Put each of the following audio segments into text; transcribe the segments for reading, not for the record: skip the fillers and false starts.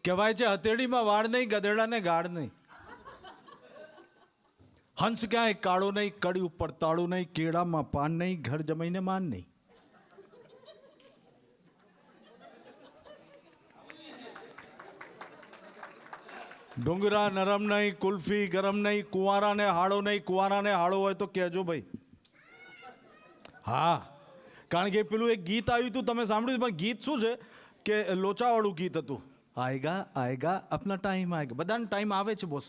કહેવાય છે હથેળીમાં વાળ નહીં, ગધેડાને ગાળ નહીં. હંસ ક્યાંય કાળો નહીં, કડી ઉપર તાળું નહીં, કેળામાં પાન નહીં, ઘર જમાઈને માન નહીં. ડુંગરા નરમ નહીં, કુલ્ફી ગરમ નહીં, કુંવારાને હાળો નહીં. કુંવારાને હાળો હોય તો કહેજો ભાઈ. હા, કારણ કે પેલું એક ગીત આવ્યું હતું, તમે સાંભળ્યું, પણ ગીત શું છે કે લોચાવાળું ગીત હતું. આયગા આયગા અપના ટાઈમ આયગા. બધાનો ટાઈમ આવે છે બોસ,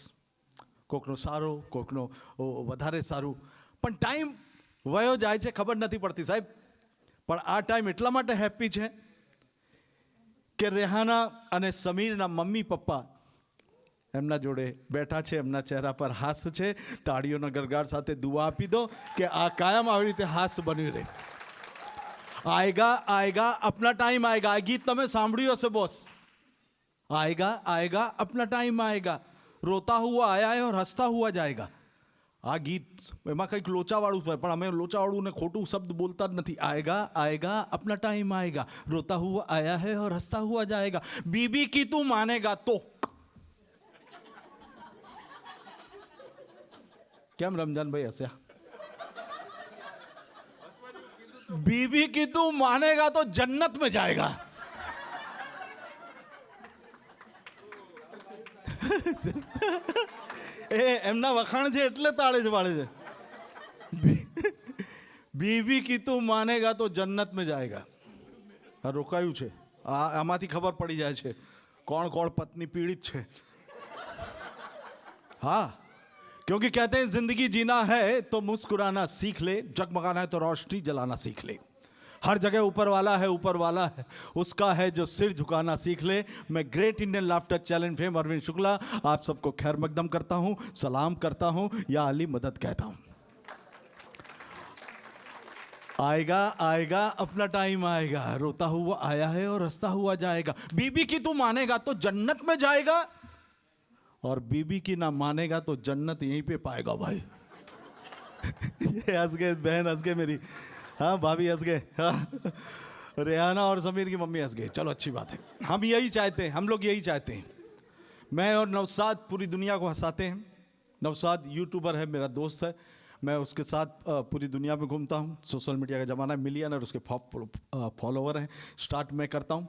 કોકનો સારો, કોકનો વધારે સારું, પણ ટાઈમ વયો જાય છે, ખબર નથી પડતી સાહેબ. પણ આ ટાઈમ એટલા માટે હેપી છે કે રેહાના અને સમીરના મમ્મી પપ્પા એમના જોડે બેઠા છે, એમના ચહેરા પર હાસ્ય છે. તાળીઓના ગરગાડ સાથે દુઆ આપી દો કે આ કાયમ આવી રીતે હાસ્ય બની રહે. આયગા આયગા અપના ટાઈમ આયગા. આ ગીત તમે સાંભળ્યું હશે બોસ. આયગા આયગા અપના ટાઈમ આયગા, રોતા હુઆ આયા હૈ ઓર હસતા હુઆ જાયગા. આ ગીત એમાં કંઈક લોચાવાળું છે, પણ અમે લોચાવાળું ને ખોટું શબ્દ બોલતા જ નથી. આયગા આયગા અપના ટાઈમ આયગા, રોતા હુઆ આયા હૈ ઓર હસતા હુઆ જાયગા. બીબી કી તું માનેગા તો. કેમ રમજાનભાઈ હસ્યા? बीबी की तू मानेगा तो जन्नत में जाएगा. એ એમના વખાણ છે એટલે તાળે જ પાડે છે. બીબી કી તું માનેગા તો જન્નત में जाएगा. આ રોકાયું છે, આમાંથી ખબર પડી જાય છે કોણ કોણ પત્ની પીड़ित છે. हाँ, क्योंकि कहते हैं जिंदगी जीना है तो मुस्कुराना सीख ले, जगमगाना है तो रोशनी जलाना सीख ले. हर जगह ऊपर वाला है, उसका है जो सिर झुकाना सीख ले. मैं great Indian laughter challenge fame Arvind Shukla आप सबको खैर मकदम करता हूँ, सलाम करता हूँ, या अली मदद कहता हूँ. आएगा आएगा अपना टाइम आएगा, रोता हुआ आया है और हंसता हुआ जाएगा. बीबी की तू मानेगा तो जन्नत में जाएगा, और बीबी की ना मानेगा तो जन्नत यहीं पे पाएगा भाई. ये हंस गए, बहन हंस गए मेरी. हाँ, भाभी हंस गए. हाँ, रेहाना और समीर की मम्मी हंस गए. चलो अच्छी बात है. हम यही चाहते हैं, हम लोग यही चाहते हैं. मैं और नौसाद पूरी दुनिया को हंसाते हैं. नौसाद यूट्यूबर है, मेरा दोस्त है. मैं उसके साथ पूरी दुनिया में घूमता हूँ. सोशल मीडिया का ज़माना है, मिलियनर उसके फॉलोवर हैं. स्टार्ट मैं करता हूँ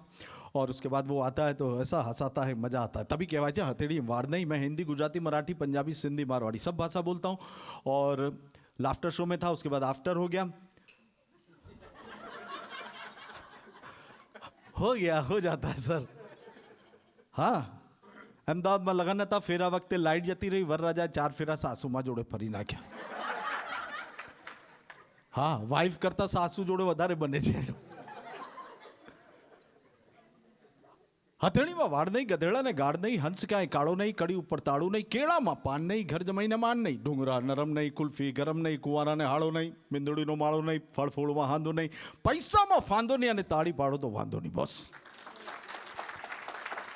और उसके बाद वो आता है तो ऐसा हंसाता है, मज़ा आता है. तभी कहवाय છે હથેળી વાળ નહીં. मैं हिंदी, गुजराती, मराठी, पंजाबी, सिंधी, मारवाड़ी सब भाषा बोलता हूँ. और लाफ्टर शो में था, उसके बाद आफ्टर हो गया. हो जाता है सर. हाँ, અમદાવાદમાં લગન હતા, ફેરા વખતે લાઇટ જતી રહી, વરરાજા 4 ફેરા સાસુમાં જોડે ફરી નાખ્યા. હા, વાઇફ કરતા સાસુ જોડે વધારે બને છે. હથેળીમાં વાળ નહીં, ગધેડાને ગાળ નહીં, હંસ ક્યાંય કાળો નહીં, કડી ઉપર તાળું નહીં, કેળામાં પાન નહીં, ઘર જમાઈને માન નહીં, ડુંગરા નરમ નહીં, કુલ્ફી ગરમ નહીં, કુંવારાને હાળો નહીં, મીંદડીનો માળો નહીં, ફળ ફૂલમાં હાંધો નહીં, પૈસામાં ફાંદો નહીં, અને તાળી પાડો તો વાંધો નહીં બોસ.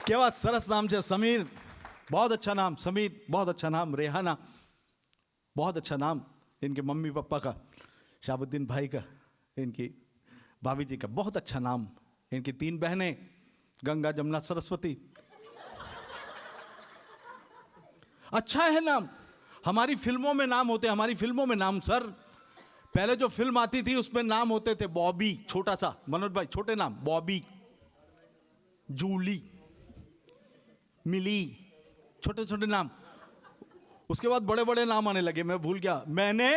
કેવા સરસ નામ છે. समीर बहुत अच्छा नाम, समीर बहुत अच्छा नाम, रेहाना बहुत अच्छा नाम. इनके मम्मी पापा का, शाहबुद्दीन भाई का, इनकी भाभी जी का बहुत अच्छा नाम. इनकी 3 बहनें, गंगा, जमुना, सरस्वती. अच्छा है नाम. हमारी फिल्मों में नाम होते, हमारी फिल्मों में नाम सर. पहले जो फिल्म आती थी उसमें नाम होते थे बॉबी, छोटा सा, मनोज भाई छोटे नाम, बॉबी, जूली, मिली, छोटे छोटे नाम. उसके बाद बड़े बड़े नाम आने लगे. मैं भूल गया. मैंने,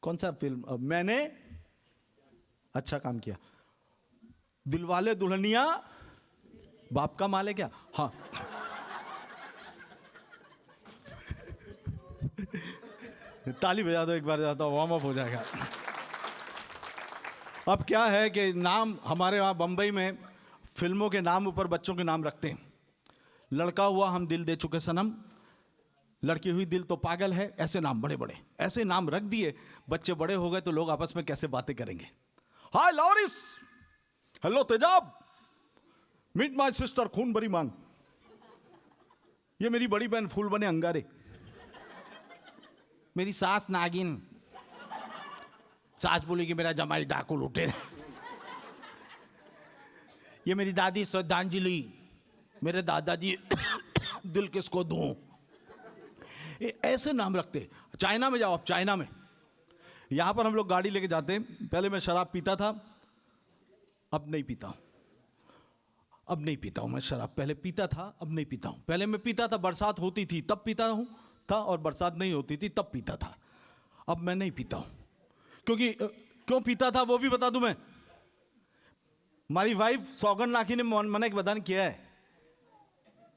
कौन सा फिल्म, मैंने अच्छा काम किया, दिलवाले दुल्हनिया बाप का माल है क्या. हाँ, ताली बजा दो एक बार, जाता वार्म अप हो जाएगा. अब क्या है कि नाम हमारे वहाँ बम्बई में फिल्मों के नाम ऊपर बच्चों के नाम रखते हैं. लड़का हुआ हम दिल दे चुके सनम, लड़की हुई दिल तो पागल है. ऐसे नाम बड़े बड़े ऐसे नाम रख दिए. बच्चे बड़े हो गए तो लोग आपस में कैसे बातें करेंगे. हाय लॉरिस, हेलो तेजाब, मीट माय सिस्टर खून भरी मांग. ये मेरी बड़ी बहन फूल बने अंगारे, मेरी सास नागिन. सास बोली कि मेरा जमाई डाकू लूटे. ये मेरी दादी श्रद्धांजलि, मेरे दादाजी दिल किसको दूं, ऐसे नाम रखते। चाइना में जाओ आप, चाइना में, यहां पर हम लोग गाड़ी लेके जाते हैं। पहले मैं शराब पीता था, अब नहीं पीता हूं। अब नहीं पीता हूं मैं शराब, पहले पीता था, अब नहीं पीता हूं। पहले मैं पीता था, बरसात होती थी तब पीता हूं था, और बरसात नहीं होती थी तब पीता था। अब मैं नहीं पीता हूं। क्योंकि क्यों पीता था वो भी बता दूं मैं। મારી વાઈફ સોગન નાખીને મને એક બધાને કહે,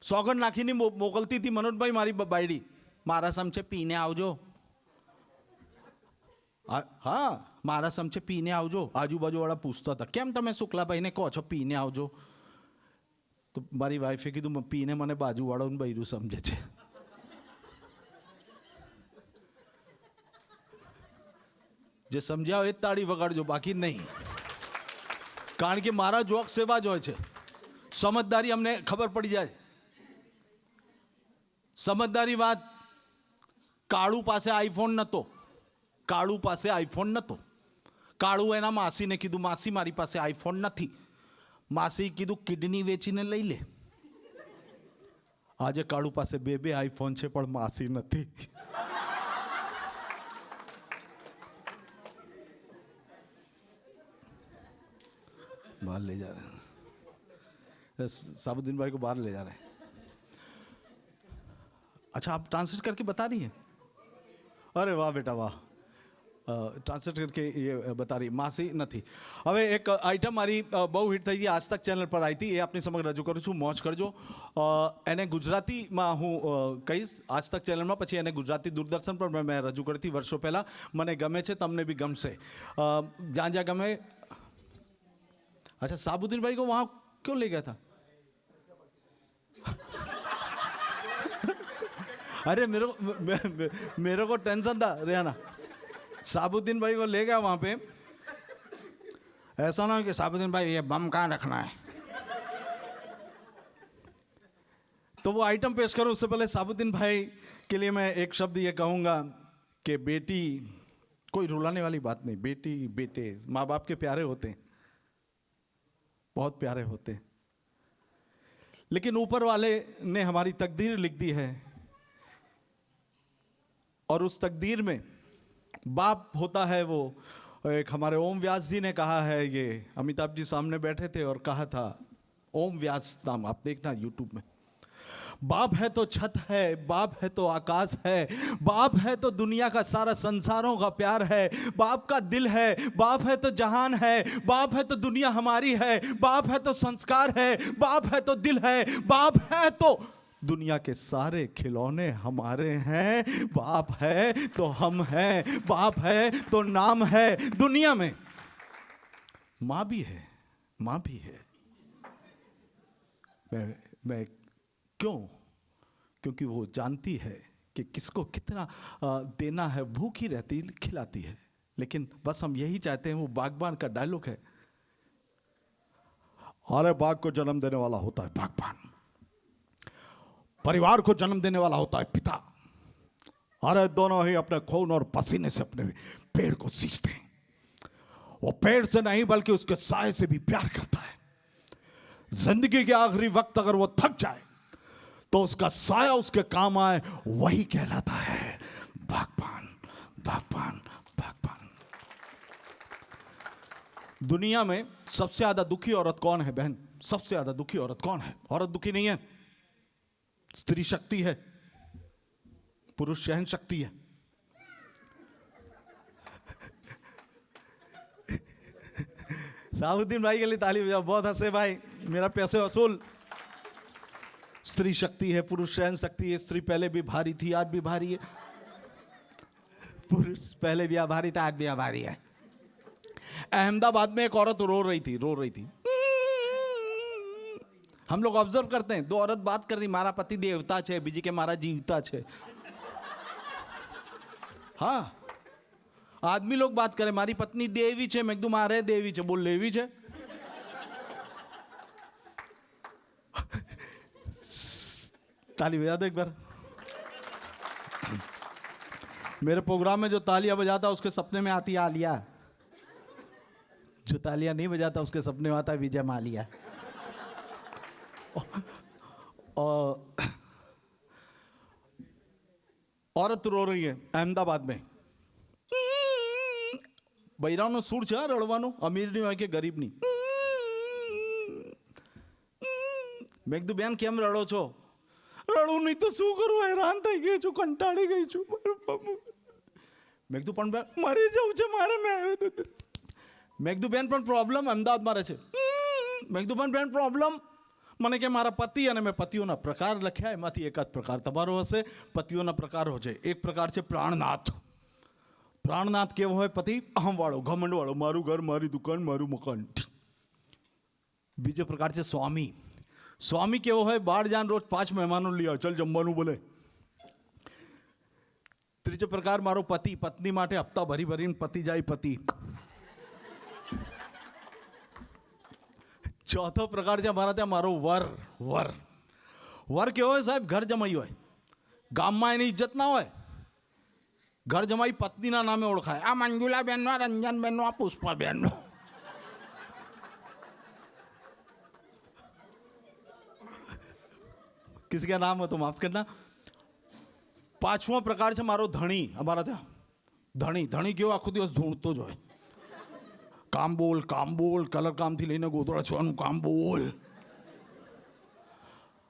સોગન નાખીને મોકલતી હતી મનોજભાઈ મારી બાયડી, મારા સમછે પીને આવજો। હા, મારા સમછે પીને આવજો। આજુબાજુવાળા પૂછતા હતા કેમ તમે શુક્લાભાઈને કહો છો પીને આવજો, તો મારી વાઈફે કીધું પીને મને બાજુવાળાનું બૈરું સમજે છે। જે સમજ્યા હોય એ તાળી વગાડજો, બાકી નહીં। કારણ કે મારા જોક સેવા જ હોય છે। સમજદારી અમને ખબર પડી જાય। સમજદારી વાત, કાળુ પાસે આઈફોન નહોતો, કાળુ પાસે આઈફોન નહોતો। કાળુ એના માસીને કીધું માસી મારી પાસે આઈફોન નથી। માસી કીધું કિડની વેચીને લઈ લે। આજે કાળુ પાસે બે આઈફોન છે પણ માસી નથી। बाहर ले जा रहे हैं, साबुद्दीन भाई को बाहर ले जा रहे हैं। अच्छा, आप ट्रांसलेट करके बता रही हैं? अरे वाह बेटा वाह, ट्रांसलेट करके ये बता रही। मासी નથી। હવે એક આઈટમ મારી બહુ હિટ થઈ હતી, આજ તક ચેનલ પર આવી હતી, એ આપની સમક્ષ રજૂ કરું છું, મોજ કરજો। એને ગુજરાતીમાં હું કહીશ આજ તક ચેનલમાં, પછી એને ગુજરાતી દૂરદર્શન પર મેં રજૂ કરી હતી વર્ષો પહેલાં। મને ગમે છે, તમને भी ગમશે। જ્યાં જ્યાં ગમે। अच्छा, साबुद्दीन भाई को वहां क्यों ले गया था? अरे मेरे को टेंशन था रेहाना। साबुद्दीन भाई को ले गया वहां पे, ऐसा ना हो कि साबुद्दीन भाई ये बम कहाँ रखना है। तो वो आइटम पेश करूं उससे पहले साबुद्दीन भाई के लिए मैं एक शब्द ये कहूंगा कि बेटी, कोई रुलाने वाली बात नहीं, बेटी बेटे माँ बाप के प्यारे होते हैं, बहुत प्यारे होते हैं, लेकिन ऊपर वाले ने हमारी तकदीर लिख दी है, और उस तकदीर में बाप होता है वो। एक हमारे ओम व्यास जी ने कहा है, ये अमिताभ जी सामने बैठे थे और कहा था, ओम व्यास नाम आप देखना यूट्यूब में, बाप है तो छत है, बाप है तो आकाश है, बाप है तो दुनिया का सारा संसारों का प्यार है, बाप का दिल है, बाप है तो जहान है, बाप है तो दुनिया हमारी है, बाप है तो संस्कार है, बाप है तो दिल है, बाप है तो दुनिया के सारे खिलौने हमारे हैं, बाप है तो हम हैं, बाप है तो नाम है दुनिया में। माँ भी है, माँ भी है। मैं क्यों? क्योंकि वो जानती है कि किसको कितना देना है, भूखी रहती खिलाती है। लेकिन बस हम यही चाहते हैं, वो बागबान का डायलॉग है, अरे बाग को जन्म देने वाला होता है बागबान, परिवार को जन्म देने वाला होता है पिता, अरे दोनों ही अपने खून और पसीने से अपने पेड़ को सींचते हैं। वो पेड़ से नहीं बल्कि उसके साए से भी प्यार करता है। जिंदगी के आखिरी वक्त अगर वो थक जाए तो उसका साया उसके काम आए, वही कहलाता है बागबान, बागबान, बागबान। दुनिया में सबसे ज्यादा दुखी औरत कौन है बहन? सबसे ज्यादा दुखी औरत कौन है? औरत दुखी नहीं है, स्त्री शक्ति है, पुरुष सहन शक्ति है। साबुद्दीन भाई के लिए ताली बजाओ, बहुत हंसे भाई, मेरा पैसे वसूल। स्त्री शक्ति है, पुरुष सहन शक्ति है। स्त्री पहले भी भारी थी, आज भी भारी है। पुरुष पहले भी आभारी था, आज भी आभारी है। अहमदाबाद में एक औरत रो रही थी। हम लोग ऑब्जर्व करते हैं, दो औरत बात कर रही, मारा पति देवता छे, बीजी के मारा जीवता छे। हाँ, आदमी लोग बात करे, मारी पत्नी देवी छे, मैं मारे देवी छे, बोल लेवी छे। ताली बजा दो एक बार। मेरे प्रोग्राम में जो तालियां बजाता उसके सपने में आती है आलिया, जो तालियां नहीं बजाता उसके सपने में आता है विजय मालिया। औरत रो रही है अहमदाबाद में. બૈરાનો સૂર છે હા રડવાનો, અમીરની હોય કે ગરીબની. મેં કીધું બેન કેમ રડો છો? રડું નહીં તો શું કરું, હેરાન થઈ ગઈ છું, કંટાળી ગઈ છું. મેં કીધું પણ બેન મરી જવું છે મારે. મેં કીધું બેન પણ પ્રોબ્લેમ અમદાવાદમાં રહે છે. મેં કીધું પણ બેન પ્રોબ્લેમ મને કે મારા પતિ, અને મેં પતિઓના પ્રકાર લખ્યા, એમાંથી એકાદ પ્રકાર તમારો હશે. પતિઓના પ્રકારો છે. એક પ્રકાર છે પ્રાણનાથ. પ્રાણનાથ કેવો હોય? પતિ અહમવાળો, ઘમંડવાળો, મારું ઘર, મારી દુકાન, મારું મકાન. બીજો પ્રકાર છે સ્વામી. સ્વામી કેવો હોય? બાર જાન રોજ 5 મહેમાનો લઈ આવે, ચલ જમવાનું બોલે. ત્રીજો પ્રકાર મારો પતિ, પત્ની માટે હપ્તા ભરી ભરીને પતિ જાય પતિ. ચોથો પ્રકાર છે અમારા ત્યાં મારો વર. વર વર કેવો હોય સાહેબ? ઘર જમાઈ હોય. ગામમાં એની ઇજ્જત ના હોય. ઘર જમાઈ પત્નીના નામે ઓળખાય. આ મંજુલાબેનનો, આ રંજનબેનનો, આ પુષ્પાબેનનો. किसी का नाम हो तो माफ करना. પાંચમો પ્રકાર છે મારો ધણી. અમારા ત્યાં ધણી. ધણી કેવો? આખો દિવસ ધૂણતો જ હોય. કામ બોલ, કામ બોલ, કલર કામથી લઈને ગોદડા છવાનું કામ બોલ.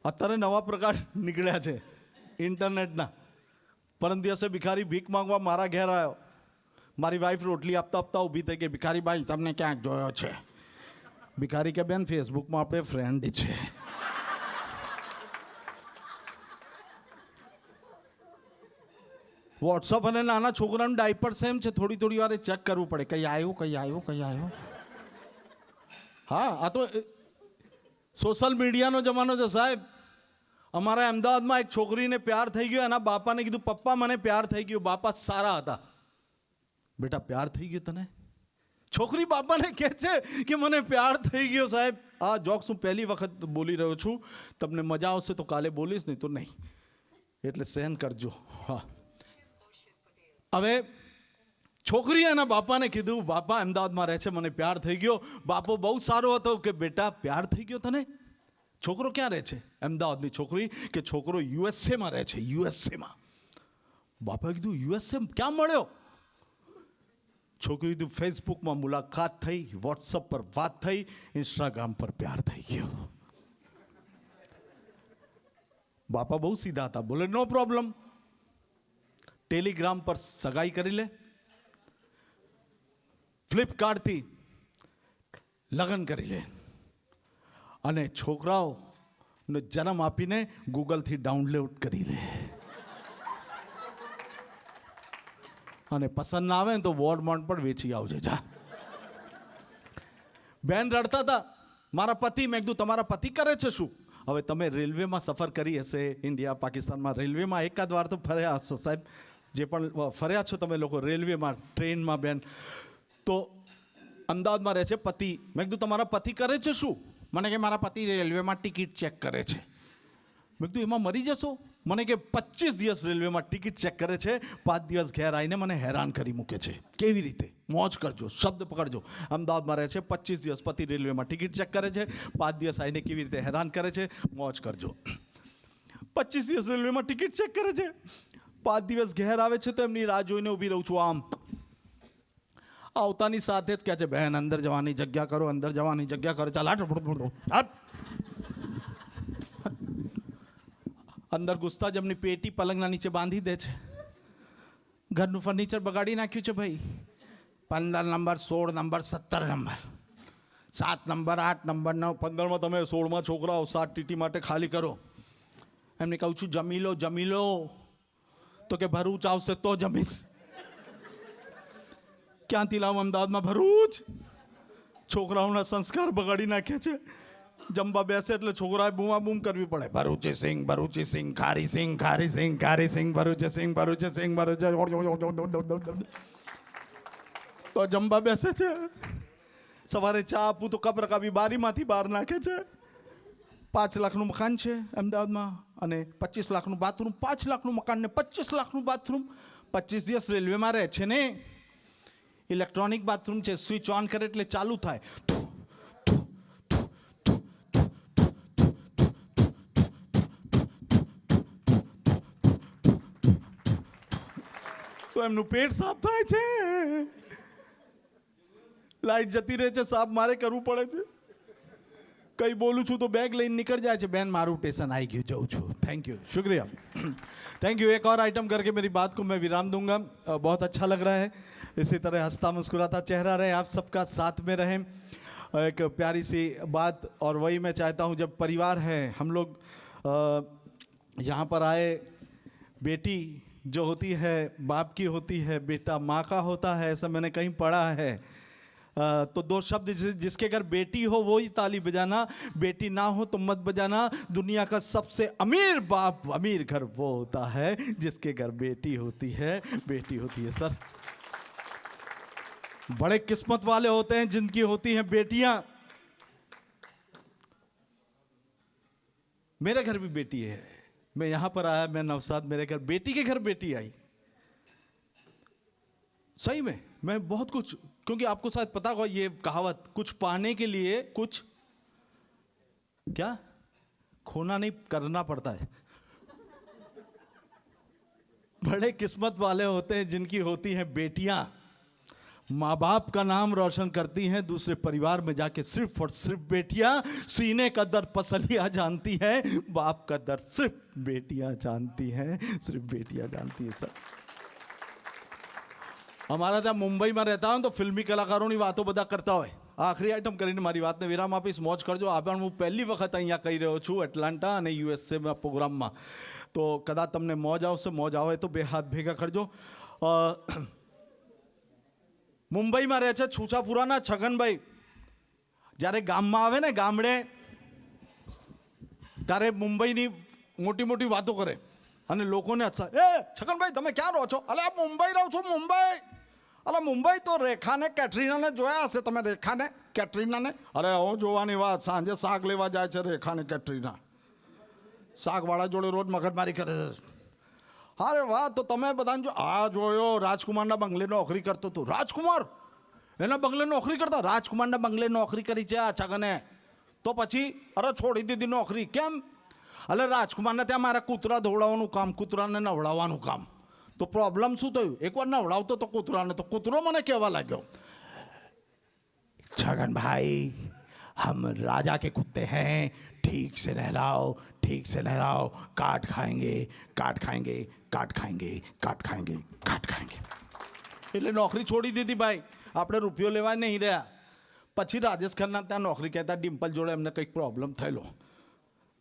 અત્યારે નવા પ્રકાર નીકળ્યા છે ઇન્ટરનેટના. પરમ દિવસે ભિખારી ભીખ માંગવા મારા ઘેર આવ્યો. મારી વાઈફ રોટલી આપતા આપતા ઊભી થઈ ગઈ. ભિખારી ભાઈ તમને ક્યાંક જોયો છે? ભિખારી કે બેન ફેસબુકમાં આપણે ફ્રેન્ડ છે. વોટ્સઅપ અને નાના છોકરાનું ડાયપર સેમ છે. થોડી થોડી વારે ચેક કરવું પડે, કઈ આવ્યું, કઈ આવ્યું, કઈ આવ્યું. હા, આ તો સોશિયલ મીડિયાનો જમાનો છે સાહેબ. અમારા અમદાવાદમાં એક છોકરીને પ્યાર થઈ ગયો. એના બાપાને કીધું પપ્પા મને પ્યાર થઈ ગયો. બાપા સારા હતા. બેટા પ્યાર થઈ ગયો તને? છોકરી બાપાને કહે છે કે મને પ્યાર થઈ ગયો. સાહેબ આ જોક્સ હું પહેલી વખત બોલી રહ્યો છું. તમને મજા આવશે તો કાલે બોલીશ, નહીં તો નહીં. એટલે સહન કરજો. હા, હવે છોકરીએ એના બાપાને કીધું બાપા અમદાવાદમાં રહે છે, મને પ્યાર થઈ ગયો. બાપો બહુ સારો હતો કે બેટા પ્યાર થઈ ગયો તને? છોકરો ક્યાં રહે છે? અમદાવાદની છોકરી કે છોકરો યુએસએમાં રહે છે. યુએસએમાં. બાપાએ કીધું યુએસએ ક્યાં મળ્યો? છોકરી કીધું ફેસબુકમાં મુલાકાત થઈ, વોટ્સઅપ પર વાત થઈ, ઇન્સ્ટાગ્રામ પર પ્યાર થઈ ગયો. બાપા બહુ સીધા હતા. બોલે નો પ્રોબ્લેમ, ટેલિગ્રામ પર સગાઈ કરી લે, ફ્લિપકાર્ટથી લગ્ન કરી લે, અને છોકરાઓને જન્મ આપીને ગૂગલથી ડાઉનલોડ કરી લે. અને પસંદ ના આવે ને તો વોરમોન્ટ પણ વેચી આવજે. જા. બેન રડતા હતા મારા પતિ. મેં કીધું તમારા પતિ કરે છે શું? હવે તમે રેલવેમાં સફર કરી હશે, ઇન્ડિયા પાકિસ્તાનમાં રેલવેમાં એકાદ વાર તો ફર્યા હશો સાહેબ. જે પણ ફર્યા છો તમે લોકો રેલવેમાં, ટ્રેનમાં. બેન તો અમદાવાદમાં રહે છે પતિ. મેં કીધું તમારા પતિ કરે છે શું? મને કે મારા પતિ રેલવેમાં ટિકિટ ચેક કરે છે. મેં કીધું એમાં મરી જશો? મને કે 25 દિવસ રેલવેમાં ટિકિટ ચેક કરે છે, 5 દિવસ ઘેર આવીને મને હેરાન કરી મૂકે છે. કેવી રીતે? મોજ કરજો, શબ્દ પકડજો. અમદાવાદમાં રહે છે 25 દિવસ, પતિ રેલવેમાં ટિકિટ ચેક કરે છે, 5 દિવસ આવીને કેવી રીતે હેરાન કરે છે, મોજ કરજો. 25 દિવસ રેલવેમાં ટિકિટ ચેક કરે છે, 5 દિવસ ઘેર આવે છે તો એમની રાહ જોઈને ઊભી રહું છું. આમ આવતાની સાથે જ કહે છે બહેન અંદર જવાની જગ્યા કરો, અંદર જવાની જગ્યા કરો. ચાલ હાટ. અંદર ઘૂસતા જ એમની પેટી પલંગના નીચે બાંધી દે છે. ઘરનું ફર્નિચર બગાડી નાખ્યું છે ભાઈ. 15 number, 16 number, 17 number, 7 number, 8 number, 9, 15માં તમે 16માં છોકરાઓ 7 ટીટી માટે ખાલી કરો. એમને કહું છું જમી લો, જમી લો. તો કે ભરૂચ આવશે તો જમીશ. ક્યાંથી લાવું અમદાવાદમાં ભરૂચ? છોકરાઓના સંસ્કાર બગાડી નાખ્યા છે. જમવા બેસે એટલે છોકરાએ બૂમા બૂમ કરવી પડે. ભરૂચી સિંગ, ભરૂચી સિંગ, ખારી સિંગ, ખારી સિંગ, ખારી સિંગ, ભરૂચી સિંગ, ભરૂચી સિંગ, ભરૂચી. તો જમવા બેસે છે. સવારે ચા આપું તો કપ રકાબી બારીમાંથી બહાર નાખે છે. 5 લાખનું મકાન છે અમદાવાદમાં અને 25 લાખનું બાથરૂમ. 5 લાખનું મકાન ને 25 લાખનું બાથરૂમ. 25 દિવસ રેલવેમાં રહે છે ને. ઇલેક્ટ્રોનિક બાથરૂમ છે, સ્વિચ ઓન કરે એટલે ચાલુ થાય. તો એમનું પેટ સાફ થાય છે. લાઈટ જતી રહે છે, સાફ મારે કરવું પડે છે. કઈ બોલું છું તો બેગ લઈને નીકળ જાય છે, બેન મારું टेशन आई गયું, जाऊँ છું. थैंक यू, शुक्रिया. Thank you. एक और आइटम करके मेरी बात को मैं विराम दूंगा. बहुत अच्छा लग रहा है. इसी तरह हंसता मुस्कुराता चेहरा रहे, आप सबका साथ में रहे. एक प्यारी सी बात, और वही मैं चाहता हूँ, जब परिवार है, हम लोग यहाँ पर आए, बेटी जो होती है बाप की होती है, बेटा माँ का होता है, ऐसा मैंने कहीं पढ़ा है. तो दो शब्द, जिसके घर बेटी हो वो ही ताली बजाना, बेटी ना हो तो मत बजाना. दुनिया का सबसे अमीर बाप, अमीर घर वो होता है जिसके घर बेटी होती है, बेटी होती है. सर, बड़े किस्मत वाले होते हैं जिनकी होती हैं बेटियां. मेरे घर भी बेटी है. मैं यहां पर आया, मैं नवसाद, मेरे घर बेटी के घर बेटी आई. सही में मैं बहुत कुछ, क्योंकि आपको शायद पता होगा ये कहावत, कुछ पाने के लिए कुछ क्या खोना नहीं, करना पड़ता है. बड़े किस्मत वाले होते हैं जिनकी होती हैं बेटियां. माँ बाप का नाम रोशन करती हैं दूसरे परिवार में जाके. सिर्फ और सिर्फ बेटियां सीने का दर्द पसलियां जानती हैं, बाप का दर्द सिर्फ बेटियां जानती हैं, सिर्फ बेटियां जानती हैं. सर, અમારા ત્યાં મુંબઈમાં રહેતા હોય તો ફિલ્મી કલાકારોની વાતો બધા કરતા હોય. આખરી આઈટમ કરીને મારી વાતને વિરામ આપીશ. મોજ કરજો. આ પણ હું પહેલી વખત અહીંયા કહી રહ્યો છું એટલાન્ટા અને યુએસએના પ્રોગ્રામમાં. તો કદાચ તમને મોજ આવશે, મોજ આવે તો બે હાથ ભેગા કરજો. મુંબઈમાં રહે છે છૂછાપુરાના છગનભાઈ. જ્યારે ગામમાં આવે ને, ગામડે, ત્યારે મુંબઈની મોટી મોટી વાતો કરે અને લોકોને હસાવે. એ છગનભાઈ તમે ક્યાં રહો છો? અલે આ મુંબઈ રહું છું, મુંબઈ. અલે મુંબઈ તો રેખાને કેટરીનાને જોયા હશે તમે? રેખાને કેટરીનાને? અરે હું જોવાની વાત, સાંજે શાક લેવા જાય છે રેખાને કેટરીના. શાકવાળા જોડે રોજ મગજમારી કરે છે. અરે વાહ, તો તમે બધાને જો આ જોયો, રાજકુમારના બંગલે નોકરી કરતો હતો. રાજકુમાર એના બંગલે નોકરી કરતા? રાજકુમારના બંગલે નોકરી કરી છે આ છગને. તો પછી અરે છોડી દીધી નોકરી. કેમ? અલે રાજકુમારને ત્યાં મારા કૂતરા ધોવડાવવાનું કામ, કૂતરાને નવડાવવાનું કામ. તો પ્રોબ્લેમ શું થયું? એકવાર નવડાવતો તો કૂતરાને, તો કૂતરો મને કહેવા લાગ્યો, छगन भाई हम राजा के कुत्ते हैं, ठीक से नहलाओ, ठीक से नहलाओ, काट खाएंगे, काट खाएंगे, काट खाएंगे, काट खाएंगे, काट खाएंगे. એટલે નોકરી છોડી દીધી ભાઈ. આપણે રૂપિયો લેવા નહીં રહ્યા. પછી રાજેશ ખન્ના ત્યાં નોકરી કહેતા, ડિમ્પલ જોડે એમને કંઈક પ્રોબ્લેમ થયેલો.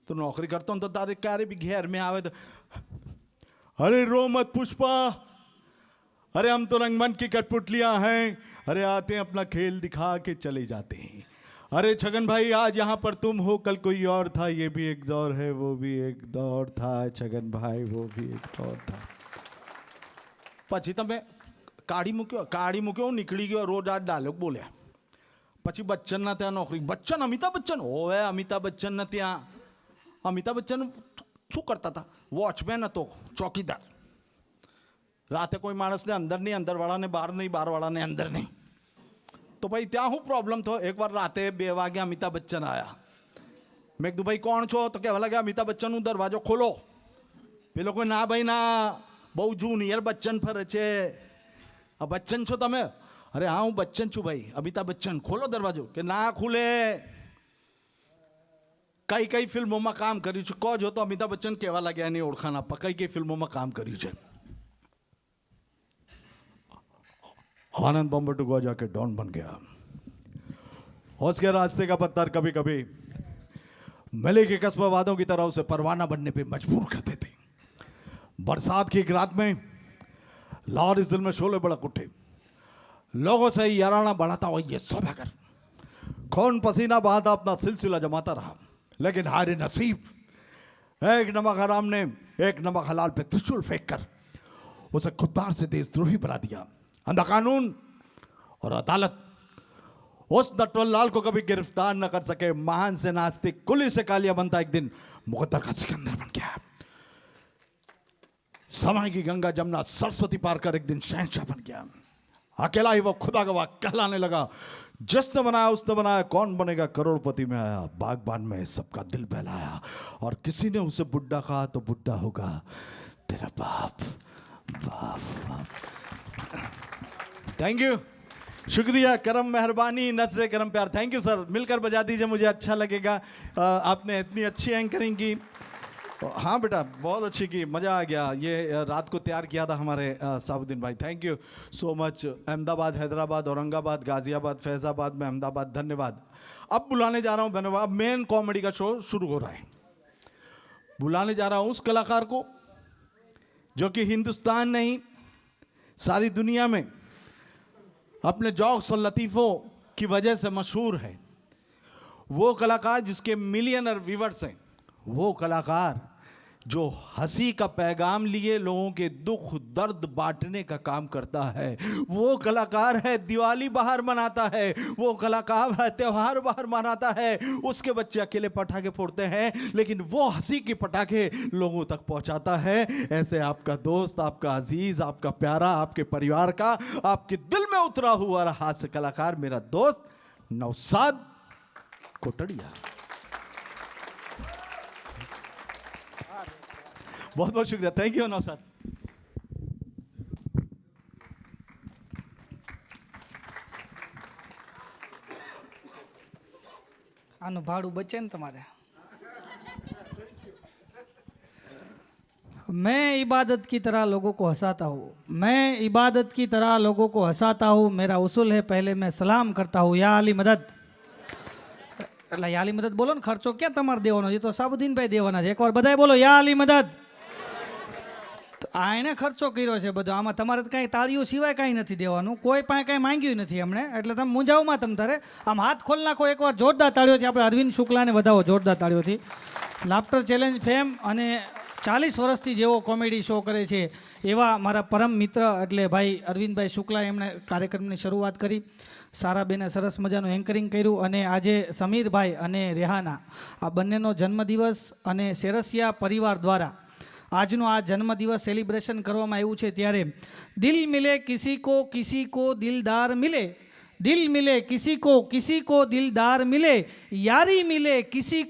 तो नौकरी करता हूँ तो तारे क्यारे भी घेर में आवे तो, अरे रो मत पुष्पा, अरे हम तो रंगमंच की कठपुतलियां हैं, अरे आते हैं अपना खेल दिखा के चले जाते हैं. अरे छगन भाई आज यहाँ पर तुम हो, कल कोई और था, ये भी एक दौर है, वो भी एक दौर था. छगन भाई वो भी एक दौर था. પછી તમે કાઢી મૂક્યો, નીકળી ગયો, રોજ આ ડાયલોગ બોલ્યા. પછી બચ્ચનના ત્યાં નોકરી. બચ્ચન, અમિતાભ બચ્ચન. ઓવે અમિતાભ બચ્ચનના ત્યાં. અમિતાભ બચ્ચન શું કરતા હતા? વોચમેન હતો, ચોકીદાર. રાતે કોઈ માણસને અંદર નહીં, અંદરવાળાને બહાર નહીં, બહારવાળાને અંદર નહીં. તો ભાઈ ત્યાં શું પ્રોબ્લેમ થયો? એકવાર રાતે 2 વાગે અમિતાભ બચ્ચન આવ્યા. મેં કીધું ભાઈ કોણ છો? તો કહેવા લાગ્યા અમિતાભ બચ્ચનનું દરવાજો ખોલો. પેલો કોઈ ના ભાઈ ના, બહુ જુનિયર બચ્ચન ફરે છે. આ બચ્ચન છો તમે? અરે હા હું બચ્ચન છું ભાઈ, અમિતાભ બચ્ચન. ખોલો દરવાજો. કે ના ખુલે. કઈ કઈ ફિલ્મોમાં કામ કર્યું છે કહો જો. તો અમિતાભ બચ્ચન કહેવા લાગ્યા એની ઓળખાણ આપવા, કઈ કઈ ફિલ્મોમાં કામ કર્યું છે. आनंद बॉम्बे टू गोवा जाके डॉन बन गया. उसके रास्ते का पत्थर कभी कभी मिले के कस्बा वादों की तरह उसे परवाना बनने पे मजबूर करते थे. बरसात की एक रात में लाहौर इस दिल में शोले भड़क उठे. लोगों से याराना बढ़ाता हुआ ये सौदागर खून पसीना बहाता अपना सिलसिला जमाता रहा. लेकिन हारे नसीब, एक नमक हराम ने एक नमक हलाल पे त्रिशूल फेंक कर उसे खुददार से देशद्रोही बना दिया. अंधा कानून और अदालत उस नटवरलाल को कभी गिरफ्तार न कर सके. महान से नास्तिक, कुली से कालिया बनता एक दिन मुकद्दर का सिकंदर बन गया. समय की गंगा जमुना सरस्वती पार कर एक दिन शहंशाह बन गया. अकेला ही वो खुदा गवाह कहलाने लगा. जिसने बनाया उसने बनाया, कौन बनेगा करोड़पति में आया. बागबान में सबका दिल बहलाया. और किसी ने उसे बुड्ढा कहा तो बुड्ढा होगा तेरा बाप. बाप बाप. थैंक यू, शुक्रिया, करम मेहरबानी, नज़्र करम प्यार। थैंक यू सर, मिलकर बजा दीजिए, मुझे अच्छा लगेगा। आपने इतनी अच्छी एंकरिंग की। हाँ बेटा, बहुत अच्छी की, मज़ा आ गया। ये रात को तैयार किया था हमारे साबुद्दीन भाई। Thank you so much. Ahmedabad, Hyderabad, Aurangabad, Ghaziabad, Faizabad में अहमदाबाद, धन्यवाद। अब बुलाने जा रहा हूँ धन्यवाद। अब मेन कॉमेडी का शो शुरू हो रहा है। बुलाने जा रहा हूँ उस कलाकार को जो कि हिंदुस्तान नहीं, सारी दुनिया में अपने जोक्स और लतीफ़ों की वजह से मशहूर है। वो कलाकार जिसके मिलियनर व्यूअर्स हैं, वो कलाकार जो हंसी का पैगाम लिए लोगों के दुख दर्द बांटने का काम करता है। वो कलाकार है दिवाली बाहर मनाता है, वो कलाकार है त्योहार बाहर मनाता है। उसके बच्चे अकेले पटाखे फोड़ते हैं, लेकिन वो हंसी के पटाखे लोगों तक पहुंचाता है। ऐसे आपका दोस्त, आपका अजीज, आपका प्यारा, आपके परिवार का, आपके दिल में उतरा हुआ हास्य कलाकार, मेरा दोस्त नौशाद कोटड़िया। बहुत बहुत शुक्रिया। Thank you Naushad. આનું ભાડું બચે ને તમારે। मैं इबादत की तरह लोगों को हंसाता हूँ, मैं इबादत की तरह लोगों को हंसाता हूँ। मेरा उसूल है पहले मैं सलाम करता हूँ, या अली मदद। એટલે યા અલી મદદ બોલો ને, ખર્ચો ક્યાં તમારે દેવાનો? એ તો સાબુદ્દીનભાઈ દેવાના છે। એકવાર બધાય બોલો યા અલી મદદ। આ એને ખર્ચો કર્યો છે બધો, આમાં તમારે તો કાંઈ તાળીઓ સિવાય કાંઈ નથી દેવાનું, કોઈ પાસે કાંઈ માંગ્યું નથી એમણે, એટલે તમે મૂંઝાવમાં તમ તારે આમ હાથ ખોલ નાખો એકવાર જોરદાર તાળીઓથી। આપણે અરવિંદ શુક્લાને વધાવો જોરદાર તાળીઓથી। લાફ્ટર ચેલેન્જ ફેમ અને 40 વર્ષથી જેવો કોમેડી શો કરે છે એવા મારા પરમ મિત્ર એટલે ભાઈ અરવિંદભાઈ શુક્લા, એમણે કાર્યક્રમની શરૂઆત કરી। સારાબેને સરસ મજાનું એન્કરિંગ કર્યું, અને આજે સમીરભાઈ અને રેહાના આ બંનેનો જન્મદિવસ અને સેરસિયા પરિવાર દ્વારા આજનો આ જન્મદિવસ સેલિબ્રેશન કરવામાં આવ્યું છે। ત્યારે દિલ મિલે કિસી को दिलदार मिले, दिल मिले किसी को दिलदार मिले, यारी मिले किसी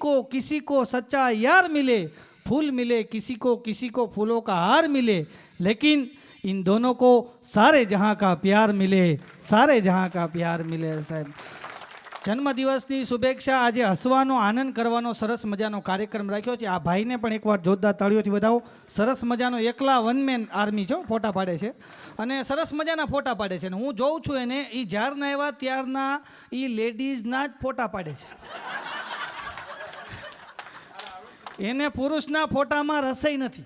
को सच्चा यार मिले, फूल मिले किसी को फूलों का हार मिले, लेकिन इन दोनों को सारे जहाँ का प्यार मिले, सारे जहाँ का प्यार मिले। साहेब જન્મદિવસની શુભેચ્છા। આજે હસવાનો આનંદ કરવાનો સરસ મજાનો કાર્યક્રમ રાખ્યો છે। આ ભાઈને પણ એકવાર જોરદાર તાળીઓથી વધાવો। સરસ મજાનો એકલા વન મેન આર્મી છો, ફોટા પાડે છે અને સરસ મજાના ફોટા પાડે છે। અને હું જોઉં છું એને, એ જ્યારના આવ્યા ત્યારના એ લેડીઝના જ ફોટા પાડે છે। એને પુરુષના ફોટામાં રસઈ નથી,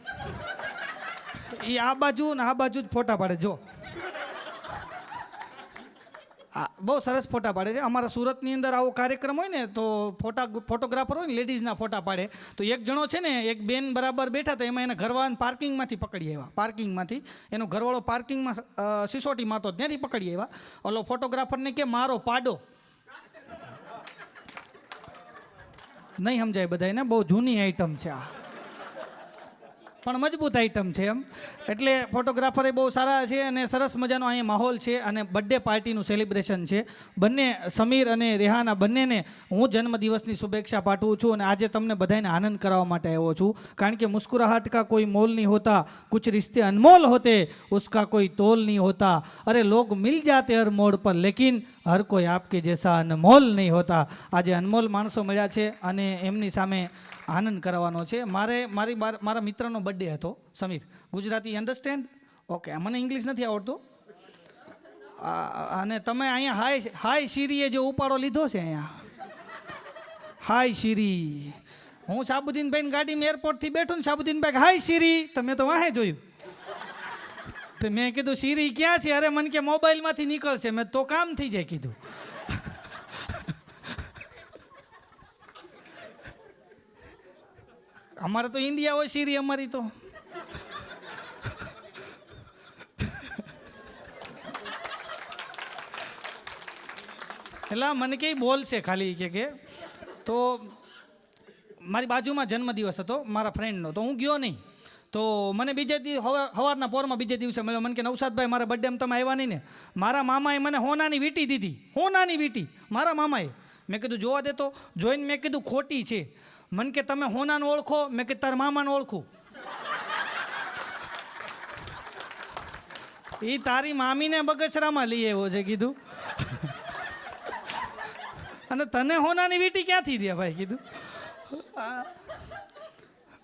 એ આ બાજુ ને આ બાજુ જ ફોટા પાડે। જો બહુ સરસ ફોટા પાડે છે। અમારા સુરતની અંદર આવો કાર્યક્રમ હોય ને તો ફોટોગ્રાફર હોય ને, લેડીઝના ફોટા પાડે। તો એક જણો છે ને, એક બેન બરાબર બેઠા હતા, એમાં એના ઘરવાળાને પાર્કિંગમાંથી પકડી આવ્યા। પાર્કિંગમાંથી એનો ઘરવાળો પાર્કિંગમાં સિસોટી મારતો, ત્યાંથી પકડી આવ્યા। ઓલો ફોટોગ્રાફરને કે મારો પાડો, નહીં સમજાય બધાને, બહુ જૂની આઈટમ છે આ, પણ મજબૂત આઈટમ છે એમ। એટલે ફોટોગ્રાફરે બહુ સારા છે અને સરસ મજાનો અહીંયા માહોલ છે અને બર્થડે પાર્ટીનું સેલિબ્રેશન છે। બંને સમીર અને રેહાના બંનેને હું જન્મદિવસની શુભેચ્છા પાઠવું છું અને આજે તમને બધાને આનંદ કરાવવા માટે આવ્યો છું, કારણ કે મુસ્कुराहट का कोई मोल नहीं होता, कुछ रिश्ते अनमोल होते, उसका कोई तोल नहीं होता, अरे लोग मिल जाते हर मोड़ पर, लेकिन हर कोई आपके जैसा अनमोल नहीं होता। આજે અનમોલ માણસો મળ્યા છે અને એમની સામે આનંદ કરવાનો છે। મારા મિત્રનો બર્થડે હતો, સમીર। ગુજરાતી અન્ડરસ્ટેન્ડ? ઓકે, મને ઇંગ્લિશ નથી આવડતું। અને તમે અહીંયા હાય શીરીએ જે ઉપાડો લીધો છે અહીંયા, હાય શીરી, હું સાબુદ્દીનભાઈની ગાડીમાં એરપોર્ટથી બેઠો ને, સાબુદ્દીનભાઈ હાય શીરી, તમે તો વાહે જોયું। તો મેં કીધું શીરી ક્યાં છે? અરે મને કે મોબાઈલમાંથી નીકળશે। મેં તો કામ થઈ જાય કીધું। અમારે તો ઇન્ડિયા હોય શીરી અમારી તો। એટલે મને કંઈ બોલશે ખાલી કે તો મારી બાજુમાં જન્મદિવસ હતો મારા ફ્રેન્ડનો, તો હું ગયો નહીં। તો મને બીજે સવારના પોરમાં બીજે દિવસે મળ્યો, મને કે નૌશાદભાઈ મારા બર્થડેમાં તમે આવ્યા નહીં ને? મારા મામાએ મને હોનાની વીંટી દીધી, હોનાની વીંટી મારા મામાએ। મેં કીધું જોવા દે તો, જોઈને મેં કીધું ખોટી છે। મને કે તમે હોનાને ઓળખો? મેં કે તારા મામાને ઓળખું। એ તારી મામીને બગસરામાં લઈ આવ્યો છે કીધું. અને તને હોનાની વીટી ક્યાંથી દે ભાઈ કીધું.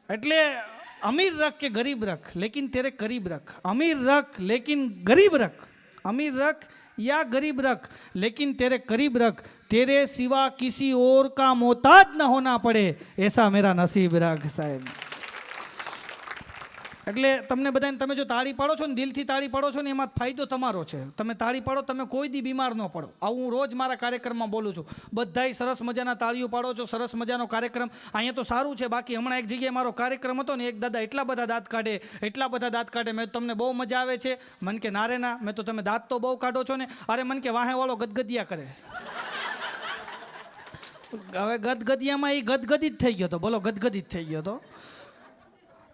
એટલે અમીર રખ કે ગરીબ રખ લેकिन तेरे करीब रख, अमीर रख लेकिन गरीब रख, अमीर रख या गरीब रख लेकिन तेरे करीब रख, तेरे सिवा किसी और का मोहताज न होना पड़े ऐसा मेरा नसीब रख साहेब. એટલે તમને બધાને તમે જો તાળી પાડો છો ને દિલથી તાળી પાડો છો ને એમાં ફાયદો તમારો છે. તમે તાળી પાડો તમે કોઈ દી બીમાર ન પડો. આવું હું રોજ મારા કાર્યક્રમમાં બોલું છું. બધાય સરસ મજાના તાળીઓ પાડો છો, સરસ મજાનો કાર્યક્રમ. અહીંયા તો સારું છે, બાકી હમણાં એક જગ્યાએ મારો કાર્યક્રમ હતો ને એક દાદા એટલા બધા દાંત કાઢે મેં તમને બહુ મજા આવે છે. મન કે નારે ના, મેં તો તમે દાંત તો બહુ કાઢો છો ને. અરે મન કે વાહેવાળો ગદગદિયા કરે. હવે ગદગદિયામાં એ ગદગદી જ થઈ ગયો તો, બોલો ગદગદી જ થઈ ગયો તો.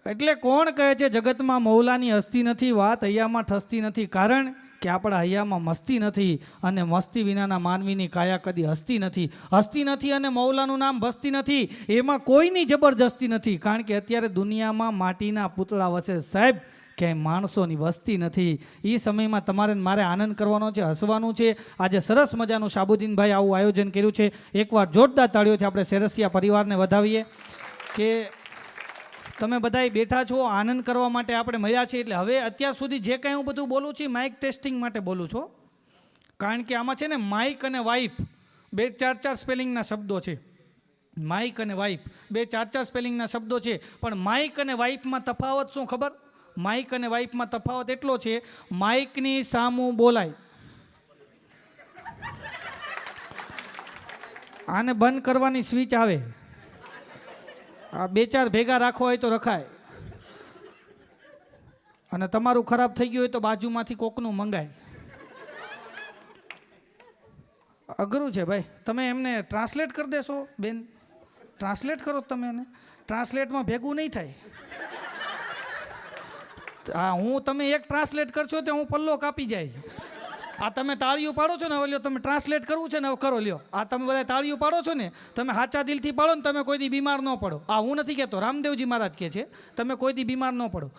એટલે કોણ કહે છે જગતમાં મૌલાની હસ્તી નથી, વાત હૈયામાં ઠસતી નથી. કારણ કે આપણા હૈયામાં મસ્તી નથી અને મસ્તી વિનાના માનવીની કાયા કદી હસતી નથી. હસતી નથી અને મૌલાનું નામ ભસતી નથી. એમાં કોઈની જબરજસ્તી નથી. કારણ કે અત્યારે દુનિયામાં માટીના પૂતળા વસે સાહેબ, ક્યાંય માણસોની વસ્તી નથી. એ સમયમાં તમારે મારે આનંદ કરવાનો છે, હસવાનું છે. આજે સરસ મજાનું શાબુદ્દીનભાઈ આવું આયોજન કર્યું છે. એકવાર જોરદાર તાળીઓથી આપણે સેરસિયા પરિવારને વધાવીએ કે તમે બધાય બેઠા છો આનંદ કરવા માટે આપણે મળ્યા છીએ. એટલે હવે અત્યાર સુધી જે કાંઈ હું બધું બોલું છું માઇક ટેસ્ટિંગ માટે બોલું છું. કારણ કે આમાં છે ને માઇક અને વાઇફ બે ચાર સ્પેલિંગના શબ્દો છે. માઇક અને વાઇફ બે ચાર સ્પેલિંગના શબ્દો છે. પણ માઇક અને વાઇફમાં તફાવત શું ખબર? માઇક અને વાઇફમાં તફાવત એટલો છે, માઇકની સામું બોલાય, આને બંધ કરવાની સ્વિચ આવે. આ બે ચાર ભેગા રાખવા હોય તો રખાય. અને તમારું ખરાબ થઈ ગયું હોય તો બાજુમાંથી કોકનું મંગાય. અઘરું છે ભાઈ. તમે એમને ટ્રાન્સલેટ કરી દેશો બેન? ટ્રાન્સલેટ કરો તમે એને. ટ્રાન્સલેટમાં ભેગું નહીં થાય. હા, હું તમે એક ટ્રાન્સલેટ કરશો તો હું પલ્લો કાપી જાય. આ તમે તાળીઓ પાડો છો ને, હવે લ્યો તમે ટ્રાન્સલેટ કરવું છે ને, હવે કરો લ્યો. આ તમે બધા તાળીઓ પાડો છો ને, તમે સાચા દિલથી પાડો ને, તમે કોઈ દી બીમાર ન પડો. આ હું નથી કહેતો, રામદેવજી મહારાજ કહે છે તમે કોઈ દી બીમાર ન પડો.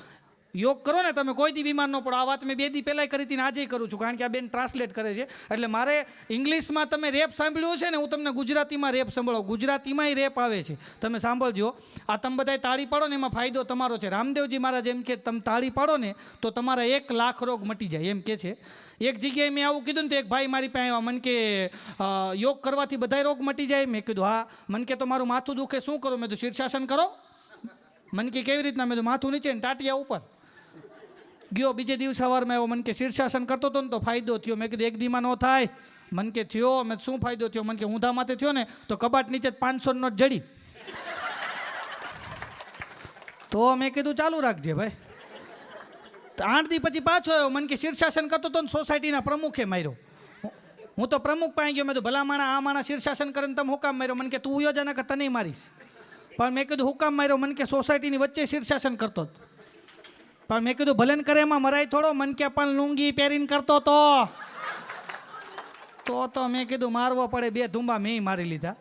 યોગ કરો ને તમે કોઈ દી બીમાર ન પડો. આ વાત મેં 2 દી પહેલાં કરી હતી ને આજે કરું છું. કારણ કે આ બેન ટ્રાન્સલેટ કરે છે. એટલે મારે ઇંગ્લિશમાં તમે રેપ સાંભળ્યું છે ને, હું તમને ગુજરાતીમાં રેપ સંભળાવું. ગુજરાતીમાંય રેપ આવે છે, તમે સાંભળજો. આ તમે બધા તાળી પાડો ને એમાં ફાયદો તમારો છે. રામદેવજી મહારાજ એમ કે તમે તાળી પાડો ને તો તમારા 1 લાખ રોગ મટી જાય એમ કે છે. એક જગ્યાએ મેં આવું કીધું ને તો એક ભાઈ મારી પાસે આવ્યા. મન કે યોગ કરવાથી બધાય રોગ મટી જાય? મેં કીધું હા. મન કે તો મારું માથું દુખે શું કરું? મેં તો શીર્ષાસન કરો. મન કે કેવી રીતના? મેં તો માથું નીચે ને ટાટિયા ઉપર. ગયો બીજે દિવસ સવારમાં આવ્યો. મન કે શીર્ષાસન કરતો હતો ને તો ફાયદો થયો. મેં કીધું 1 દીમાં ન થાય. મન કે થયો. મેં શું ફાયદો થયો? મન કે ઊંધા માથે થયો ને તો કબાટ નીચે 500 નોટ જડી. તો મેં કીધું ચાલુ રાખજે ભાઈ. 8 દી પછી પાછો આવ્યો. મન કે શીર્ષાસન કરતો હતો ને સોસાયટીના પ્રમુખે માર્યો. હું તો પ્રમુખ પાસે ગયો. મેં તો ભલા માણા આ માણા શીર્ષાસન કરીને તમે હુકામ માર્યો? મન કે તું યોજના કે તને મારીશ. પણ મેં કીધું હુકામ માર્યો? મન કે સોસાયટીની વચ્ચે શીર્ષાસન કરતો હતો. પણ મેં કીધું ભલે કરે એમાં મરાય થોડો. મન કે પણ લુંગી પહેરીને કરતો તો મેં કીધું મારવો પડે. 2 ધુંબા મેં મારી લીધા.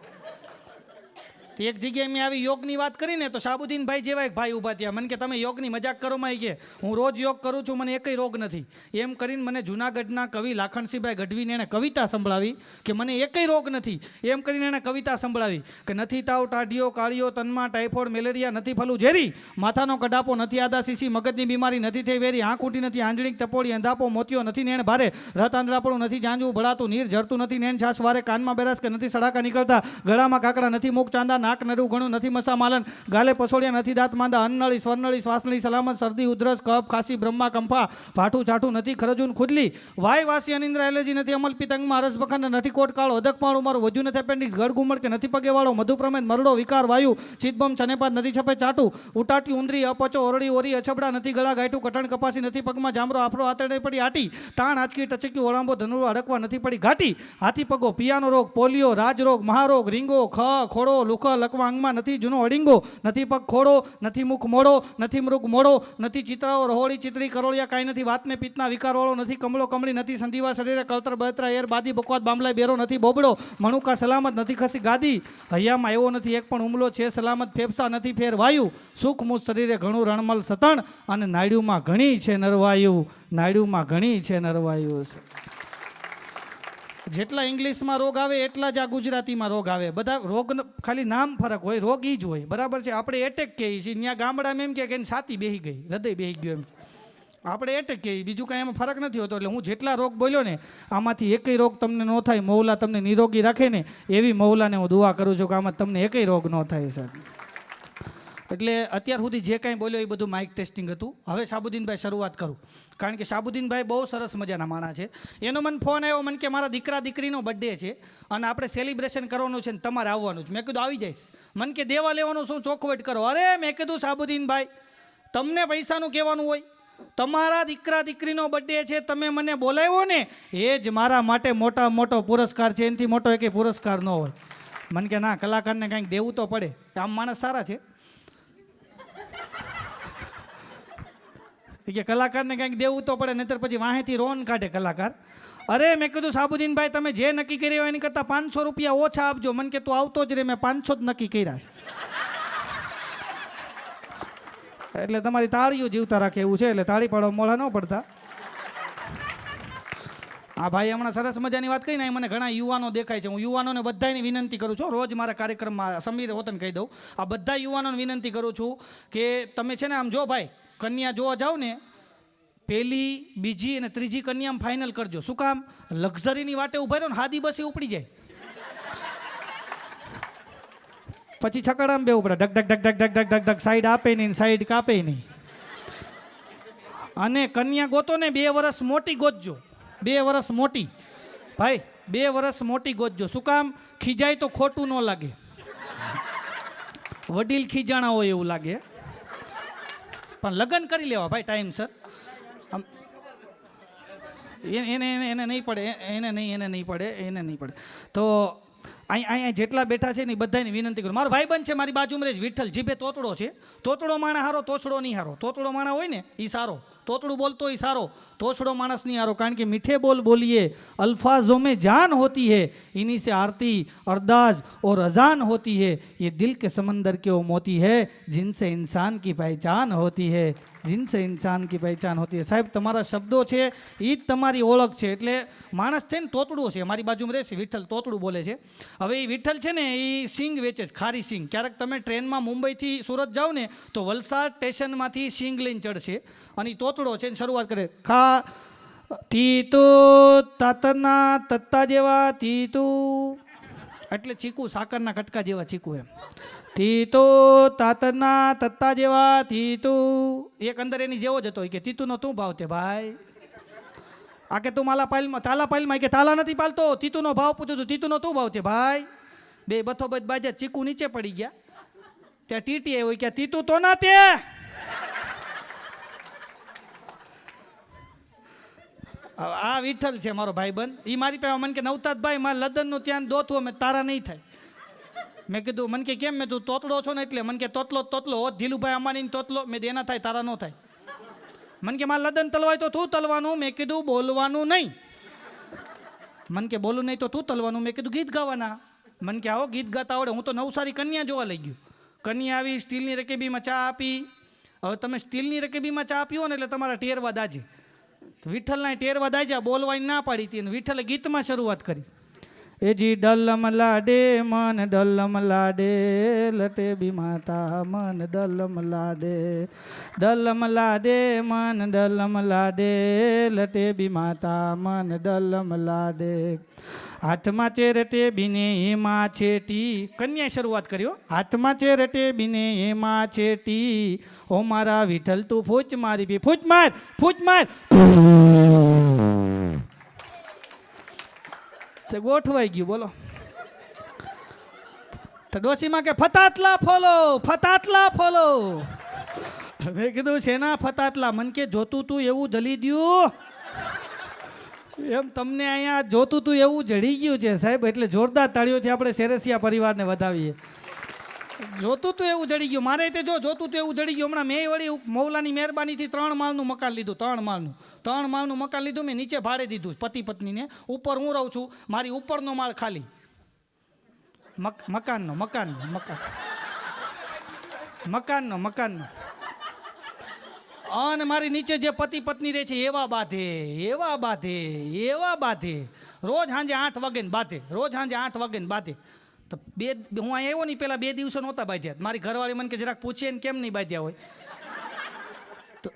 એક જગ્યાએ મેં આવી યોગની વાત કરીને તો શાબુદ્દીનભાઈ જેવા એક ભાઈ ઊભા થયા. મને કે તમે યોગની મજાક કરો માં? કે હું રોજ યોગ કરું છું, મને એકય રોગ નથી. એમ કરીને મને જૂનાગઢના કવિ લાખણસિંહભાઈ ગઢવીને એણે કવિતા સંભળાવી કે મને એકય રોગ નથી. એમ કરીને એણે કવિતા સંભળાવી કે નથી તાવ ટાઢિયો કાળિયો, તનમાં ટાઇફોઇડ મેલેરિયા, નથી ફલું ઝેરી, માથાનો કડાપો, નથી આદા સીસી, મગજની બીમારી નથી થઈ વેરી, આંખ ઊંટી નથી, આંજણીક તપોડી, અંધાપો મોતિયો નથી, નેણ ભારે રત આંધળાપણું નથી, જાંજવું ભળાતું, નીર જળતું નથી, નેણ છાસ વારે, કાનમાં બેરાસ કે નથી સડાકા નીકળતા, ગળામાં કાકડા નથી, મુખ ચાંદા, નાક નરું ઘણું નથી, મસા માલન, ગાલે પસોડિયા નથી, દાંત માંદા, અન્નળી સ્વર્નળી શ્વાસનળી સલામત, શરદી ઉધરસ કફ ખાંસી બ્રહ્મા કંફા, ભાઠું ચાઠું નથી, ખરજુન ખુદલી, વાય વાસી અનિંદ્ર એલર્જી નથી, અમલ પિતંગમાં રસ બખંડ નથી, કોટ કાળો અધકપાળું મારું વજુ નથી, એપેન્ડિક્સ ગળ ગુમડ કે નથી પગે વાળો, મધુપ્રમેદ મરડો વિકાર વાયુ ચિતબમ છનેપાત નથી, છપે ચાટું ઉટાટી ઉંદરી અપચો ઓરડી ઓરી અછબડા નથી, ગળા ગાયટું કટણ કપાસી નથી, પગમાં જામરો આફરો આતરડે પડી આટી, તાણ આંચકી ટચક્યું ઓળાંબો ધનુરો અડકવા નથી પડી ઘાટી, હાથી પગો, પિયાનો રોગ, પોલિયો, રાજરોગ, મહારોગ, રીંગો, ખોડો, લુખર, લકવા લકવા અંગમાં નથી જૂનો અડીંગો, નથી પગ ખોડો, નથી મુખ મોડો, નથી મૃગ મોડો, નથી ચિત્રાઓ રહોળી ચિત્રી કરોળિયા કાંઈ નથી વાતને પિત્તના વિકારવાળો, નથી કમળો કમળી, નથી સંધિવા શરીરે કળતર બળતરા એર બાદી બકવાદ બામલાય બેરો, નથી બોબડો મણુકા સલામત, નથી ખસી ગાદી હૈયામાં એવો નથી એક પણ હુમલો છે સલામત, ફેફસા નથી ફેર વાયુ, સુખ મુજ શરીરે ઘણું રણમલ સતણ, અને નાડ્યુમાં ઘણી છે નરવાયુ, નાડ્યુમાં ઘણી છે નરવાયુ. જેટલા ઇંગ્લિશમાં રોગ આવે એટલા જ આ ગુજરાતીમાં રોગ આવે. બધા રોગ ખાલી નામ ફરક હોય, રોગ ઈ જ હોય, બરાબર છે. આપણે એટેક કહીએ છીએ, ત્યાં ગામડામાં એમ કે છાતી બેહી ગઈ, હૃદય બેહી ગયું, એમ આપણે એટેક કહીએ, બીજું કાંઈ એમાં ફરક નથી હોતો. એટલે હું જેટલા રોગ બોલ્યો ને આમાંથી એકય રોગ તમને ન થાય, મૌલા તમને નિરોગી રાખે ને એવી મૌલાને હું દુઆ કરું છું કે આમાં તમને એકય રોગ ન થાય સાહેબ. એટલે અત્યાર સુધી જે કાંઈ બોલ્યો એ બધું માઇક ટેસ્ટિંગ હતું. હવે શાબુદ્દીનભાઈ શરૂઆત કરું, કારણ કે શાબુદ્દીનભાઈ બહુ સરસ મજાના માણસ છે. એનો મને ફોન આવ્યો, મને કે મારા દીકરા દીકરીનો બર્થડે છે અને આપણે સેલિબ્રેશન કરવાનું છે ને તમારે આવવાનું છે. મેં કીધું આવી જઈશ. મને કે દેવા લેવાનું શું ચોખવટ કરો. અરે મેં કીધું શાબુદ્દીનભાઈ તમને પૈસાનું કહેવાનું હોય, તમારા દીકરા દીકરીનો બર્થડે છે, તમે મને બોલાવ્યો ને એ જ મારા માટે મોટા મોટો પુરસ્કાર છે, એનાથી મોટો એક પુરસ્કાર ન હોય. મને કે ના કલાકારને કાંઈક દેવું તો પડે, આમ માણસ સારા છે કે કલાકારને કંઈક દેવું તો પડે, નહીતર પછી વાહેથી રોન કાઢે કલાકાર. અરે મેં કીધું શાબુદ્દીનભાઈ તમે જે નક્કી કર્યું એની કરતાં 500 રૂપિયા ઓછા આપજો. મને કે તું આવતો જ રે, મેં 500 જ નક્કી કર્યા છે. એટલે તમારી તાળીઓ જીવતા રાખે એવું છે, એટલે તાળી પાડવા મોડા ન પડતા. આ ભાઈ હમણાં સરસ મજાની વાત કહી ને, મને ઘણા યુવાનો દેખાય છે. હું યુવાનોને બધાની વિનંતી કરું છું, રોજ મારા કાર્યક્રમમાં સમીર હોતન કહી દઉં, આ બધા યુવાનોને વિનંતી કરું છું કે તમે છે ને આમ જો ભાઈ કન્યા જોવા જાઓ ને, પહેલી બીજી અને ત્રીજી કન્યામાં ફાઇનલ કરજો. શું કામ? લક્ઝરીની વાટે ઉભા રહ્યો ને હાદી બસી ઉપડી જાય, પછી છકડામાં બેવું પડે, ઢક ઢક ઢક ઢક ઢક ઢક ઢક, સાઈડ આપે નહીં, સાઈડ કાપે નહીં. અને કન્યા ગોતો ને 2 વર્ષ મોટી ગોતજો, 2 વર્ષ મોટી ભાઈ, 2 વર્ષ મોટી ગોતજો. શું કામ? ખીજાય તો ખોટું ન લાગે, વડીલ ખીજાણા હોય એવું લાગે. પણ લગ્ન કરી લેવા ભાઈ ટાઈમસર. એને નહીં પડે, એને નહીં પડે. તો અહીંયા જેટલા બેઠા છે ને બધાને વિનંતી કરું. મારો ભાઈબંધ છે મારી બાજુમાં રહે છે, વિઠ્ઠલ જીભે તોતડો છે. તોતડો માણા હારો, તોછડો નહીં હારો. તોતડો માણા હોય ને એ સારો, તોતડું બોલતો એ સારો, તોછડો માણસ નહીં હારો. કારણ કે મીઠે બોલ બોલીએ अल्फाजों में जान होती है, इन्हीं से आरती अरदास और अजान होती है, ये दिल के समंदर के वो मोती है जिनसे इंसान की पहचान होती है, जिनसे इंसान की पहचान होती है. સાહેબ તમારા શબ્દો છે એ જ તમારી ઓળખ છે. એટલે માણસ થઈને તોતડું છે. મારી બાજુમાં રહેશે વિઠ્ઠલ, તોતડું બોલે છે. હવે એ વિઠ્ઠલ છે ને એ સિંગ વેચે છે, ખારી સિંગ. ક્યારેક તમે ટ્રેનમાં મુંબઈથી સુરત જાઓ ને તો વલસાડ સ્ટેશનમાંથી સિંગ લઈને ચડશે અને એ તોતડો છે ને શરૂઆત કરે, ખા તીતુ તાતરના તત્તા જેવા તીતુ, એટલે ચીકુ સાકરના કટકા જેવા ચીકુ એમ. તીતુ તાતરના તત્તા જેવા તીતુ. એક અંદર એની જેવો જ હતો કે તીતુનો તું ભાવ તે ભાઈ. આ કે તું માલા પાલમાં તાલા પાલમાં કે તાલા નથી પાલતો, તીતુનો ભાવ પૂછું તું, તીતુનો તું ભાવ તે ભાઈ. બે બથોબથ બાજ્યા, ચીકુ નીચે પડી ગયા. ત્યાં ટીટી આવ્યો કે તીતુ તો ના તે. આ વિઠ્ઠલ છે મારો ભાઈબંધ. એ મારી પાસે મને કે નવતાતભાઈ મારા લદનનું ત્યાં દોથું અમે તારા નહીં થાય. મેં કીધું, મને કે કેમ? મેં તું તોતડો છો ને એટલે. મને કે તોતલો તોતલો હોત ધીલુભાઈ અંબાણી તોતલો. મેં એના થાય તારા ન થાય. મને કે મારા લદન તલવાય તો તું તલવાનું. મેં કીધું બોલવાનું નહીં. મને કે બોલું નહીં તો તું તલવાનું. મેં કીધું ગીત ગાવાના. મને કે આવો ગીત ગાતા આવડે. હું તો નવસારી કન્યા જોવા લઈ ગયો. કન્યા આવી, સ્ટીલની રકેબીમાં ચા આપી. હવે તમે સ્ટીલની રકેબીમાં ચા આપી હો ને એટલે તમારા ટેરવા દાજે. વિઠ્ઠલના ટેરવા દાજ્યા, બોલવાની ના પાડી હતી. વિઠ્ઠલે ગીતમાં શરૂઆત કરી, એ જી ડલ્લમ લાડે મન ડલ્લમ લાડે લટે બી માતા મન ડલ્લમ લાડે, ડલ્લમ લાડે મન ડલ્લમ લાડે લટે બી માતા મન ડલ્લમ લાડે. હાથમાં ચેરટે બીને એમાં છેટી. કન્યાએ શરૂઆત કર્યો, હાથમાં ચેરટે બીને એમાં છેટી. ઓ મારા વિઠ્ઠલ તું ફૂચ મારી બી, ફૂચ માર, ફૂચ માર. ગોઠવાઈ ગયું. બોલો તો ડોશીમાં કે ફતાતલા ફોલો, ફતાતલા ફોલો. મેં કીધું શેના ફતાતલા? મન કે જોતું તું એવું જલી દ્યું એમ. તમને અહીંયા જોતું તું એવું જડી ગયું છે સાહેબ. એટલે જોરદાર તાળીઓથી આપણે શેરસિયા પરિવારને વધાવીએ. જોતું તું એવું જડી ગયું મારે તે જો જોતું તું એવું જડી ગયું હમણાં મેં વળી મૌલાની મહેરબાનીથી 3 માળનું મકાન લીધું 3 માળનું મકાન લીધું મેં નીચે ભાડે દીધું પતિ પત્નીને ઉપર હું રહું છું મારી ઉપરનો માળ ખાલી મકાનનો અને મારી નીચે જે પતિ પત્ની રહે છે એવા બાંધે રોજ સાંજે 8 વાગે ને બાંધે તો હું અહીંયા આવ્યો નહીં પેલા 2 દિવસો નહોતા બાંધ્યા મારી ઘરવાળી મને કે જરાક પૂછીએ ને કેમ નહીં બાંધ્યા હોય તો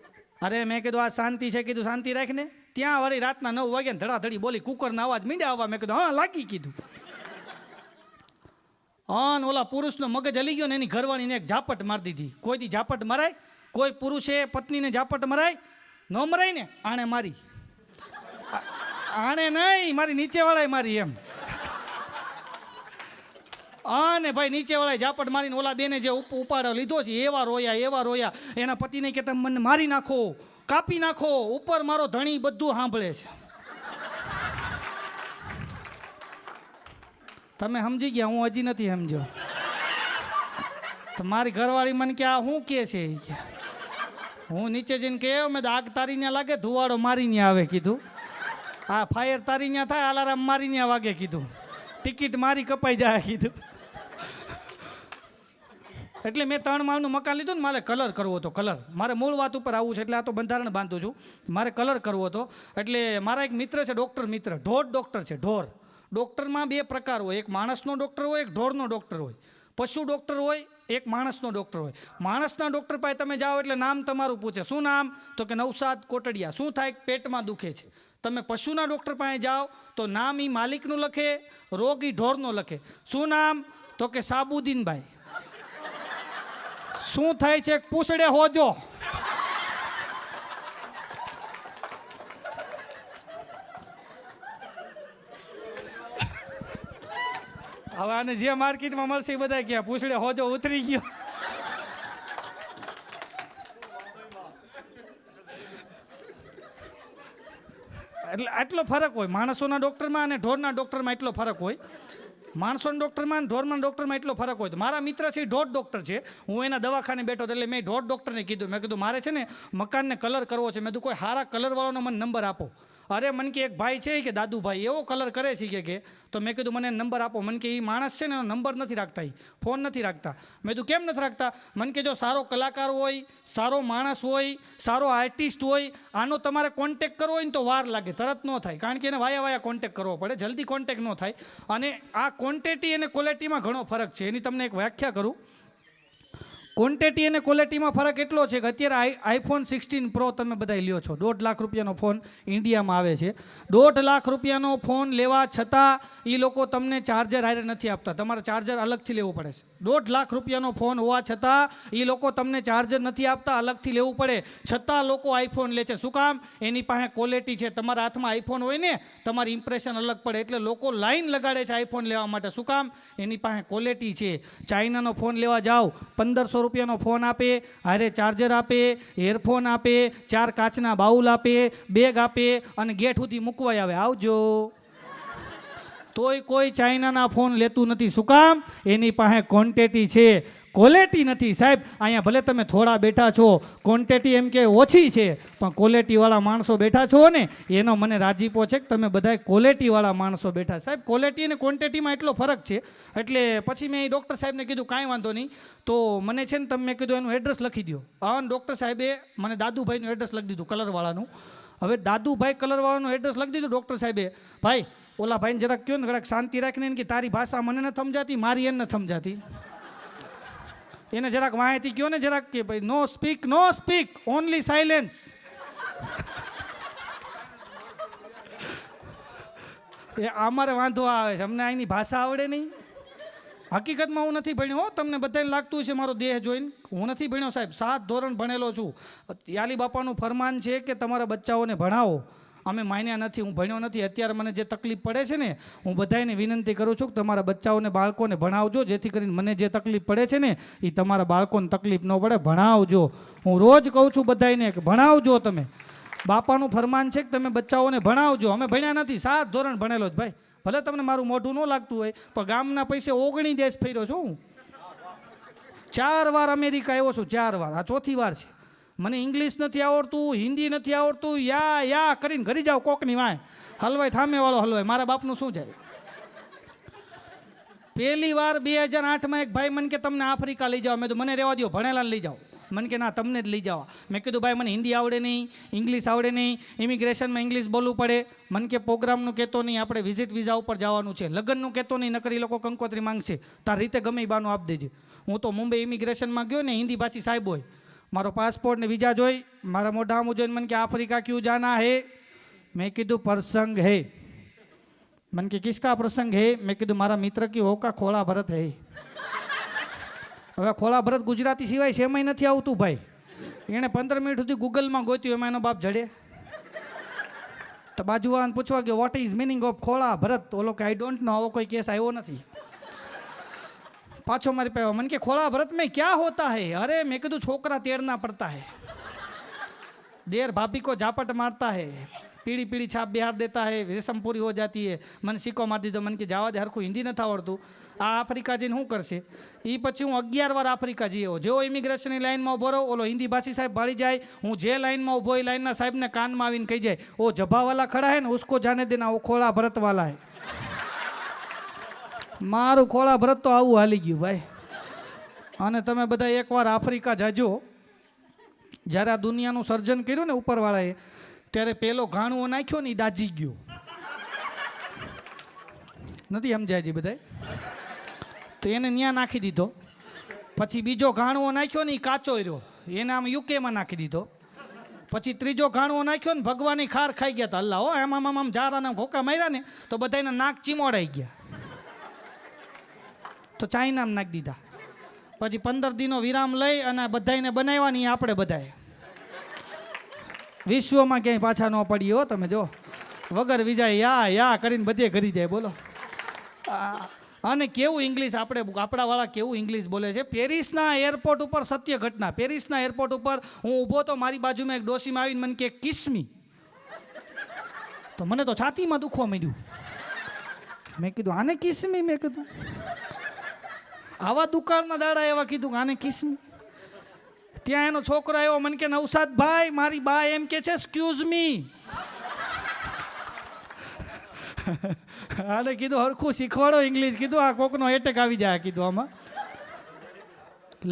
અરે મેં કીધું આ શાંતિ છે કીધું શાંતિ રાખ ને ત્યાં વળી રાતના 9 વાગ્યા ને ધડાધડી બોલી કુકરના અવાજ મીંડ્યા આવવા મેં કીધું હા લાગી કીધું અને ઓલા પુરુષનો મગજ હલી ગયો ને એની ઘરવાળીને એક ઝાપટ મારી દીધી કોઈ દી ઝાપટ મરાય કોઈ પુરુષે પત્નીને ઝાપટ મરાય ન મરાય ને આણે મારી આણે નહીં મારી નીચેવાળાએ મારી એમ અને ભાઈ નીચેવાળાએ ઝાપટ મારીને ઓલા બેને જે ઉપાડો લીધો છે એવા રોયા એના પતિને કે તમે મને મારી નાખો કાપી નાખો ઉપર મારો ધણી બધું સાંભળે છે તમે સમજી ગયા હું હજી નથી સમજો તો મારી ઘરવાળી મને કે આ શું કે છે હું નીચે જઈને કે મેં આગ તારી ત્યાં લાગે ધુવાડો મારી ત્યાં આવે કીધું આ ફાયર તારી ત્યાં થાય અલાર્મ મારી ત્યાં વાગે કીધું ટિકિટ મારી કપાઈ જાય કીધું એટલે મેં 3 માળનું મકાન લીધું ને મારે કલર કરવો હતો મારે મૂળ વાત ઉપર આવવું છે એટલે આ તો બંધારણ બાંધું છું મારે કલર કરવો હતો એટલે મારા એક મિત્ર છે ડૉક્ટર મિત્ર ઢોર ડૉક્ટર છે ડૉક્ટરમાં 2 પ્રકાર હોય એક માણસનો ડૉક્ટર હોય એક ઢોરનો ડૉક્ટર હોય પશુ ડૉક્ટર હોય એક માણસનો ડૉક્ટર હોય માણસના ડૉક્ટર પાસે તમે જાઓ એટલે નામ તમારું પૂછે શું નામ તો કે નવસાદ કોટડિયા શું થાય પેટમાં દુખે છે તમે પશુના ડૉક્ટર પાસે જાઓ તો નામ એ માલિકનું લખે રોગ એ ઢોરનો લખે શું નામ તો કે સાબુદ્દીનભાઈ શું થાય છે પૂછડે હોજો હવે આને જે માર્કેટમાં મળશે એ બધા ક્યાં પૂછડે હોજો ઉતરી ગયો એટલે આટલો ફરક હોય માણસોના ડૉક્ટરમાં અને ઢોરના ડૉક્ટરમાં એટલો ફરક હોય માણસોના ડૉક્ટરમાં અને ઢોરના ડૉક્ટરમાં એટલો ફરક હોય તો મારા મિત્ર છે એ ઢોર ડૉક્ટર છે હું એના દવાખાને બેઠો એટલે મેં ઢોર ડૉક્ટરને કીધું મેં કીધું મારે છે ને મકાનને કલર કરવો છે મેં કીધું કોઈ સારા કલરવાળાનો મને નંબર આપો અરે મને કે એક ભાઈ છે કે દાદુભાઈ એવો કલર કરે છે કે તો મેં કીધું મને નંબર આપો મને કે એ માણસ છે ને એનો નંબર નથી રાખતા એ ફોન નથી રાખતા મેં કીધું કેમ નથી રાખતા મને કે જો સારો કલાકાર હોય સારો માણસ હોય સારો આર્ટિસ્ટ હોય આનો તમારે કોન્ટેક કરવો હોય ને તો વાર લાગે તરત ન થાય કારણ કે એને વાયા કોન્ટેક કરવો પડે જલ્દી કોન્ટેક ન થાય અને આ ક્વોન્ટિટી અને ક્વોલિટીમાં ઘણો ફરક છે એની તમને એક વ્યાખ્યા કરું ક્વોન્ટિટી અને ક્વોલિટીમાં ફરક એટલો છે કે અત્યારે આઈફોન 16 પ્રો તમે બધા લ્યો છો 1.5 લાખ રૂપિયાનો ફોન ઇન્ડિયામાં આવે છે 1.5 લાખ રૂપિયાનો ફોન લેવા છતાં એ લોકો તમને ચાર્જર હારે નથી આપતા તમારે ચાર્જર અલગથી લેવું પડે છે 1.5 લાખ રૂપિયાનો ફોન હોવા છતાં એ લોકો તમને ચાર્જર નથી આપતા અલગથી લેવું પડે છતાં લોકો આઈફોન લે છે શું કામ એની પાસે ક્વોલિટી છે તમારા હાથમાં આઈફોન હોય ને તમારી ઇમ્પ્રેશન અલગ પડે એટલે લોકો લાઈન લગાડે છે આઈફોન લેવા માટે શું કામ એની પાસે ક્વોલિટી છે ચાઇનાનો ફોન લેવા જાઓ 1500 રૂપિયાનો ફોન આપે હારે ચાર્જર આપે એરફોન આપે 4 કાચના બાઉલ આપે બેગ આપે અને ગેટ સુધી મૂકવાય આવે આવજો તોય કોઈ ચાઇનાના ફોન લેતું નથી શું કામ એની પાસે ક્વોન્ટિટી છે ક્વોલિટી નથી સાહેબ અહીંયા ભલે તમે થોડા બેઠા છો ક્વોન્ટિટી એમ કે ઓછી છે પણ ક્વોલિટીવાળા માણસો બેઠા છો ને એનો મને રાજીપો છે કે તમે બધાય ક્વોલિટીવાળા માણસો બેઠા સાહેબ ક્વોલિટી અને ક્વોન્ટિટીમાં એટલો ફરક છે એટલે પછી મેં ડૉક્ટર સાહેબને કીધું કાંઈ વાંધો નહીં તો મને છે ને તમે મેં કીધું એનું એડ્રેસ લખી દો અને ડૉક્ટર સાહેબે મને દાદુભાઈનું એડ્રેસ લખી દીધું કલરવાળાનું હવે દાદુભાઈ કલરવાળાનું એડ્રેસ લખી દીધું ડૉક્ટર સાહેબે ભાઈ ઓલા ભાઈને જરાક કહો ને જરાક શાંતિ રાખીને કે તારી ભાષા મને નથી સમજાતી મારી એને નથી સમજાતી એને જરાક માહિતી કહો ને જરાક કે ભાઈ નો સ્પીક ઓનલી સાયલેન્સ એ અમારે વાંધો આવે છે અમને અહીંની ભાષા આવડે નહીં હકીકતમાં હું નથી ભણ્યો હો તમને બધાને લાગતું છે મારો દેહ જોઈને હું નથી ભણ્યો સાહેબ 7 ધોરણ ભણેલો છું યાલી બાપાનું ફરમાન છે કે તમારા બચ્ચાઓને ભણાવો અમે માન્યા નથી હું ભણ્યો નથી અત્યારે મને જે તકલીફ પડે છે ને હું બધાને વિનંતી કરું છું કે તમારા બચ્ચાઓને બાળકોને ભણાવજો જેથી કરીને મને જે તકલીફ પડે છે ને એ તમારા બાળકોને તકલીફ ન પડે ભણાવજો હું રોજ કહું છું બધાને કે ભણાવજો તમે બાપાનું ફરમાન છે કે તમે બચ્ચાઓને ભણાવજો અમે ભણ્યા નથી 7 ધોરણ ભણેલો જ ભાઈ ભલે તમને મારું મોઢું ન લાગતું હોય પણ ગામના પૈસે 19 દેશ ફર્યો છું હું 4 વાર અમેરિકા આવ્યો છું, 4 વાર, આ ચોથી વાર છે. મને ઇંગ્લિશ નથી આવડતું, હિન્દી નથી આવડતું, યા કરીને ઘરી જાવ કોકની વાય હલવાય, થામેવાળો હલવાય, મારા બાપનું શું જાય. પહેલી વાર 2008માં એક ભાઈ મને કે તમને આફ્રિકા લઈ જાઓ. મેં તો મને રહેવા દો, ભણેલાને લઈ જાઓ. મને કે ના તમને જ લઈ જવા. મેં કીધું ભાઈ મને હિન્દી આવડે નહીં, ઇંગ્લિશ આવડે નહીં, ઇમિગ્રેશનમાં ઇંગ્લિશ બોલવું પડે. મને કે પ્રોગ્રામનું કહેતો નહીં, આપણે વિઝિટ વિઝા ઉપર જવાનું છે. લગ્નનું કહેતો નહીં, નકરી લોકો કંકોત્રી માંગશે. તાર રીતે ગમે એ બાનું આપી દેજે. હું તો મુંબઈ ઇમિગ્રેશનમાં ગયો ને, હિન્દી પાછી સાહેબ હોય, મારો પાસપોર્ટ ને વિઝા જોઈ, મારા મોઢા આમ જોઈને મને કે આફ્રિકા ક્યું જાના હે. મેં કીધું પ્રસંગ હે. મને કે કિસકા પ્રસંગ હે. મેં કીધું મારા મિત્ર કી હોકા ખોળા ભરત હે. હવે ખોળા ભરત ગુજરાતી સિવાય સેમય નથી આવતું ભાઈ. એણે 15 મિનિટ સુધી ગૂગલમાં ગોત્યું, એમાં એનો બાપ જડે. તો બાજુવાળાને પૂછવા કે વોટ ઇઝ મિનિંગ ઓફ ખોળા ભરત? ઓલો કે આઈ ડોન્ટ નો, આવો કોઈ કેસ આવ્યો નથી. પાછો મારી પાસે મને કે ખોળા ભરત મેં ક્યાં હોતા હે? અરે મેં કીધું છોકરા તેડના પડતા હે, देर भाभी को झापट मारता है, पीड़ी पीड़ी छाप बिहार देता है, रेशम पूरी हो जाती है. મને સિક્કો મારી દીધો. મને કે જવા દે, હરખું હિન્દી નથી આવડતું. આ આફ્રિકા જઈને શું કરશે? એ પછી હું 11 વાર આફ્રિકા જઈ આવ્યો. જેવો ઇમિગ્રેશનની લાઈનમાં ઊભો રહો, ઓલો હિન્દી ભાષી સાહેબ ભાળી જાય. હું જે લાઈનમાં ઊભો, એ લાઈનના સાહેબને કાનમાં આવીને કહી જાય, ઓ જભાવાલા ખડા હે ને, ઉસકો જાને દેના, ઓ ખોળા ભરત વાલા હે. મારું ખોળા ભરત તો આવું હાલી ગયું ભાઈ. અને તમે બધા એકવાર આફ્રિકા જાજો. જ્યારે આ દુનિયાનું સર્જન કર્યું ને ઉપરવાળાએ, ત્યારે પેલો ઘાણવો નાખ્યો ને એ દાજી ગયો. નથી સમજાયજી બધાય? તો એને ન્યા નાખી દીધો. પછી બીજો ઘાણવો નાખ્યો ને એ કાચો રહ્યો, એને આમ યુકેમાં નાખી દીધો. પછી ત્રીજો ઘાણવો નાખ્યો ને ભગવાનની ખાર ખાઈ ગયા હતા. અલ્લાહ હો, આમ જારાના ઘોકા માર્યા ને તો બધાને નાક ચીમોડાઈ ગયા. તો ચાઇનામાં નાખી દીધા. પછી 15 દિનો વિરામ લઈ અને બધાને બનાવવાની આપણે બધાએ વિશ્વમાં ક્યાંય પાછા ન પડી હો. તમે જો વગર વિજાય યા કરીને બધે કરી જાય. બોલો. અને કેવું ઇંગ્લિશ આપણાવાળા કેવું ઇંગ્લિશ બોલે છે. પેરિસના એરપોર્ટ ઉપર સત્ય ઘટના. પેરિસના એરપોર્ટ ઉપર હું ઊભો તો, મારી બાજુમાં એક ડોશીમાં આવીને મને કે કિસમી. તો મને તો છાતીમાં દુખવા માંડ્યું. મેં કીધું આને કિસમી? મેં કીધું આવા દુકાળના દાડા એવા કીધું કે આને કિસમી. ત્યાં એનો છોકરો આવ્યો, મને કે નવસાદભાઈ મારી બા એમ કે છે એક્સક્યુઝ મી. આને કીધું હરખું શીખવાડો ઇંગ્લિશ. કીધું આ કોકનો એટેક આવી જાય. કીધું આમાં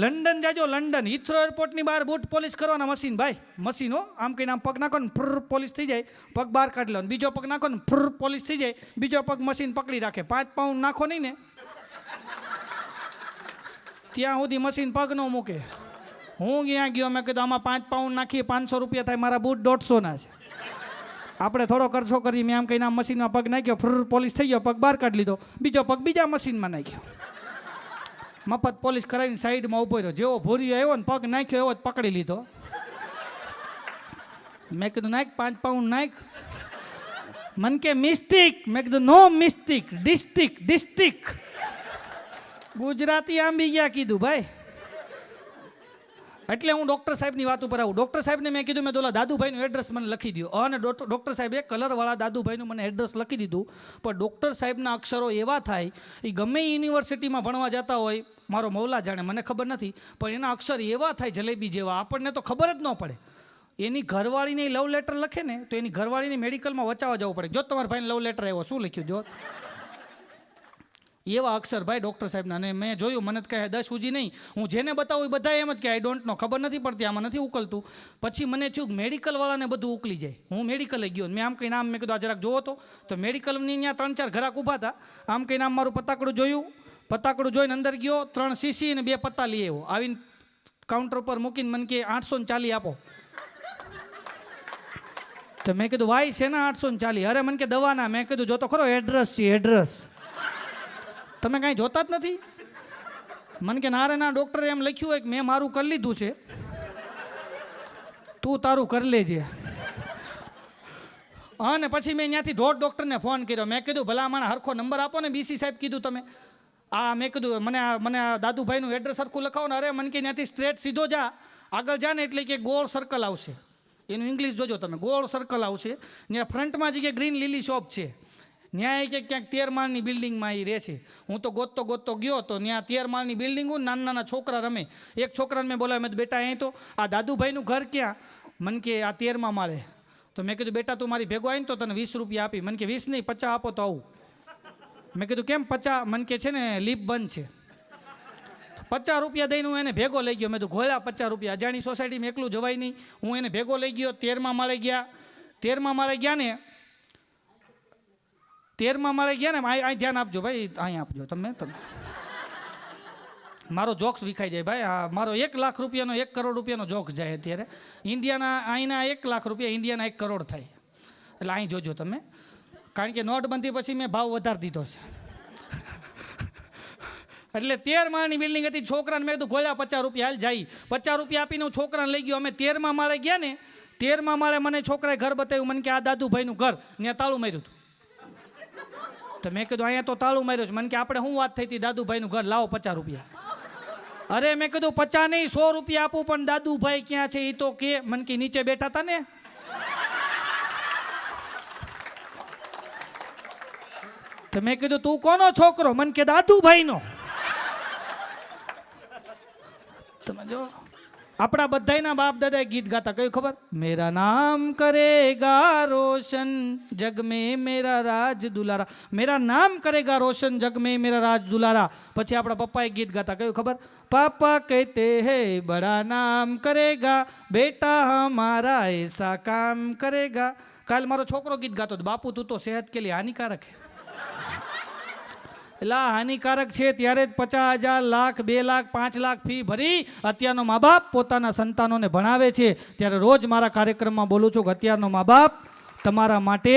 લંડન જાજો, લંડન હિથ્રો એરપોર્ટની બહાર બૂટ પોલિશ કરવાના મશીન ભાઈ, મશીનો. આમ કહીને આમ પગ નાખો ને ફ્ર પોલિશ થઈ જાય, પગ બહાર કાઢી લો. બીજો પગ નાખો ને ફ્ર પોલિશ થઈ જાય, બીજો પગ મશીન પકડી રાખે. 5 પાઉન્ડ નાખો નહીં ને ત્યાં સુધી મશીન પગ ન મૂકે. હું ત્યાં ગયો, મેં કીધું આમાં 5 પાઉન્ડ નાખીએ 500 રૂપિયા થાય, મારા બૂટ 150ના છે. આપણે થોડો ખર્ચો કરી. મેં આમ કહીને આમ મશીનમાં પગ નાખ્યો, ફ્ર પોલિશ થઈ ગયો, પગ બહાર કાઢી લીધો, બીજો પગ બીજા મશીનમાં નાખ્યો. મફત પોલિશ કરાવીને સાઈડમાં ઊભો રહ્યો. જેવો ભૂરીયો આવ્યો ને પગ નાખ્યો એવો જ પકડી લીધો. મેં કીધું નાખ 5 પાઉન્ડ નાખ. મન કે મિસ્ટેક. મેં કીધું નો મિસ્ટેક, ડિસ્ટ્રિક્ટ. ગુજરાતી આંબી ગયા કીધું ભાઈ. એટલે હું ડૉક્ટર સાહેબની વાત ઉપર આવું. ડૉક્ટર સાહેબને મેં કીધું, મેં ઓલા દાદુભાઈનું એડ્રેસ મને લખી દો. અને ડૉક્ટર સાહેબે કલરવાળા દાદુભાઈનું મને એડ્રેસ લખી દીધું. પણ ડૉક્ટર સાહેબના અક્ષરો એવા થાય, એ ગમે યુનિવર્સિટીમાં ભણવા જતા હોય, મારો મૌલા જાણે, મને ખબર નથી, પણ એના અક્ષર એવા થાય જલેબી જેવા, આપણને તો ખબર જ ન પડે. એની ઘરવાળીને લવ લેટર લખે ને તો એની ઘરવાળીને મેડિકલમાં વચાવવા જવું પડે. જો તમારા ભાઈને લવ લેટર આવ્યો, શું લખ્યું જો એવા અક્ષર ભાઈ ડૉક્ટર સાહેબના. અને મેં જોયું, મને જ કહે 10 સુધી નહીં, હું જેને બતાવું એ બધા એમ જ કે આઈ ડોન્ટ નો, ખબર નથી પડતી, આમાં નથી ઉકલતું. પછી મને થયું મેડિકલવાળાને બધું ઉકલી જાય. હું મેડિકલે ગયો, મેં આમ કહીને આમ, મેં કીધું આ જરાક જોવો તો મેડિકલની ત્યાં 3-4 ઘરાક ઊભા હતા. આમ કહીને આમ મારું પતાકડું જોયું, પતાકડું જોઈને અંદર ગયો, 3 સીસી અને 2 પત્તા લઈ આવ્યો. આવીને કાઉન્ટર પર મૂકીને મને કે 840 આપો. તો મેં કીધું વાય છે ને 840? અરે મને કે દવાના. મેં કીધું જો તો ખરો એડ્રેસ છે, એડ્રેસ તમે કાંઈ જોતા જ નથી? મને કે ના રે ના, ડૉક્ટરે એમ લખ્યું હોય કે મેં મારું કરી લીધું છે, તું તારું કરી લેજે. અને પછી મેં ત્યાંથી ડૉક્ટરને ફોન કર્યો. મેં કીધું ભલા માણા હરખો નંબર આપો ને, બીસી સાહેબ કીધું તમે. મેં કીધું મને આ દાદુભાઈનું એડ્રેસ હરખું લખાવો ને. અરે મને કે ત્યાંથી સ્ટ્રેટ સીધો જા, આગળ જા ને એટલે કે ગોળ સર્કલ આવશે. એનું ઇંગ્લિશ જોજો તમે, ગોળ સર્કલ આવશે. ત્યાં ફ્રન્ટમાં જે ગ્રીન લીલી શોપ છે, ન્યાય કે ક્યાંક 13 માળની બિલ્ડિંગમાં એ રહે છે. હું તો ગોતતો ગયો તો ત્યાં 13 માળની બિલ્ડિંગો નાના નાના છોકરા રમે. એક છોકરાને મેં બોલાવ્યો, મેં કીધું બેટા અહીં તો આ દાદુભાઈનું ઘર ક્યાં? મને કે આ 13મા માળે. તો મેં કીધું બેટા તું મારી ભેગો આવીને તો તને 20 રૂપિયા આપી. મને કે 20 નહીં 50 આપો તો આવું. મેં કીધું કેમ 50? મને કે છે ને લીપ બંધ છે. 50 રૂપિયા દઈને હું એને ભેગો લઈ ગયો. મેં તો ઘોળ્યા 50 રૂપિયા. અજાણી સોસાયટીમાં એકલું જવાય નહીં. હું એને ભેગો લઈ ગયો. 13મા માળે ગયા. 13મા માળે ગયા ને 13મા માળે ગયા ને અહીં ધ્યાન આપજો ભાઈ, અહીં આપજો તમે. મારો જોક્સ વિખાઈ જાય ભાઈ. હા, મારો 1 લાખ રૂપિયાનો 1 કરોડ રૂપિયાનો જોક્સ જાય અત્યારે. ઇન્ડિયાના અહીંના 1 લાખ રૂપિયા ઇન્ડિયાના 1 કરોડ થાય. એટલે અહીં જોજો તમે, કારણ કે નોટબંધી પછી મેં ભાવ વધારી દીધો છે. એટલે 13 માળની બિલ્ડિંગ હતી. છોકરાને મેં કીધું ઘોળ્યા 50 રૂપિયા હાલ જાય. 50 રૂપિયા આપીને હું છોકરાને લઈ ગયો. અમે 13મા માળે ગયા ને 13મા માળે મને છોકરાએ ઘર બતાવ્યું. મને કે આ દાદુભાઈનું ઘર. ત્યાં તાળું માર્યું હતું. તો મેં કીધું અહીંયા તો તાળું માર્યું છે. મને કે આપણે શું વાત થઈ હતી? દાદુભાઈનું ઘર લાવો 50 રૂપિયા. અરે મેં કીધું 50 નહીં 100 રૂપિયા આપું, પણ દાદુભાઈ ક્યાં છે એ તો કે. મને કે નીચે બેઠા હતા ને. તો મેં કીધું તું કોનો છોકરો? મને કે દાદુભાઈનો. તમે જો આપણા બધાયના બાપ દાદાએ ગીત ગાતા, કયું ખબર? મેરા નામ કરેગા રોશન જગ મેં મેરા રાજ દુલારા. મેરા નામ કરેગા રોશન જગ મેં મેરા રાજ દુલારા. પછી આપણા પપ્પાએ ગીત ગાતા, કયું ખબર? પાપા કહેતે હૈ બડા નામ કરેગા, બેટા હમારા એસા કામ કરેગા. કાલ મારો છોકરો ગીત ગાતો હતો, બાપુ તું તો સેહત કે લીએ હાનિકારક હૈ. એટલે હાનિકારક છે ત્યારે જ 50,000 લાખ 2 લાખ 5 લાખ ફી ભરી અત્યારનો મા બાપ પોતાના સંતાનોને ભણાવે છે. ત્યારે રોજ મારા કાર્યક્રમમાં બોલું છું કે અત્યારનો મા બાપ તમારા માટે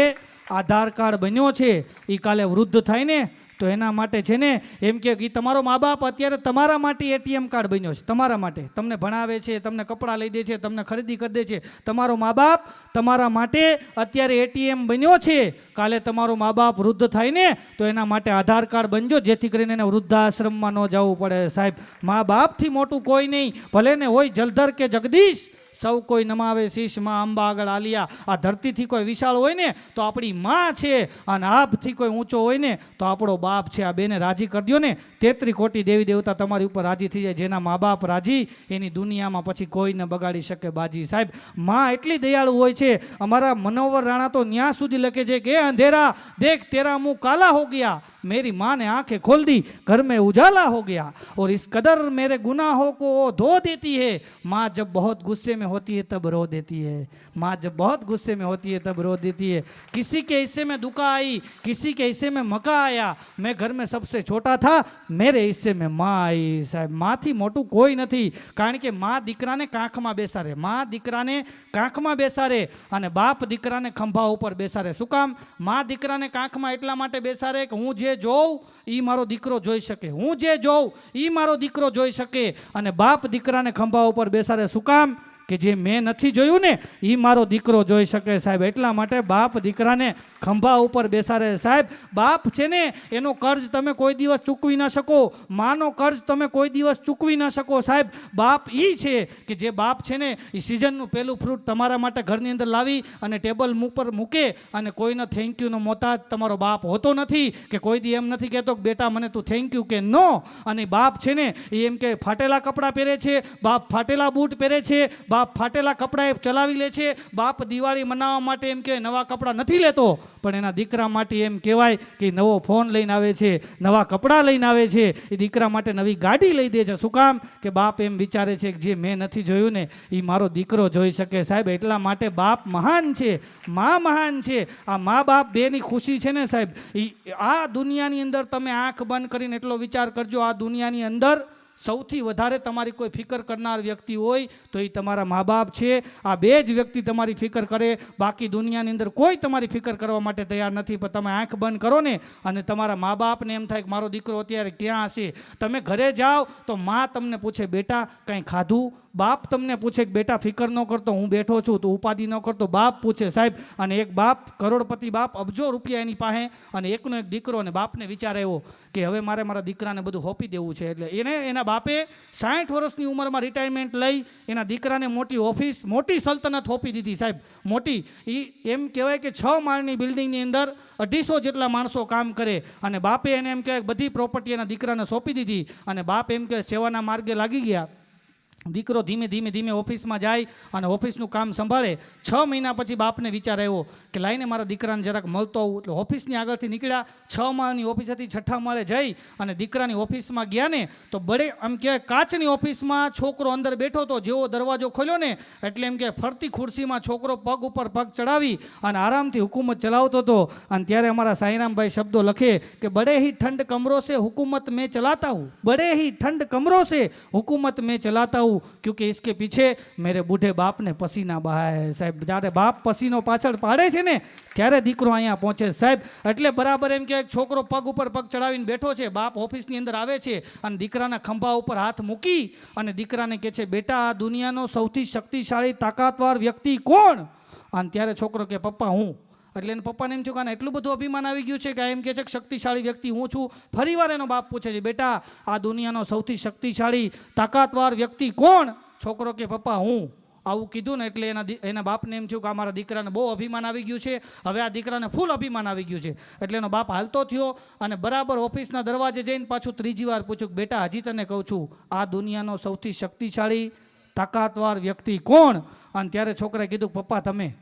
આધાર કાર્ડ બન્યો છે. એ કાલે વૃદ્ધ થાય ને તો એના માટે છે ને એમ કે તમારો મા બાપ અત્યારે તમારા માટે ATM કાર્ડ બન્યો છે. તમારા માટે તમને ભણાવે છે, તમને કપડાં લઈ દે છે, તમને ખરીદી કરી દે છે. તમારો મા બાપ તમારા માટે અત્યારે ATM બન્યો છે. કાલે તમારો મા બાપ વૃદ્ધ થાય ને તો એના માટે આધાર કાર્ડ બનજો, જેથી કરીને એને વૃદ્ધાશ્રમમાં ન જવું પડે. સાહેબ, મા બાપથી મોટું કોઈ નહીં. ભલે ને હોય જલધર કે જગદીશ, સૌ કોઈ નમાવે શીશ માં અંબા આગળ આલિયા. આ ધરતીથી કોઈ વિશાળ હોય ને તો આપણી માં છે, અને આભથી કોઈ ઊંચો હોય ને તો આપણો બાપ છે. આ બેને રાજી કરી દો ને, 33 કોટી દેવી દેવતા તમારી ઉપર રાજી થઈ જાય. જેના મા બાપ રાજી એની દુનિયામાં પછી કોઈને બગાડી શકે બાજી. સાહેબ, માં એટલી દયાળુ હોય છે. અમારા મનોહર રાણા તો ન્યા સુધી લખે છે કે અંધેરા દેખ તેરા મુંહ કાલા હો ગયા, मेरी माँ ने आंखें खोल दी, घर में उजाला हो गया, और इस कदर मेरे गुनाहों को धो देती है. माँ जब बहुत गुस्से में होती है तब रो देती है. माँ जब बहुत गुस्से में होती है तब रो देती है. किसी के हिस्से में दुका आई, किसी के हिस्से में मका आया, मैं घर में सबसे छोटा था, मेरे हिस्से में माँ आई. साહેબ, માથી મોટું કોઈ નથી. કારણ કે મા દીકરાને કાંખમાં બેસાડે, મા દીકરાને કાંખમાં બેસાડે, અને બાપ દીકરાને ખંભા ઉપર બેસાડે. શું કામ? મા દીકરાને કાંખમાં એટલા માટે બેસાડે કે હું જે જોઉં એ મારો દીકરો જોઈ શકે, હું જે જોઉં એ મારો દીકરો જોઈ શકે. અને બાપ દીકરાને ખંભા ઉપર બેસાડે. શું કામ? કે જે મેં નથી જોયું ને એ મારો દીકરો જોઈ શકે. સાહેબ, એટલા માટે બાપ દીકરાને ખંભા ઉપર બેસાડે. સાહેબ, બાપ છે ને એનો કર્જ તમે કોઈ દિવસ ચૂકવી ના શકો, માનો કર્જ તમે કોઈ દિવસ ચૂકવી ના શકો. સાહેબ, બાપ એ છે કે જે બાપ છે ને એ સિઝનનું પહેલું ફ્રૂટ તમારા માટે ઘરની અંદર લાવી અને ટેબલ ઉપર મૂકે, અને કોઈને થેન્ક યુનો મોતાજ તમારો બાપ હોતો નથી. કે કોઈ દી એમ નથી કહેતો કે બેટા મને તું થેન્ક યુ કે નો. અને બાપ છે ને એ એમ કે ફાટેલા કપડાં પહેરે છે, બાપ ફાટેલા બૂટ પહેરે છે, બાપ ફાટેલા કપડાં એ ચલાવી લે છે. બાપ દિવાળી મનાવવા માટે એમ કે નવા કપડાં નથી લેતો, પણ એના દીકરા માટે એમ કહેવાય કે નવો ફોન લઈને આવે છે, નવા કપડાં લઈને આવે છે, એ દીકરા માટે નવી ગાડી લઈ દે છે. શું કામ? કે બાપ એમ વિચારે છે કે જે મેં નથી જોયું ને એ મારો દીકરો જોઈ શકે. સાહેબ, એટલા માટે બાપ મહાન છે, મા મહાન છે. આ મા બાપ બેની ખુશી છે ને સાહેબ, આ દુનિયાની અંદર તમે આંખ બંધ કરીને એટલો વિચાર કરજો, આ દુનિયાની અંદર સૌથી વધારે તમારી કોઈ ફિકર કરનાર વ્યક્તિ હોય તો એ તમારા મા બાપ છે. આ બે જ વ્યક્તિ તમારી ફિકર કરે, બાકી દુનિયાની અંદર કોઈ તમારી ફિકર કરવા માટે તૈયાર નથી. પણ તમે આંખ બંધ કરો ને અને તમારા મા બાપને એમ થાય કે મારો દીકરો અત્યારે ક્યાં હશે. તમે ઘરે જાઓ તો મા તમને પૂછે બેટા કંઈ ખાધું, બાપ તમને પૂછે કે બેટા ફિકર ન કરતો, હું બેઠો છું, તું ઉપાધિ ન કરતો, બાપ પૂછે સાહેબ. અને એક બાપ, કરોડપતિ બાપ, અબજો રૂપિયા એની પાસે, અને એકનો એક દીકરો, અને બાપને વિચાર આવ્યો કે હવે મારે મારા દીકરાને બધું હોપી દેવું છે. એટલે એના બાપે 60 વર્ષની ઉંમરમાં રિટાયરમેન્ટ લઈ એના દીકરાને મોટી ઓફિસ, મોટી સલ્તનત હોપી દીધી સાહેબ, મોટી. એમ કહેવાય કે 6 માળની બિલ્ડિંગની અંદર 250 જેટલા માણસો કામ કરે, અને બાપે એને એમ કહેવાય બધી પ્રોપર્ટી એના દીકરાને સોંપી દીધી, અને બાપ એમ કે સેવાના માર્ગે લાગી ગયા. દીકરો ધીમે ધીમે ઓફિસમાં જાય અને ઓફિસનું કામ સંભાળે. 6 મહિના પછી બાપને વિચાર આવ્યો કે લાઈને મારા દીકરાને જરાક મળતો આવું. એટલે ઓફિસની આગળથી નીકળ્યા, 6 માળની ઓફિસ હતી, 6ઠ્ઠા માળે જઈ અને દીકરાની ઓફિસમાં ગયા ને તો આમ કહેવાય કાચની ઓફિસમાં છોકરો અંદર બેઠો હતો. જેવો દરવાજો ખોલ્યો ને એટલે એમ કે ફરતી ખુરશીમાં છોકરો પગ ઉપર પગ ચડાવી અને આરામથી હુકુમત ચલાવતો હતો. અને ત્યારે અમારા સાંઈરામભાઈ શબ્દો લખે કે બડે ही ठंड कमरों से हुकूमत में चलाता हूँ, बड़े ही ठंड कमरों से हुकूमत में चलाता हूँ, क्योंकि इसके पीछे मेरे बूढ़े बाप ने पसीना बहाया है. સાહેબ જ્યારે બાપ પસીનો પાછળ પાડે છે ને ત્યારે દીકરો અહીંયા પહોંચે સાહેબ. એટલે બરાબર એમ કે છોકરો પગ ઉપર પગ ચડાવીને બેઠો છે, બાપ ઓફિસની અંદર આવે છે અને દીકરાના ખંભા ઉપર હાથ મૂકી અને દીકરાને કહે છે બેટા આ દુનિયાનો સૌથી શક્તિશાળી તાકાતવાર વ્યક્તિ કોણ? અને ત્યારે છોકરો કે પપ્પા હું. એટલે એને પપ્પાને એમ થયું કે એટલું બધું અભિમાન આવી ગયું છે કે એમ કહે છે કે શક્તિશાળી વ્યક્તિ હું છું. ફરીવાર એનો બાપ પૂછે છે બેટા આ દુનિયાનો સૌથી શક્તિશાળી તાકાતવાર વ્યક્તિ કોણ? છોકરો કે પપ્પા હું. આવું કીધું ને એટલે એના બાપને એમ થયું કે આ મારા દીકરાને બહુ અભિમાન આવી ગયું છે, હવે આ દીકરાને ફૂલ અભિમાન આવી ગયું છે. એટલે એનો બાપ હાલતો થયો અને બરાબર ઓફિસના દરવાજે જઈને પાછું 3જી વાર પૂછ્યું કે બેટા હજી તને કહું છું આ દુનિયાનો સૌથી શક્તિશાળી તાકાતવાર વ્યક્તિ કોણ? અને ત્યારે છોકરાએ કીધું પપ્પા તમે.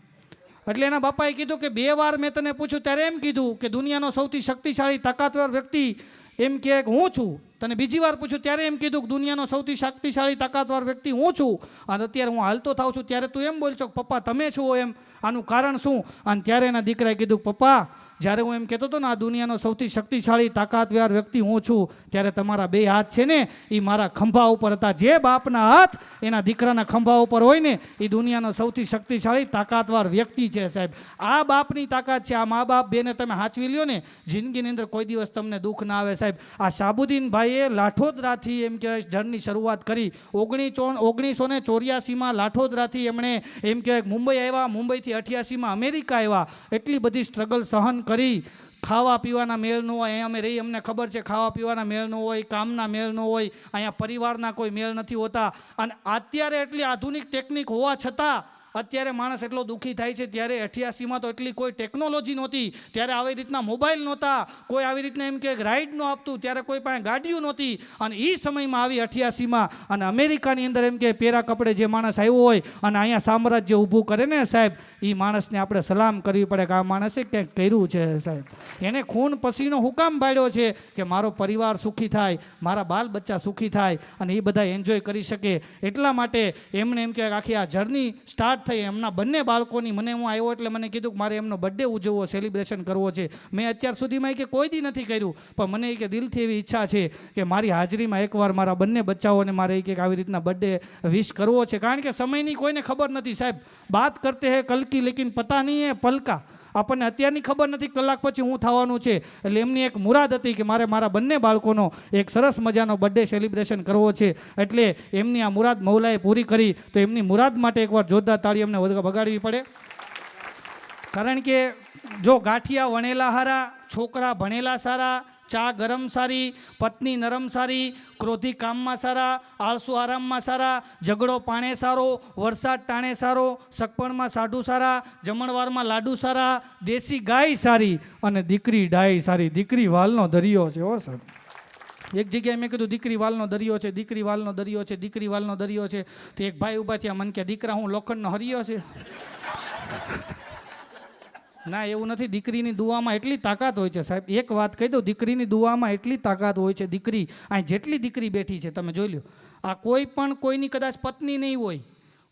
એટલે એના બાપાએ કીધું કે 2 વાર મેં તને પૂછ્યું ત્યારે એમ કીધું કે દુનિયાનો સૌથી શક્તિશાળી તાકાતવાર વ્યક્તિ એમ કે હું છું. તને બીજી વાર પૂછ્યું ત્યારે એમ કીધું કે દુનિયાનો સૌથી શક્તિશાળી તાકાતવાર વ્યક્તિ હું છું. અને અત્યારે હું હાલતો થાઉં છું ત્યારે તું એમ બોલ છો કે પપ્પા તમે છો એમ, આનું કારણ શું? અને ત્યારે એના દીકરાએ કીધું પપ્પા જ્યારે હું એમ કહેતો હતો ને આ દુનિયાનો સૌથી શક્તિશાળી તાકાતવાર વ્યક્તિ હું છું ત્યારે તમારા 2 હાથ છે ને એ મારા ખંભા ઉપર હતા. જે બાપના હાથ એના દીકરાના ખંભા ઉપર હોય ને એ દુનિયાનો સૌથી શક્તિશાળી તાકાતવાર વ્યક્તિ છે સાહેબ. આ બાપની તાકાત છે. આ મા બાપ બેને તમે હાચવી લ્યો ને જિંદગીની અંદર કોઈ દિવસ તમને દુઃખ ના આવે સાહેબ. આ શાહબુદ્દીન ભાઈએ લાઠોદરાથી એમ કે જર્ની શરૂઆત કરી. 1984માં લાઠોદરાથી એમણે એમ કે મુંબઈ આવ્યા, મુંબઈથી 88માં અમેરિકા આવ્યા. એટલી બધી સ્ટ્રગલ સહન કરી. ખાવા પીવાના મેળ ન હોય, અહીંયા અમે રહી અમને ખબર છે ખાવા પીવાના મેળ ન હોય, કામના મેળ ન હોય, અહીંયા પરિવારના કોઈ મેળ નથી હોતા. અને અત્યારે એટલી આધુનિક ટેકનિક હોવા છતાં અત્યારે માણસ એટલો દુઃખી થાય છે. ત્યારે 88માં તો એટલી કોઈ ટેકનોલોજી નહોતી, ત્યારે આવી રીતના મોબાઈલ નહોતા, કોઈ આવી રીતના એમ કે રાઈડ ન આપતું, ત્યારે કોઈ પાસે ગાડીઓ નહોતી. અને એ સમયમાં આવી 88માં અને અમેરિકાની અંદર એમ કે પેરા કપડે જે માણસ આવ્યો હોય અને અહીંયા સામ્રાજ્ય ઊભું કરે ને સાહેબ, એ માણસને આપણે સલામ કરવી પડે કે આ માણસે ક્યાંક કર્યું છે સાહેબ. એને ખૂન પસીનો હુકામ પાડ્યો છે કે મારો પરિવાર સુખી થાય, મારા બાલ બચ્ચા સુખી થાય અને એ બધા એન્જોય કરી શકે. એટલા માટે એમને એમ કે આખી આ જર્ની સ્ટાર્ટ થઈ. એમના બંને બાળકોની મને હું આવ્યો એટલે મને કીધું કે મારે એમનો બર્થડે ઉજવવો, સેલિબ્રેશન કરવો છે. મેં અત્યાર સુધીમાં કે કોઈ દી નથી કર્યું, પણ મને કે દિલથી એવી ઈચ્છા છે કે મારી હાજરીમાં એકવાર મારા બંને બચ્ચાઓને મારે કે આવી રીતના બર્થડે વિશ કરવો છે. કારણ કે સમયની કોઈને ખબર નથી સાહેબ. બાત કરતે હે કલ કી લેકિન પતા નહીં હે પલ કા. આપણને અત્યારની ખબર નથી કલાક પછી હું થવાનું છે. એટલે એમની એક મુરાદ હતી કે મારે મારા બંને બાળકોનો એક સરસ મજાનો બર્થડે સેલિબ્રેશન કરવો છે. એટલે એમની આ મુરાદ મૌલાએ પૂરી કરી. તો એમની મુરાદ માટે એકવાર જોરદાર તાળી અમને વગાડવી પડે. કારણ કે જો ગાંઠિયા વણેલા હારા, છોકરા ભણેલા સારા, ચા ગરમ સારી, પત્ની નરમ સારી, ક્રોધી કામમાં સારા, આળસુ આરામમાં સારા, ઝઘડો પાણે સારો, વરસાદ ટાણે સારો, સગપણમાં સાઢુ સારા, જમણવારમાં લાડુ સારા, દેશી ગાય સારી અને દીકરી ડાય સારી. દીકરી વાલનો દરિયો છે હો સર. એક જગ્યાએ મેં કીધું દીકરી વાલનો દરિયો છે, દીકરી વાલનો દરિયો છે, દીકરી વાલનો દરિયો છે. તો એક ભાઈ ઊભા થયા, મન કે દીકરા હું લોખંડનો હરિયો છે. ના એવું નથી. દીકરીની દુઆમાં એટલી તાકાત હોય છે સાહેબ. એક વાત કહી દઉં, દીકરીની દુઆમાં એટલી તાકાત હોય છે. દીકરી અહીં જેટલી દીકરી બેઠી છે તમે જોઈ લો, આ કોઈ પણ કોઈની કદાચ પત્ની નહીં હોય,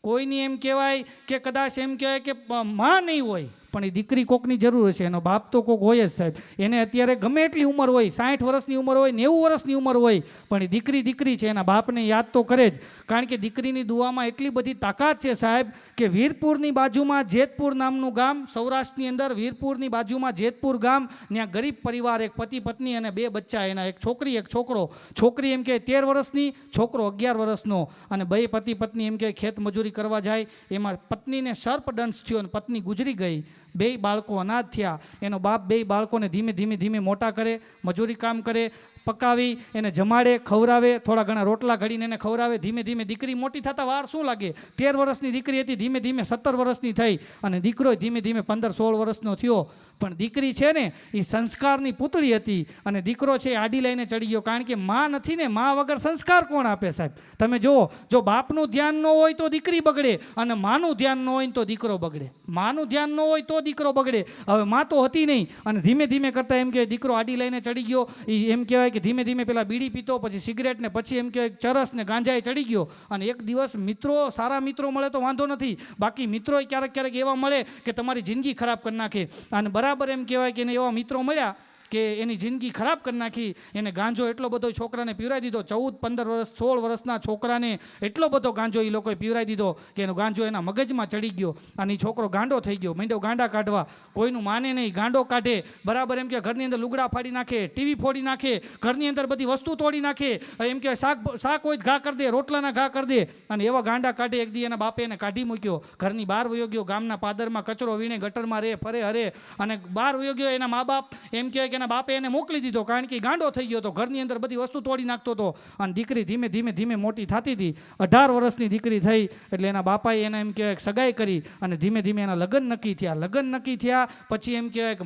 કોઈની એમ કહેવાય કે કદાચ એમ કહેવાય કે માં નહીં હોય, પણ એ દીકરી કોકની જરૂર છે, એનો બાપ તો કોક હોય જ સાહેબ. એને અત્યારે ગમે એટલી ઉંમર હોય, 60 વર્ષની ઉંમર હોય, 90 વર્ષની ઉંમર હોય, પણ એ દીકરી છે, એના બાપને યાદ તો કરે જ. કારણ કે દીકરીની દુઆમાં એટલી બધી તાકાત છે સાહેબ કે વીરપુરની બાજુમાં જેતપુર નામનું ગામ, સૌરાષ્ટ્રની અંદર વીરપુરની બાજુમાં જેતપુર ગામ, ત્યાં ગરીબ પરિવાર, એક પતિ પત્ની અને 2 બચ્ચા, એના એક છોકરી એક છોકરો. છોકરી એમ કે 13 વર્ષની, છોકરો 11 વર્ષનો, અને 2 પતિ પત્ની એમ કે ખેત મજૂરી કરવા જાય. એમાં પત્નીને સર્પદંશ થયો અને પત્ની ગુજરી ગઈ. 2 બાળકો અનાથ થયા. એનો બાપ 2 બાળકોને ધીમે મોટા કરે, મજૂરી કામ કરે, પકાવી એને જમાડે, ખવડાવે, થોડા ઘણા રોટલા ઘડીને એને ખવડાવે. ધીમે દીકરી મોટી થતા વાર શું લાગે? 13 વર્ષની દીકરી હતી, ધીમે 17 વર્ષની થઈ, અને દીકરો ધીમે 15-16 વર્ષનો થયો. પણ દીકરી છે ને એ સંસ્કારની પૂતળી હતી, અને દીકરો છે આડી લઈને ચડી ગયો. કારણ કે માં નથી ને, માં વગર સંસ્કાર કોણ આપે સાહેબ? તમે જુઓ, જો બાપનું ધ્યાન ન હોય તો દીકરી બગડે, અને માનું ધ્યાન ન હોય તો દીકરો બગડે. માનું ધ્યાન ન હોય તો દીકરો બગડે. હવે માં તો હતી નહીં, અને ધીમે કરતા એમ કે દીકરો આડી લઈને ચડી ગયો. એ એમ કહેવાય કે ધીમે પેલા બીડી પીતો, પછી સિગરેટ, ને પછી એમ કે ચરસ ને ગાંજાએ ચડી ગયો. અને એક દિવસ મિત્રો, સારા મિત્રો મળે તો વાંધો નથી, બાકી મિત્રો ક્યારેક એવા મળે કે તમારી જિંદગી ખરાબ કરી નાખે. અને બરાબર એમ કહેવાય કે એને એવા મિત્રો મળ્યા કે એની જિંદગી ખરાબ કરી નાખી. એને ગાંજો એટલો બધો છોકરાને પીવરાઈ દીધો, 14, 15 વર્ષ, 16 વર્ષના છોકરાને એટલો બધો ગાંજો એ લોકોએ પીવરાઈ દીધો કે એનો ગાંજો એના મગજમાં ચડી ગયો, અને એ છોકરો ગાંડો થઈ ગયો. માંડ્યો ગાંડા કાઢવા, કોઈનું માને નહીં, ગાંડો કાઢે. બરાબર એમ કે ઘરની અંદર લુગડા ફાડી નાખે, ટીવી ફોડી નાખે, ઘરની અંદર બધી વસ્તુ તોડી નાખે. એમ કે શાક હોય ઘા કરી દે, રોટલાના ઘા કરી દે. અને એવા ગાંડા કાઢે. એક દી એના બાપે એને કાઢી મૂક્યો, ઘરની બહાર વયો ગયો, ગામના પાદરમાં કચરો વીણે, ગટરમાં ફરે હરે, અને બહાર વયો ગયો. એના મા બાપ એમ કહે કે એના બાપે એને મોકલી દીધો, કારણ કે ગાંડો થઈ ગયો હતો, ઘરની અંદર બધી વસ્તુ તોડી નાખતો હતો. અને દીકરી ધીમે મોટી થતી હતી. 18 વર્ષની દીકરી થઈ એટલે એના બાપાએ એને એમ કહેવાય સગાઈ કરી, અને ધીમે એના લગ્ન નક્કી થયા. પછી એમ કહેવાય કે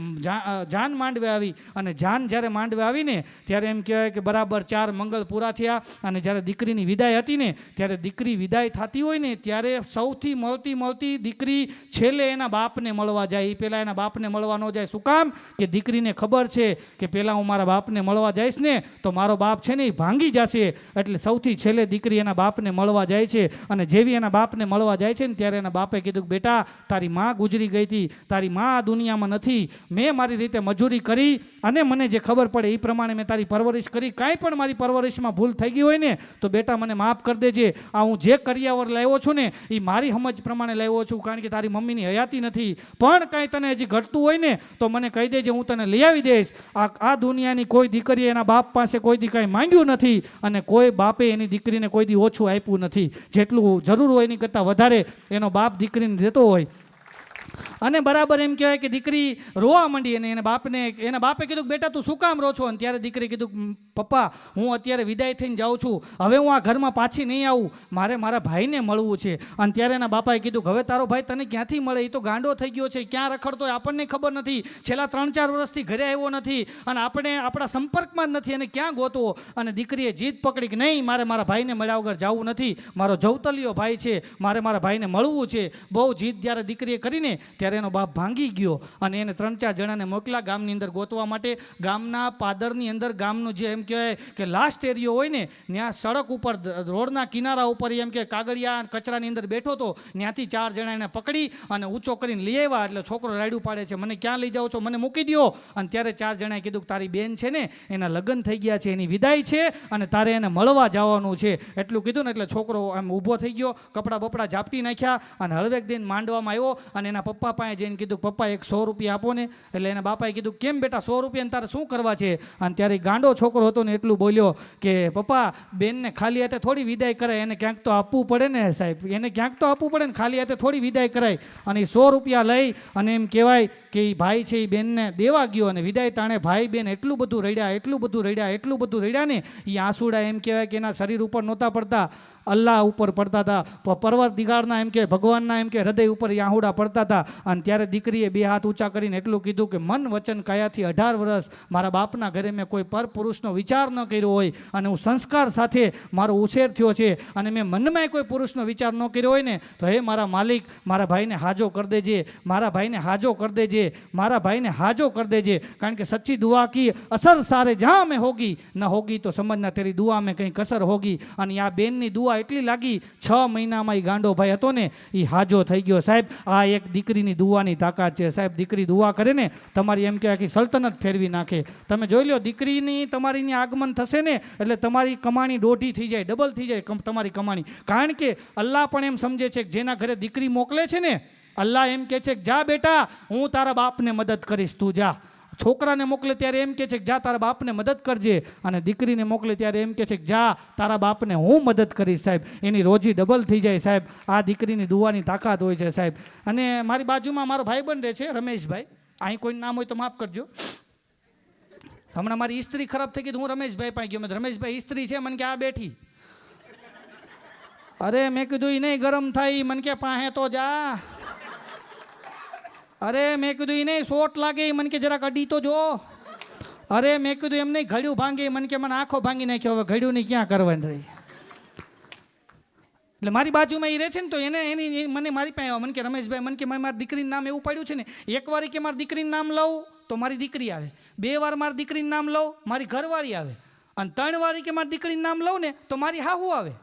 જાન માંડવે આવી, અને જાન જ્યારે માંડવે આવીને ત્યારે એમ કહેવાય કે બરાબર 4 મંગળ પૂરા થયા. અને જ્યારે દીકરીની વિદાય હતી ને, ત્યારે દીકરી વિદાય થતી હોય ને ત્યારે સૌથી મળતી દીકરી છેલ્લે એના બાપને મળવા જાય. એ પહેલાં એના બાપને મળવા ન જાય. શું કામ? કે દીકરીને ખબર છે કે પહેલાં હું મારા બાપને મળવા જઈશ ને તો મારો બાપ છે ને એ ભાંગી જશે. એટલે સૌથી છેલ્લે દીકરી એના બાપને મળવા જાય છે. અને જેવી એના બાપને મળવા જાય છે ને ત્યારે એના બાપે કીધું કે બેટા, તારી માં ગુજરી ગઈ હતી, તારી માં આ દુનિયામાં નથી. મેં મારી રીતે મજૂરી કરી અને મને જે ખબર પડે એ પ્રમાણે મેં તારી પરવરિશ કરી. કાંઈ પણ મારી પરવરિશમાં ભૂલ થઈ ગઈ હોય ને તો બેટા મને માફ કરી દેજે. આ હું જે કરિયાવર લાવ્યો છું ને એ મારી સમજ પ્રમાણે લાવ્યો છું, કારણ કે તારી મમ્મીની હયાતી નથી. પણ કાંઈ તને હજી ઘટતું હોય ને તો મને કહી દેજે, હું તને લઈ આવી દઈશ. આ દુનિયાની કોઈ દીકરીએ એના બાપ પાસે કોઈ દી કાંઈ માંગ્યું નથી, અને કોઈ બાપે એની દીકરીને કોઈ દી ઓછું આપ્યું નથી. જેટલું જરૂર હોય એની કરતાં વધારે એનો બાપ દીકરીને દેતો હોય. અને બરાબર એમ કહેવાય કે દીકરી રોવા માંડી, અને એના બાપે કીધું કે બેટા તું શું કામ રો છો? અને ત્યારે દીકરી કીધું પપ્પા, હું અત્યારે વિદાય થઈને જાઉં છું, હવે હું આ ઘરમાં પાછી નહીં આવું, મારે મારા ભાઈને મળવું છે. અને ત્યારે એના બાપાએ કીધું કે હવે તારો ભાઈ તને ક્યાંથી મળે? એ તો ગાંડો થઈ ગયો છે, ક્યાં રખડતો હોય આપણને ખબર નથી, છેલ્લા 3-4 વર્ષથી ઘરે આવ્યો નથી, અને આપણે આપણા સંપર્કમાં જ નથી, અને ક્યાં ગોતવો? અને દીકરીએ જીદ પકડી કે નહીં, મારે મારા ભાઈને મળ્યા વગર જવું નથી, મારો જવતલિયો ભાઈ છે, મારે મારા ભાઈને મળવું છે. બહુ જીદ જ્યારે દીકરીએ કરીને ત્યારે એનો બાપ ભાંગી ગયો, અને એને 3-4 જણાને મોકલા ગામની અંદર ગોતવા માટે. ગામના પાદરની અંદર, ગામનું જે એમ કહેવાય કે લાસ્ટ એરિયો હોય ને, ત્યાં સડક ઉપર, રોડના કિનારા ઉપર એમ કે કાગળિયા કચરાની અંદર બેઠો હતો, ત્યાંથી 4 જણા એને પકડી અને ઊંચો કરીને લઈ આવ્યા. એટલે છોકરો રાયડું પાડે છે, મને ક્યાં લઈ જાઓ છો, મને મૂકી દો. અને ત્યારે 4 જણાએ કીધું કે તારી બેન છે ને એના લગ્ન થઈ ગયા છે, એની વિદાય છે, અને તારે એને મળવા જવાનું છે. એટલું કીધું ને એટલે છોકરો આમ ઊભો થઈ ગયો, કપડાં બપડા ઝાપટી નાખ્યા, અને હળવેક દિન માંડવામાં આવ્યો. અને એના પપ્પા પાસે જઈને કીધું પપ્પા 100 રૂપિયા આપો ને. એટલે એના બાપાએ કીધું કેમ બેટા, 100 રૂપિયાને તારે શું કરવા છે? અને ત્યારે ગાંડો છોકરો હતો ને એટલું બોલ્યો કે પપ્પા, બેનને ખાલી હાથે થોડી વિદાય કરાય, એને ક્યાંક તો આપવું પડે ને સાહેબ, એને ક્યાંક તો આપવું પડે ને, ખાલી હાથે થોડી વિદાય કરાય. અને 100 રૂપિયા લઈ અને એમ કહેવાય કે એ ભાઈ છે એ બેનને દેવા ગયો, અને વિદાય તાણે ભાઈ બેન એટલું બધું રડ્યા ને એ આંસુડા એમ કહેવાય કે એના શરીર ઉપર નહોતા પડતા, અલ્લાહ ઉપર પડતા હતા, પર્વતદિગારના એમ કે ભગવાનના એમ કે હૃદય ઉપર આહુડા પડતા હતા. અને ત્યારે દીકરીએ 2 હાથ ઊંચા કરીને એટલું કીધું કે મન વચન કાયાથી 18 વર્ષ મારા બાપના ઘરે મેં કોઈ પર પુરુષનો વિચાર ન કર્યો હોય, અને હું સંસ્કાર સાથે મારો ઉછેર થયો છે, અને મેં મનમાં કોઈ પુરુષનો વિચાર ન કર્યો હોય ને તો હે મારા માલિક, મારા ભાઈને હાજો કરી દેજે, મારા ભાઈને હાજો કરી દેજે, મારા ભાઈને હાજો કરી દેજે. કારણ કે સચ્ચી દુઆ કી અસર સારે જહાં મેં હોગી, ન હોગી તો સમજના તેરી દુઆ મેં કંઈ કસર હોગી. અને આ બેનની દુઆ એટલી લાગી 6 મહિનામાં એ ગાંડો ભાઈ હતો ને એ હાજો થઈ ગયો. સાહેબ આ એક દીકરીની દુવાની તાકાત છે સાહેબ. દીકરી દુઆ કરે ને તમારી એમ કે આખી સલ્તનત ફેરવી નાખે. તમે જોઈ લો દીકરીની તમારીની આગમન થશે ને એટલે તમારી કમાણી દોઢી થઈ જાય, ડબલ થઈ જાય તમારી કમાણી. કારણ કે અલ્લાહ પણ એમ સમજે છે કે જેના ઘરે દીકરી મોકલે છે ને અલ્લાહ એમ કહે છે કે જા બેટા હું તારા બાપને મદદ કરીશ, તું જા. છોકરાને મોકલે ત્યારે એમ કહે છે કે જા તારા બાપને મદદ કરજે, અને દીકરીને મોકલે ત્યારે એમ કહે છે કે જા તારા બાપને હું મદદ કરીશ સાહેબ. એની રોજી ડબલ થઈ જાય સાહેબ. આ દીકરીની દુવાની તાકાત હોય છે સાહેબ. અને મારી બાજુમાં મારો ભાઈબંધ રહે છે રમેશભાઈ, અહીં કોઈ નામ હોય તો માફ કરજો. હમણાં મારી ઇસ્ત્રી ખરાબ થઈ ગઈ તો હું રમેશભાઈ પાસે ગયો. મેં રમેશભાઈ ઇસ્ત્રી છે, મને કે આ બેઠી. અરે મેં કીધું એ નહીં ગરમ થાય, મને કે પાસે તો જા. અરે મેં કીધું એ નહીં શોટ લાગે, મને કે જરાક અડી તો જો. અરે મેં કીધું એમ નહીં ઘડ્યું ભાંગે, મને કે મને આંખો ભાંગી નાખ્યો, હવે ઘડ્યું નહીં ક્યાં કરવાની રહી. એટલે મારી બાજુમાં એ રહે છે ને તો એને એની મને મારી પાસે આવે, મને કે રમેશભાઈ મને કે મારી દીકરીનું નામ એવું પાડ્યું છે ને, એક વાર કે મારી દીકરીનું નામ લઉં તો મારી દીકરી આવે, 2 વાર મારી દીકરીનું નામ લઉં મારી ઘરવાળી આવે, અને 3 વાર કે મારી દીકરીનું નામ લઉં ને તો મારી હાહુ આવે.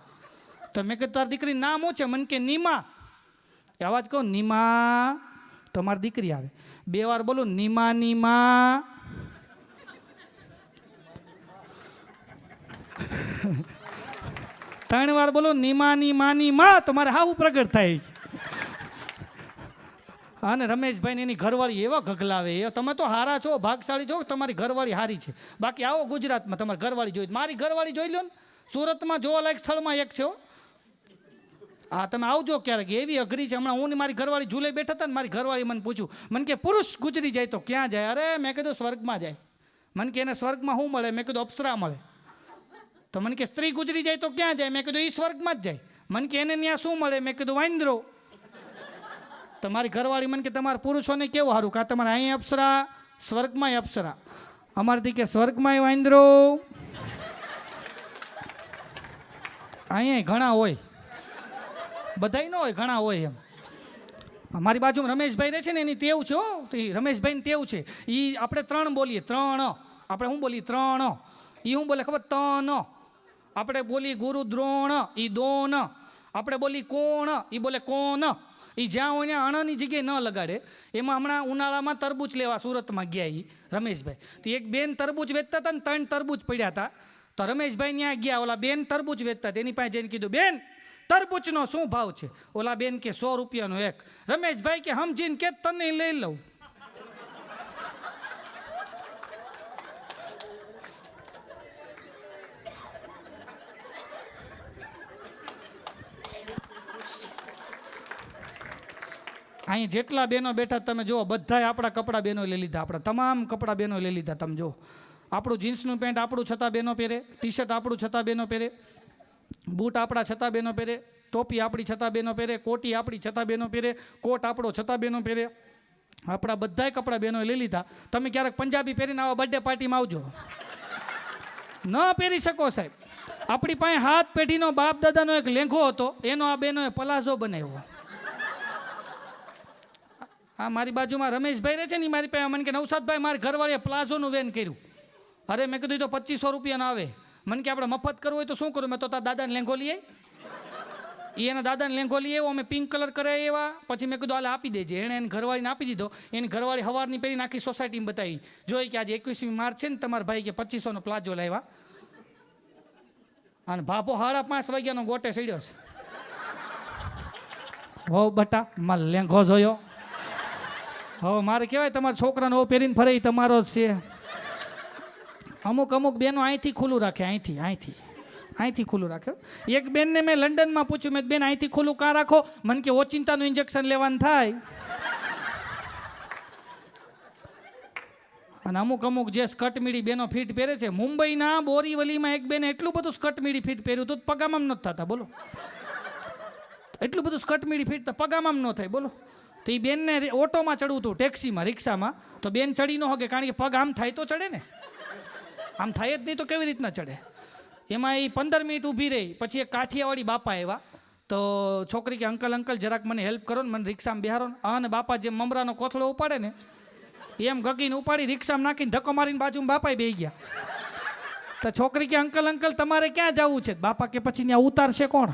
તો મેં કીધું તારી દીકરીનું નામ શું છે? મને કે નીમા. અવાજ કહું નીમા તો મારી દીકરી આવે. 2 વાર બોલું નીમા નીમા. 3 વાર બોલો નીમા નીમા નીમા તો મારે હાવું પ્રગટ થાય. અને રમેશભાઈ એની ઘરવાળી એવા ગગલાવે, એ તમે તો હારા છો, ભાગશાળી છો, તમારી ઘરવાળી હારી છે. બાકી આવો ગુજરાતમાં તમારી ઘરવાળી જોઈ, મારી ઘરવાળી જોઈ લો ને. સુરતમાં જોવાલાયક સ્થળમાં એક છે. હા તમે આવજો ક્યારેક, એવી અઘરી છે. હમણાં હું ને મારી ઘરવાળી ઝૂલે બેઠા હતા ને મારી ઘરવાળી મને પૂછ્યું, મને કે પુરુષ ગુજરી જાય તો ક્યાં જાય? અરે મેં કીધું સ્વર્ગમાં જાય. મને કે એને સ્વર્ગમાં શું મળે? મેં કીધું અપ્સરા મળે. તો મને કે સ્ત્રી ગુજરી જાય તો ક્યાં જાય? મેં કીધું એ સ્વર્ગમાં જ જાય. મને કે એને ત્યાં શું મળે? મેં કીધું વાંદરો. તો મારી ઘરવાળી મને કે તમારા પુરુષોને કેવું સારું, કાં તમારે અહીંયા અપ્સરા સ્વર્ગમાંય અપ્સરા. અમારથી કે સ્વર્ગમાંય વાંદરો, અહીંયા ઘણા હોય, બધાય ન હોય, ઘણા હોય એમ. મારી બાજુમાં રમેશભાઈ રહે છે ને એની ટેવ છે. તો એ રમેશભાઈની ટેવ છે, એ આપણે 3 બોલીએ, 3. આપણે શું બોલીએ? 3. એ શું બોલે ખબર? તન. આપણે બોલીએ ગુરુ દ્રોણ, એ દોન. આપણે બોલી કોણ, એ બોલે કોણ. એ જ્યાં હોય ત્યાં અણની જગ્યાએ ન લગાડે. એમાં હમણાં ઉનાળામાં તરબૂચ લેવા સુરતમાં ગયા એ રમેશભાઈ, તો એક બેન તરબૂચ વેચતા હતા ને 3 તરબૂચ પડ્યા હતા. તો રમેશભાઈ ત્યાં ગયા, ઓલા બેન તરબૂચ વેચતા હતા, એની પાસે જઈને કીધું બેન તરબૂચનો શું ભાવ છે? ઓલા બેન કે 100 રૂપિયાનો એક. રમેશભાઈ કે સમજીને કે તને લઈ લઉં. અહીં જેટલા બહેનો બેઠા તમે જુઓ, બધાય આપણા કપડાં બહેનો લઈ લીધા, આપણા તમામ કપડાં બહેનો લઈ લીધા. તમે જુઓ, આપણું જીન્સનું પેન્ટ આપણું છતાં બહેનો પહેરે, ટી શર્ટ આપણું છતાં બહેનો પહેરે, બૂટ આપણા છતાં બહેનો પહેરે, ટોપી આપણી છતાં બહેનો પહેરે, કોટી આપણી છતાં બહેનો પહેરે, કોટ આપણો છતાં બહેનો પહેરે. આપણા બધાય કપડાં બહેનોએ લઈ લીધા. તમે ક્યારેક પંજાબી પહેરીને આવો બર્થડે પાર્ટીમાં આવજો, ન પહેરી શકો સાહેબ. આપણી પાસે 7 પેઢીનો બાપ દાદાનો એક લેંઘો હતો, એનો આ બહેનોએ પલાઝો બનાવ્યો. હા મારી બાજુમાં રમેશભાઈ રહે છે ને, મારી પાસે મને કે નવસાદભાઈ મારી ઘરવાળીએ પ્લાઝોનું વેન કર્યું. અરે મેં કીધું તો 2500 રૂપિયાનો આવે. મને કે આપણે મફત કરવું હોય તો શું કરું? મેં તો તારા દાદાને લેંઘો લઈ આવી. એના દાદાને લેંઘો લઈ આવ્યો, અમે પિંક કલર કરાવી એવા. પછી મેં કીધું હાલ આપી દેજે. એણે એની ઘરવાળીને આપી દીધો. એની ઘરવાળી સવારની પહેરીને આખી સોસાયટીમાં બતાવી, જોઈ કે આજે 21મી માર્ચ છે ને, તમારા ભાઈ કે 2500નો પ્લાઝો લાવ્યા. અને ભાભો 5:30 વાગ્યાનો ગોટે સડ્યો છે. હો બટા મારે લેંઘો જોયો. હવે મારે કહેવાય તમારા છોકરાને ઓ પહેરીને ફરે તમારો જ છે. અમુક બેનો અહીંથી ખુલ્લું રાખે, અહીંથી ખુલ્લું રાખે. એક બેનને મેં લંડનમાં પૂછ્યું, મેં બેન અહીંથી ખુલ્લું કાં રાખો? મને કે ઓચિંતાનું ઇન્જેક્શન લેવાનું થાય. અને અમુક જે સ્કર્ટમીડી બેનો ફીટ પહેરે છે, મુંબઈના બોરીવલીમાં એક બેને એટલું બધું સ્કર્ટમીડી ફીટ પહેર્યું હતું પગામાં નથી થતા. બોલો, એટલું બધું સ્કર્ટમીડી ફીટ તો પગામાં ન થાય. બોલો, તો એ બેનને ઓટોમાં ચડવું હતું, ટેક્સીમાં, રિક્ષામાં. તો બેન ચડી ન શકે, કારણ કે પગ આમ થાય તો ચડે ને, આમ થાય જ નહીં તો કેવી રીતના ચડે. એમાં એ 15 મિનિટ ઊભી રહી. પછી એક કાઠિયાવાડી બાપા આવ્યા. તો છોકરી કે અંકલ જરાક મને હેલ્પ કરો ને, મને રિક્ષામાં બેહારો ને. અને બાપા જેમ મમરાનો કોથળો ઉપાડે ને એમ ગગીને ઉપાડી રિક્ષામાં નાખીને ધક્કો મારીને બાજુમાં બાપાએ બેસી ગયા. તો છોકરી કે અંકલ અંકલ તમારે ક્યાં જવું છે? બાપા કે પછી ત્યાં ઉતારશે કોણ?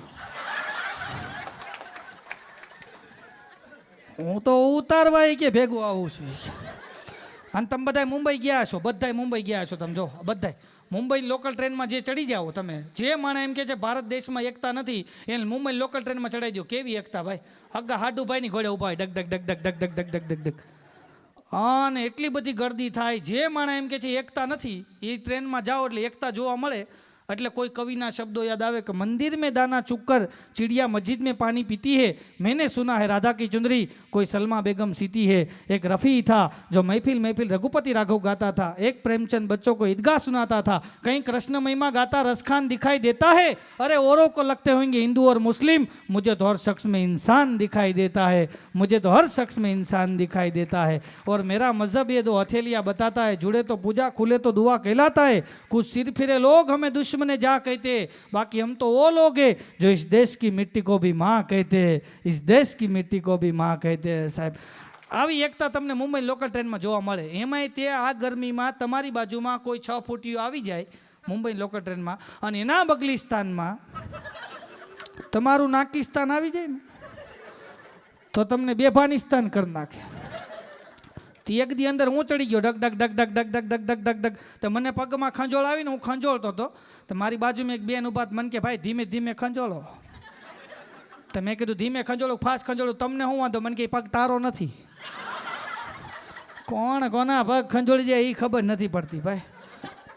હું તો ઉતારવા કે ભેગું આવું છું. અને તમે બધાય મુંબઈ ગયા છો, બધાય મુંબઈ ગયા છો. તમે જો બધાય મુંબઈ લોકલ ટ્રેનમાં જે ચડી જાઓ તમે, જે માણે એમ કે છે ભારત દેશમાં એકતા નથી, એને મુંબઈ લોકલ ટ્રેનમાં ચડાવી દો. કેવી એકતા ભાઈ! અગ્ગા હાડુભાઈની ઘોડે ઉભા હોય, ડગ ડગ ડગ ડગ ડગ ડગ ડગ ડગ ડગ. અને એટલી બધી ગર્દી થાય. જે માણે એમ કે છે એકતા નથી, એ ટ્રેનમાં જાઓ એટલે એકતા જોવા મળે. એટલે કોઈ કવિના શબ્દો યાદ આવે કે મંदिर में दाना चुगकर चिड़िया मस्जिद में पानी पीती है, मैंने सुना है राधा की चुंदरी कोई सलमा बेगम सीती है. एक रफ़ी था जो महफिल महफिल रघुपति राघव गाता था, एक प्रेमचंद बच्चों को ईदगाह सुनाता था, कहीं कृष्ण महिमा गाता रसखान दिखाई देता है. अरे औरों को लगते होंगे हिंदू और मुस्लिम, मुझे तो हर शख्स में इंसान दिखाई देता है, मुझे तो हर शख्स में इंसान दिखाई देता है. और मेरा मजहब ये दो हथेलियाँ बताता है, जुड़े तो पूजा खुले तो दुआ कहलाता है. कुछ सिर फिरे लोग हमें दुश्मन जा कहते, बाकी हम तो वो लोग हैं जो इस देश की मिट्टी को भी माँ कहते, इस देश की मिट्टी को भी माँ कहते. સાહેબ આવી એકતા તમને મુંબઈ લોકલ ટ્રેનમાં જોવા મળે. એમાંય તે આ ગરમીમાં તમારી બાજુમાં કોઈ 6 ફૂટીઓ આવી જાય મુંબઈ લોકલ ટ્રેનમાં, અને એના બગલિસ્તાનમાં તમારું નાકિસ્તાન આવી જાય ને તો તમને બેભાનિસ્તાન કરી નાખે. એક દી અંદર હું ચડી ગયો, ડગ ડગ ડગ ડગ ડગ ડગ ડગ ડગ ડગ ડગ. તો મને પગમાં ખંજોળ આવીને હું ખંજોળતો હતો. તો મારી બાજુમાં એક બેન ઉભા મને કે ભાઈ ધીમે ધીમે ખંજોળો. તો મેં કીધું ધીમે ખંજોળો, ફાસ્ટ ખંજોળો, તમને શું વાંધો? મને કે પગ તારો નથી. કોણ કોના પગ ખંજોળી જાય એ ખબર નથી પડતી ભાઈ.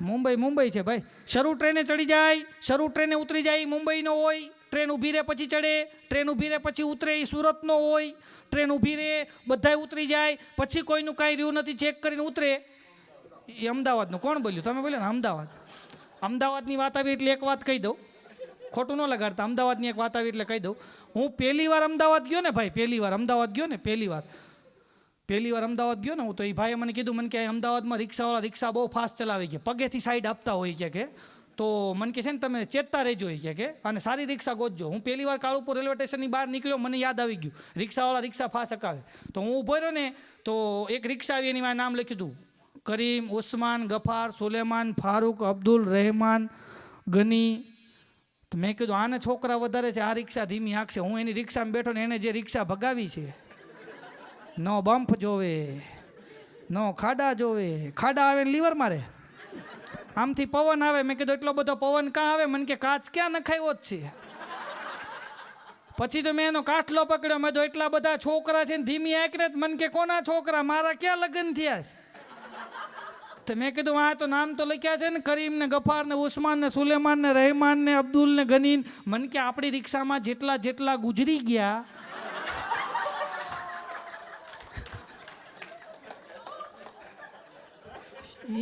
મુંબઈ મુંબઈ છે ભાઈ. શરૂ ટ્રેને ચડી જાય, શરૂ ટ્રેને ઉતરી જાય, મુંબઈનો હોય. ટ્રેન ઊભી રહે પછી ચડે, ટ્રેન ઊભી રહે પછી ઉતરે, એ સુરતનો હોય. ટ્રેન ઊભી રહે, બધાય ઉતરી જાય, પછી કોઈનું કાંઈ રહ્યું નથી, ચેક કરીને ઉતરે, એ અમદાવાદનું. કોણ બોલ્યું? તમે બોલ્યો ને અમદાવાદ. અમદાવાદની વાત આવી એટલે એક વાત કહી દઉં, ખોટું ન લગાડતા. અમદાવાદની એક વાત આવી એટલે કહી દઉં. હું પહેલી વાર અમદાવાદ ગયો ને ભાઈ, પહેલી વાર અમદાવાદ ગયો ને, પહેલી વાર અમદાવાદ ગયો ને હું, તો એ ભાઈએ મને કીધું, મને કે અમદાવાદમાં રિક્ષાવાળા રિક્ષા બહુ ફાસ્ટ ચલાવે છે, પગેથી સાઈડ આપતા હોય કે તો મને કે છે ને તમે ચેતતા રહેજો કે અને સારી રિક્ષા ગોતજો. હું પહેલી વાર કાળુપુર રેલવે સ્ટેશનની બહાર નીકળ્યો, મને યાદ આવી ગયું રિક્ષાવાળા રિક્ષા ફાસ્ટ હકાવે. તો હું ઊભો રહ્યો ને તો એક રિક્ષા આવી, એની મારે નામ લખ્યું હતું કરીમ, ઉસ્માન, ગફાર, સુલેમાન, ફારૂક, અબ્દુલ રહેમાન, ગની. તો મેં કીધું આને છોકરા વધારે છે, આ રિક્ષા ધીમી હાંકશે. હું એની રિક્ષામાં બેઠો ને એને જે રિક્ષા ભગાવી છે, નો બમ્પ જોવે, નો ખાડા જોવે. ખાડા આવે ને લીવર મારે, આમથી પવન આવે. મેં કીધું એટલો બધો પવન ક્યાં આવે? મને કે કાચ ક્યાં નખાયો જ છે. પછી તો મેં એનો કાટલો પકડ્યો. મેં તો એટલા બધા છોકરા છે ને ધીમી આંકને. મને કે કોના છોકરા? મારા ક્યાં લગ્ન થયા છે? તો મેં કીધું આ તો નામ તો લખ્યા છે ને, કરીમ ને, ગફાર ને, ઉસ્માન ને, સુલેમાન ને, રહેમાન ને, અબ્દુલ ને, ગનીન. મને કે આપણી રિક્ષામાં જેટલા જેટલા ગુજરી ગયા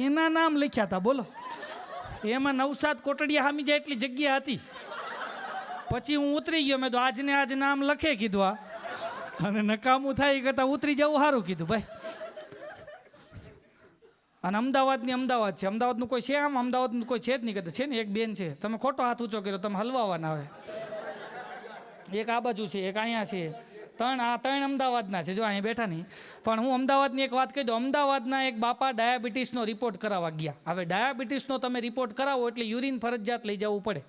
એના નામ લખ્યા હતા. બોલો, એમાં નવસાદ કોટડિયા હામી જાય એટલી જગ્યા હતી. પછી હું ઉતરી ગયો. મેં તો આજને આજ નામ લખે કીધું આ, અને નકામું થાય કરતાં ઉતરી જવું સારું કીધું ભાઈ. અને અમદાવાદની અમદાવાદ છે, અમદાવાદનું કોઈ છે આમ? અમદાવાદનું કોઈ છે જ નહીં. કહેતા છે ને એક બેન છે, તમે ખોટો હાથ ઊંચો કર્યો, તમે હલવાવાના આવે. એક આ બાજુ છે, એક અહીંયા છે, ત્રણ અમદાવાદના છે. જો અહીંયા બેઠા નહીં. પણ હું અમદાવાદની એક વાત કહી દઉં. અમદાવાદના એક બાપા ડાયાબિટીસનો રિપોર્ટ કરાવવા ગયા. હવે ડાયાબિટીસનો તમે રિપોર્ટ કરાવો એટલે યુરિન ફરજિયાત લઈ જવું પડે,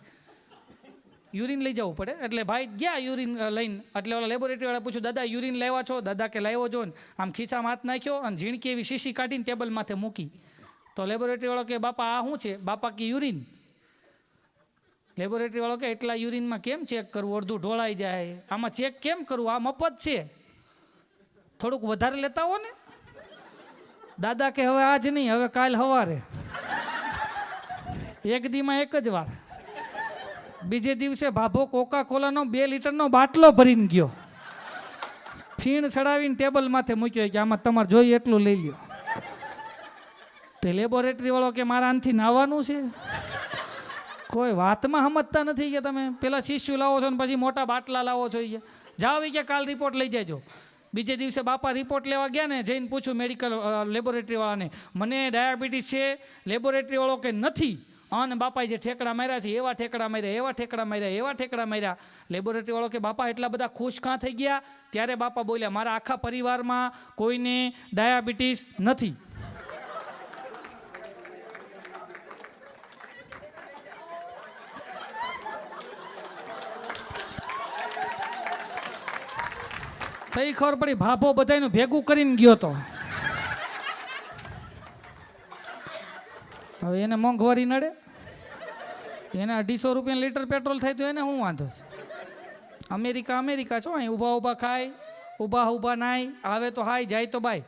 યુરિન લઈ જવું પડે. એટલે ભાઈ ગયા યુરિન લઈને. એટલે ઓલા લેબોરેટરીવાળા પૂછ્યું, દાદા યુરિન લાવ્યા છો? દાદા કે લાવ્યો જો ને. આમ ખીચામાં હાથ નાખ્યો અને ઝીણકી એવી શીશી કાઢીને ટેબલ માથે મૂકી. તો લેબોરેટરીવાળો કે બાપા આ શું છે? બાપા કે યુરિન. લેબોરેટરીવાળો કે એટલા યુરિનમાં કેમ ચેક કરવું? અડધું ઢોળાઈ જાય. આમાં ચેક કેમ કરવું? આ મફત છે, થોડુંક વધારે લેતા હો ને. દાદા કે હવે આજ નહીં, હવે કાલ સવારે, એક દીમાં એક જ વાર. બીજે દિવસે ભાભો કોકા કોલાનો 2 લીટરનો બાટલો ભરીને ગયો, ફીણ ચડાવીને ટેબલ માથે મૂક્યો કે આમાં તમારે જોઈએ એટલું લઈ લ્યો. તે લેબોરેટરી વાળો કે મારા આનથી નાવાનું છે? કોઈ વાતમાં સમજતા નથી કે તમે પેલા શિષ્યુ લાવો છો ને પછી મોટા બાટલા લાવો છો. જાઓ કે કાલ રિપોર્ટ લઈ જજો. બીજે દિવસે બાપા રિપોર્ટ લેવા ગયા ને, જઈને પૂછ્યું મેડિકલ લેબોરેટરીવાળાને, મને ડાયાબિટીસ છે? લેબોરેટરીવાળો કે નથી. અને બાપાએ જે ઠેકડા માર્યા છે, એવા ઠેકડા માર્યા, એવા ઠેકડા માર્યા, એવા ઠેકડા માર્યા. લેબોરેટરીવાળો કે બાપા એટલા બધા ખુશ કાં થઈ ગયા? ત્યારે બાપા બોલ્યા, મારા આખા પરિવારમાં કોઈને ડાયાબિટીસ નથી. થઈ ખબર પડી ભાભો બધાયનું ભેગું કરીને ગયો તો. હવે એને મોંઘવારી નડે, એને 250 રૂપિયા લીટર પેટ્રોલ થાય તો એને શું વાંધો? અમેરિકા અમેરિકા છો, અહીં ઊભા ઊભા ખાય, ઊભા ઊભા નાય, આવે તો હાય, જાય તો બાય.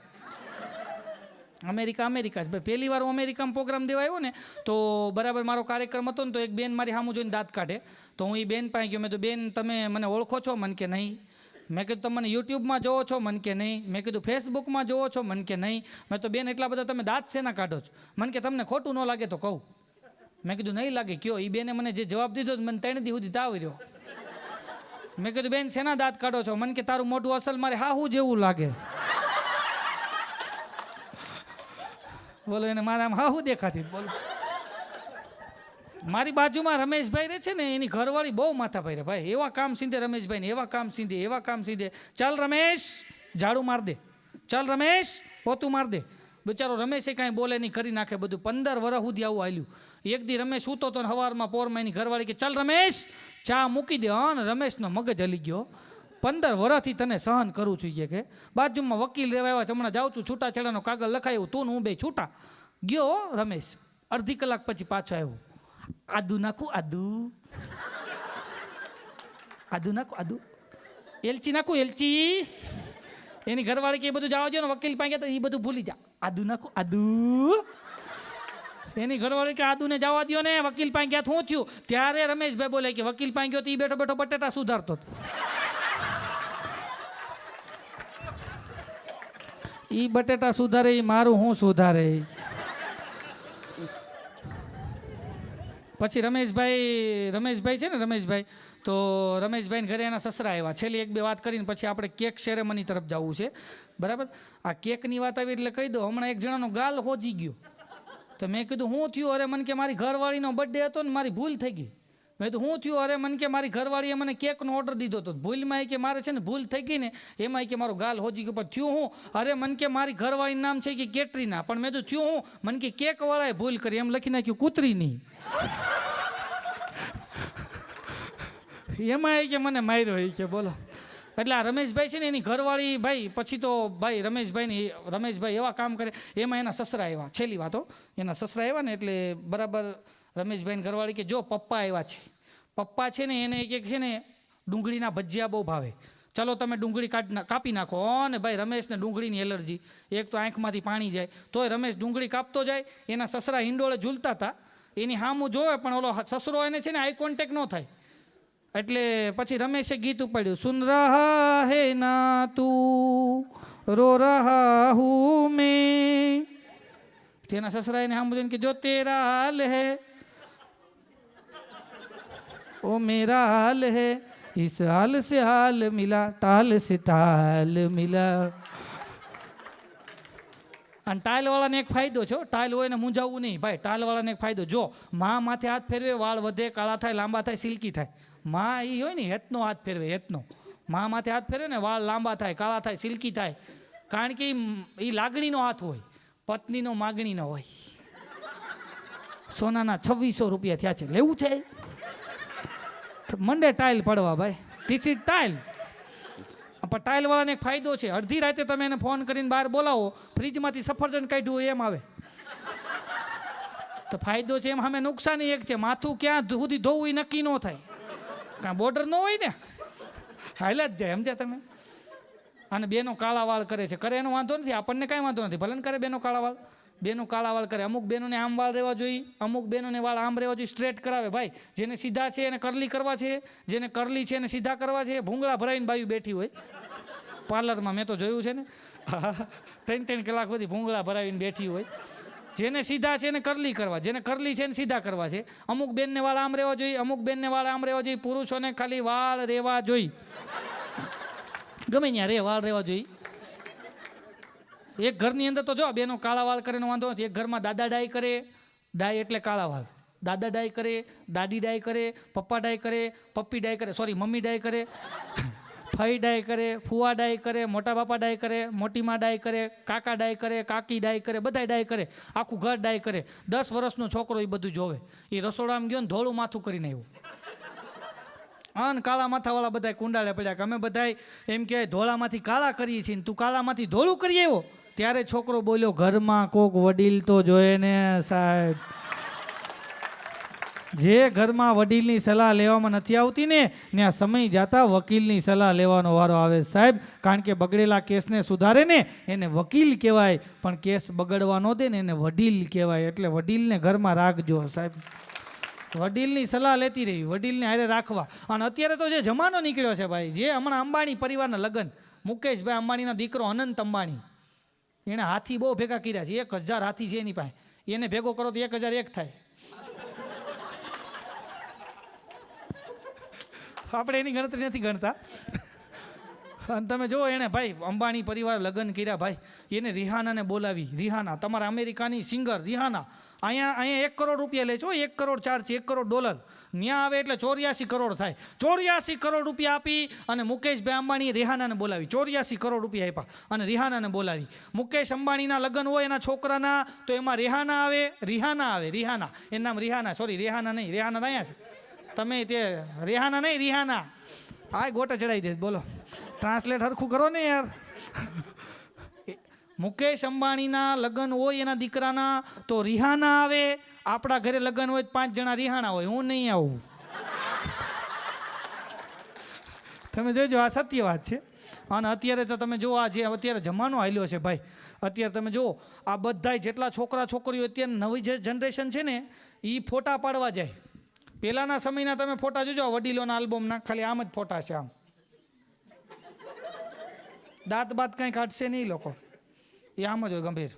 અમેરિકા અમેરિકા જ ભાઈ. પહેલી વાર હું અમેરિકામાં પ્રોગ્રામ દેવા આવ્યો ને તો બરાબર મારો કાર્યક્રમ હતો ને તો એક બેન મારી સામું જોઈને દાંત કાઢે. તો હું એ બેન પાસે ગયો. મેં તો બેન તમે મને ઓળખો છો? મને કે નહીં. મેં કીધું તમે મને યુટ્યુબમાં જોવો છો? મને કે નહીં. મેં કીધું ફેસબુકમાં જોવો છો? મને કે નહીં. મેં તો બેન એટલા બધા તમે દાંત શેના કાઢો છો? મને કે તમને ખોટું ન લાગે તો કહું. મેં કીધું નહીં લાગે કયો. એ બેને મને જે જવાબ દીધો મને 3 દી સુધી તાવ રહ્યો. મેં કીધું બેન શેના દાંત કાઢો છો? મને કે તારું મોઢું અસલ મારે હાહુ જેવું લાગે. બોલો એને મારે આમ હાહુ દેખાતી. બોલો મારી બાજુમાં રમેશભાઈ રહે છે ને, એની ઘરવાળી બહુ માથા ભાઈ રે ભાઈ. એવા કામ સીધે રમેશભાઈ ને, એવા કામ સીધે, એવા કામ સીધે. ચાલ રમેશ ઝાડુ માર દે, ચાલ રમેશ પોતું માર દે. બિચારો રમેશે કાંઈ બોલે નહીં, કરી નાખે બધું. 15 વર્ષ સુધી આવું હાલ્યું. એક દી રમેશ સૂતો તો સવારમાં પોરમાં એની ઘરવાળી કે ચાલ રમેશ ચા મૂકી દે. હા ને રમેશનો મગજ હલી ગયો. 15 વર્ષથી તને સહન કરું છું કે બાજુમાં વકીલ રહેવા આવ્યા છે, હમણાં જાઉં છું, છૂટાછેડાનો કાગળ લખાયું, તું હું બે છૂટા. ગયો રમેશ. અડધી કલાક પછી પાછો આવ્યો. આદુ નાખું, આદુ આદુ નાખું, આદુ એલચી નાખું, એલચી. એની ઘરવાળી કે એ બધું જવા દો ને, વકીલ પાસે તો એ બધું ભૂલી જા. આદુ નાખું, આદુ. એની ઘરવાળી કે આદુ ને જવા દો ને, વકીલ પાસે ગયા શું થયું? ત્યારે રમેશભાઈ બોલે કે વકીલ પાસે ગયો તો એ બેઠો બેઠો બટેટા સુધારતો હતો. ઈ બટેટા સુધારે, મારું હું સુધારે. પછી રમેશભાઈ છે ને, રમેશભાઈ તો રમેશભાઈને ઘરે એના સસરા આવ્યા. છેલ્લી 1-2 વાત કરીને પછી આપણે કેક સેરેમની તરફ જવું છે. બરાબર. આ કેકની વાત આવી એટલે કહી દો, હમણાં એક જણાનો ગાલ હોજી ગયો. તો મેં કીધું શું થયું? અરે મને કે મારી ઘરવાળીનો બર્થડે હતો ને મારી ભૂલ થઈ ગઈ. મેં તો શું થયું? અરે મને કે મારી ઘરવાળીએ મને કેકનો ઓર્ડર દીધો હતો, ભૂલમાં કે મારે છે ને ભૂલ થઈ ગઈ ને એમાં કે મારો ગાલ હોજી ગયો. પણ થયું હું? અરે મને કે મારી ઘરવાળીનું નામ છે કે કેટરીના, પણ મેં તો થયું હું? મને કે કેકવાળાએ ભૂલ કરી, એમ લખી નાખ્યું કૂતરીની. એમાં કે મને માર્યો એ કે બોલો. એટલે આ રમેશભાઈ છે ને એની ઘરવાળી ભાઈ પછી તો ભાઈ રમેશભાઈ એવા કામ કરે. એમાં એના સસરા આવ્યા. છેલ્લી વાતો, એના સસરા આવ્યા ને એટલે બરાબર રમેશભાઈની ઘરવાળી કે જો પપ્પા આવ્યા છે. પપ્પા છે ને એને એક છે ને ડુંગળીના ભજીયા બહુ ભાવે, ચલો તમે ડુંગળી કાપી નાખો. ને ભાઈ રમેશને ડુંગળીની એલર્જી, એક તો આંખમાંથી પાણી જાય. તોય રમેશ ડુંગળી કાપતો જાય. એના સસરા હિંડોળે ઝૂલતા હતા, એની સામું જોવે પણ ઓલો સસરો એને છે ને આઈ કોન્ટેક્ટ ન થાય. એટલે પછી રમેશે ગીત ઉપાડ્યું, સુન રહા હે ના તું રો રહા હું મેં. તેના સસરા એને સામું જોઈને કે જો તેરા હાલ હે ओ मेरा हाल है, इस हाल से हाल मिला, टाल से टाल मिला. અને ટાઇલવાળાને એક ફાયદો છે, ટાઇલ હોય ને મૂંઝાવવું નહીં ભાઈ. ટાઇલવાળાને એક ફાયદો, જો માં માથે હાથ ફેરવે વાળ વધે, કાળા થાય, લાંબા થાય, સિલ્કી થાય. માં એ હોય ને હેતનો હાથ ફેરવે, હેતનો. માં માથે હાથ ફેરવે ને વાળ લાંબા થાય, કાળા થાય, સિલ્કી થાય. કારણ કે એ લાગણીનો હાથ હોય, પત્નીનો માગણીનો હોય. સોનાના 2600 રૂપિયા થયા છે, લેવું છે? મંડે ટાઇલ પડવા ભાઈ. This is tile. પણ ટાઇલવાળાને એક ફાયદો છે, અડધી રાતે તમે એને ફોન કરીને બહાર બોલાવો, ફ્રીજમાંથી સફરજન કાઢ્યું એમ આવે. તો ફાયદો છે એમ સામે નુકસાન એક છે, માથું ક્યાં સુધી ધોવું એ નક્કી ન થાય. કાં બોર્ડર ન હોય ને, હાલ્યા જ જાય. સમજ્યા તમે? અને બેનો કાળા વાળ કરે છે, કરે એનો વાંધો નથી, આપણને કાંઈ વાંધો નથી, ભલે ને કરે બેનો કાળા વાળ. બેનો કાળા વાળ કરે. અમુક બેનોને આમ વાળ રહેવા જોઈએ, અમુક બેનોને વાળ આમ રહેવા જોઈએ, સ્ટ્રેટ કરાવે ભાઈ. જેને સીધા છે એને કરલી કરવા છે, જેને કરલી છે એને સીધા કરવા છે. ભૂંગળા ભરાઈને બાયું બેઠી હોય પાર્લરમાં, મેં તો જોયું છે ને. 3 કલાક સુધી ભૂંગળા ભરાવીને બેઠી હોય. જેને સીધા છે એને કરલી કરવા, જેને કરલી છે એને સીધા કરવા છે. અમુક બેનને વાળ આમ રહેવા જોઈએ, અમુક બેનને વાળ આમ રહેવા જોઈએ. પુરુષોને ખાલી વાળ રહેવા જોઈએ, ગમે ત્યાં રે વાળ રહેવા જોઈએ. એક ઘરની અંદર તો જો બેનો કાળા વાળ કરે એનો વાંધો નથી. એક ઘરમાં દાદા ડાય કરે, ડાય એટલે કાળા વાળ. દાદા ડાય કરે, દાદી ડાય કરે, પપ્પા ડાય કરે, પપ્પી ડાય કરે, સોરી મમ્મી ડાય કરે, ફઈ ડાય કરે, ફુવા ડાય કરે, મોટા બાપા ડાય કરે, મોટી માં ડાય કરે, કાકા ડાય કરે, કાકી ડાય કરે, બધા ડાય કરે. આખું ઘર ડાય કરે. 10 વર્ષનો છોકરો એ બધું જોવે. એ રસોડામાં ગયો ને ધોળું માથું કરીને આવ્યો. અન કાળા માથાવાળા બધા કુંડાળે પડ્યા કે અમે બધા એમ કહેવાય ધોળામાંથી કાળા કરીએ છીએ ને તું કાળામાંથી ધોળું કરી આવ્યો. ત્યારે છોકરો બોલ્યો ઘરમાં કોક વડીલ તો જોઈએ ને સાહેબ. જે ઘરમાં વડીલની સલાહ લેવામાં નથી આવતી ને ત્યાં સમય જાતા વકીલની સલાહ લેવાનો વારો આવે સાહેબ. કારણ કે બગડેલા કેસને સુધારે ને એને વકીલ કહેવાય, પણ કેસ બગડવા ન દે ને એને વડીલ કહેવાય. એટલે વડીલને ઘરમાં રાખજો સાહેબ. વડીલની સલાહ લેતી રહી, વડીલને હારે રાખવા. અને અત્યારે તો જે જમાનો નીકળ્યો છે ભાઈ, જે હમણાં અંબાણી પરિવારના લગ્ન, મુકેશભાઈ અંબાણીનો દીકરો અનંત અંબાણી, એણે હાથી બહુ ભેગા કર્યા છે. 1000 હાથી છે એની પાસે. એને ભેગો કરો તો 1001 થાય. આપણે એની ગણતરી નથી ગણતા. અને તમે જો એણે ભાઈ અંબાણી પરિવાર લગ્ન કર્યા ભાઈ, એને રિહાનાને બોલાવી. રિહાના તમારા અમેરિકાની સિંગર રિહાના અહીંયા 1 કરોડ રૂપિયા લે છો. 1 કરોડ ચાર્જ, $1 કરોડ. ત્યાં આવે એટલે 84 કરોડ થાય. 84 કરોડ રૂપિયા આપી અને મુકેશભાઈ અંબાણીએ રિહાનાને બોલાવી. 84 કરોડ રૂપિયા આપ્યા અને રિહાનાને બોલાવી. મુકેશ અંબાણીના લગ્ન હોય એના છોકરાના, તો એમાં રિહાના આવે. રિહાના એનું નામ રિહાના, સોરી રિહાના નહીં, રિહાના અહીંયા છે. તમે તે રિહાના નહીં, રિહાના. હા ગોટા ચડાવી દઈશ. બોલો ટ્રાન્સલેટ હરખું કરો ને યાર. મુકેશ અંબાણીના લગ્ન હોય એના દીકરાના તો રિહાના આવે. આપણા ઘરે લગ્ન હોય 5 જણા રિહાણા હોય, હું નહીં આવું. તમે જોજો, આ સત્ય વાત છે. અને અત્યારે તો તમે જુઓ, આ જે અત્યારે જમાનો હાલ્યો છે ભાઈ, અત્યારે તમે જુઓ આ બધા જેટલા છોકરા છોકરીઓ અત્યારે નવી જે જનરેશન છે ને એ ફોટા પાડવા જાય. પહેલાના સમયના તમે ફોટા જોજો, વડીલોના આલ્બમના ખાલી આમ જ ફોટા છે. આમ દાંત બાત કંઈ કાઢશે નહીં લોકો, એ આમ જ હોય ગંભીર.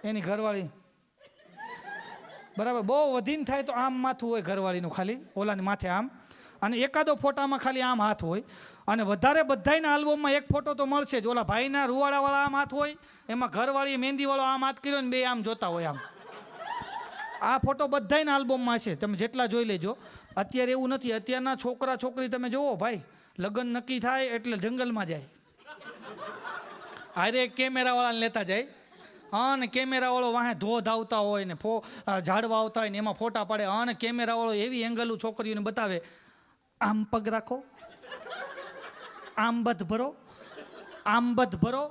એની ઘરવાળી બરાબર બહુ વધીને થાય તો આમ માથું હોય ઘરવાળીનું, ખાલી ઓલાની માથે આમ. અને એકાદો ફોટામાં ખાલી આમ હાથ હોય. અને વધારે બધાના આલ્બમમાં એક ફોટો તો મળશે જ. ઓલા ભાઈના રૂવાડાવાળા આમ હાથ હોય, એમાં ઘરવાળી મહેંદીવાળો આમ હાથ કર્યો ને બે આમ જોતા હોય આમ. આ ફોટો બધાના આલ્બમમાં છે, તમે જેટલા જોઈ લેજો. અત્યારે એવું નથી. અત્યારના છોકરા છોકરી તમે જુઓ ભાઈ, લગ્ન નક્કી થાય એટલે જંગલમાં જાય. હારે કેમેરાવાળાને લેતા જાય. અને કેમેરાવાળો વાહે ધોધ આવતા હોય ને ઝાડવા આવતા હોય ને એમાં ફોટા પાડે. અને કેમેરાવાળો એવી એંગલું છોકરીઓને બતાવે, આમ પગ રાખો, આમ બધ ભરો, આમ બધ ભરો,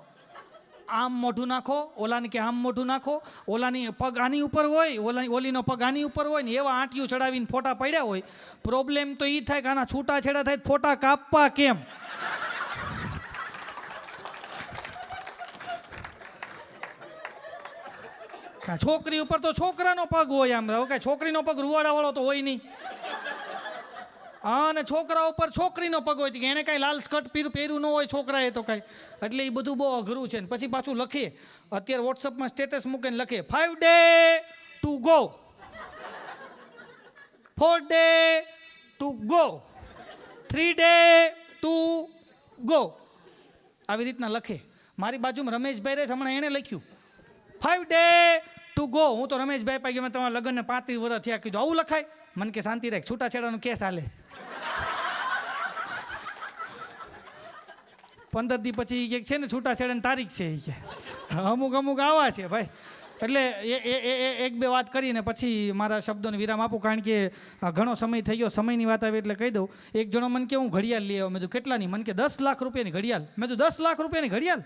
આમ મોઢું નાખો. ઓલાને કે આમ મોઢું નાખો. ઓલાની પગ આની ઉપર હોય, ઓલીનો પગ આની ઉપર હોય ને એવા આંટિયું ચડાવીને ફોટા પડ્યા હોય. પ્રોબ્લેમ તો એ થાય કે આના છૂટાછેડા થાય ફોટા કાપવા કેમ? છોકરી ઉપર તો છોકરાનો પગ હોય, આમ કઈ છોકરીનો પગ રૂવાડાવાળો તો હોય નહીં. અને છોકરા ઉપર છોકરીનો પગ હોય કે એને કાંઈ લાલ સ્કર્ટ પહેર્યું ન હોય છોકરાએ તો કાંઈ. એટલે એ બધું બહુ અઘરું છે. ને પછી પાછું લખે, અત્યારે વોટ્સઅપમાં સ્ટેટસ મૂકીને લખે 5 days to go, 4 days to go, 3 days to go. આવી રીતના લખે. મારી બાજુમાં રમેશભાઈ રહે છે, હમણાં એણે લખ્યું 5 days to go. હું તો રમેશભાઈ પાસે મેં તમારા લગ્નને 35 વર્ષ થયા કીધું આવું લખાય? મને કે શાંતિ રાખ, છૂટાછેડાનો કેસ હાલે. 15 દી પછી એક છે ને છૂટાછેડાની તારીખ છે એ કે અમુક આવા છે ભાઈ. એટલે એક બે વાત કરીને પછી મારા શબ્દોને વિરામ આપું, કારણ કે ઘણો સમય થઈ ગયો. સમયની વાત આવી એટલે કહી દઉં. એક જણો મને કે હું ઘડિયાળ લઈ આવ્યો. મેં કીધું કેટલાની? મને કે 10 લાખ રૂપિયાની ઘડિયાળ. મેં કીધું 10 લાખ રૂપિયાની ઘડિયાળ?